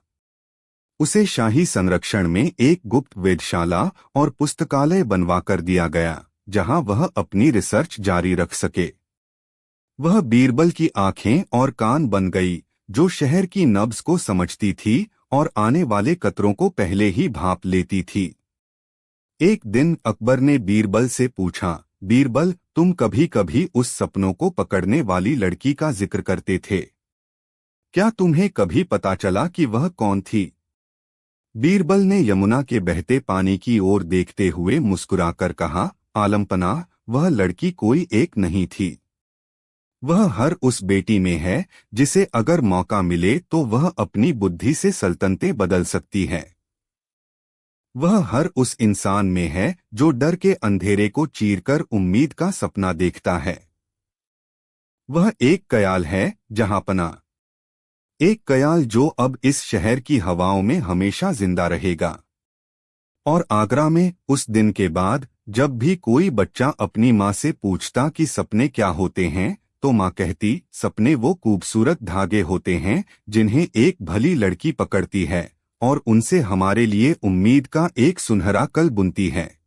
उसे शाही संरक्षण में एक गुप्त वेधशाला और पुस्तकालय बनवा कर दिया गया जहां वह अपनी रिसर्च जारी रख सके। वह बीरबल की आंखें और कान बन गई जो शहर की नब्ज को समझती थी और आने वाले खतरों को पहले ही भांप लेती थी। एक दिन अकबर ने बीरबल से पूछा, बीरबल, तुम कभी कभी उस सपनों को पकड़ने वाली लड़की का जिक्र करते थे, क्या तुम्हें कभी पता चला कि वह कौन थी? बीरबल ने यमुना के बहते पानी की ओर देखते हुए मुस्कुराकर कहा, आलमपनाह, वह लड़की कोई एक नहीं थी। वह हर उस बेटी में है जिसे अगर मौका मिले तो वह अपनी बुद्धि से सल्तनतें बदल सकती है। वह हर उस इंसान में है जो डर के अंधेरे को चीरकर उम्मीद का सपना देखता है। वह एक कयाल है जहांपना, एक कयाल जो अब इस शहर की हवाओं में हमेशा जिंदा रहेगा। और आगरा में उस दिन के बाद जब भी कोई बच्चा अपनी माँ से पूछता कि सपने क्या होते हैं, तो माँ कहती, सपने वो खूबसूरत धागे होते हैं जिन्हें एक भली लड़की पकड़ती है और उनसे हमारे लिए उम्मीद का एक सुनहरा कल बुनती है।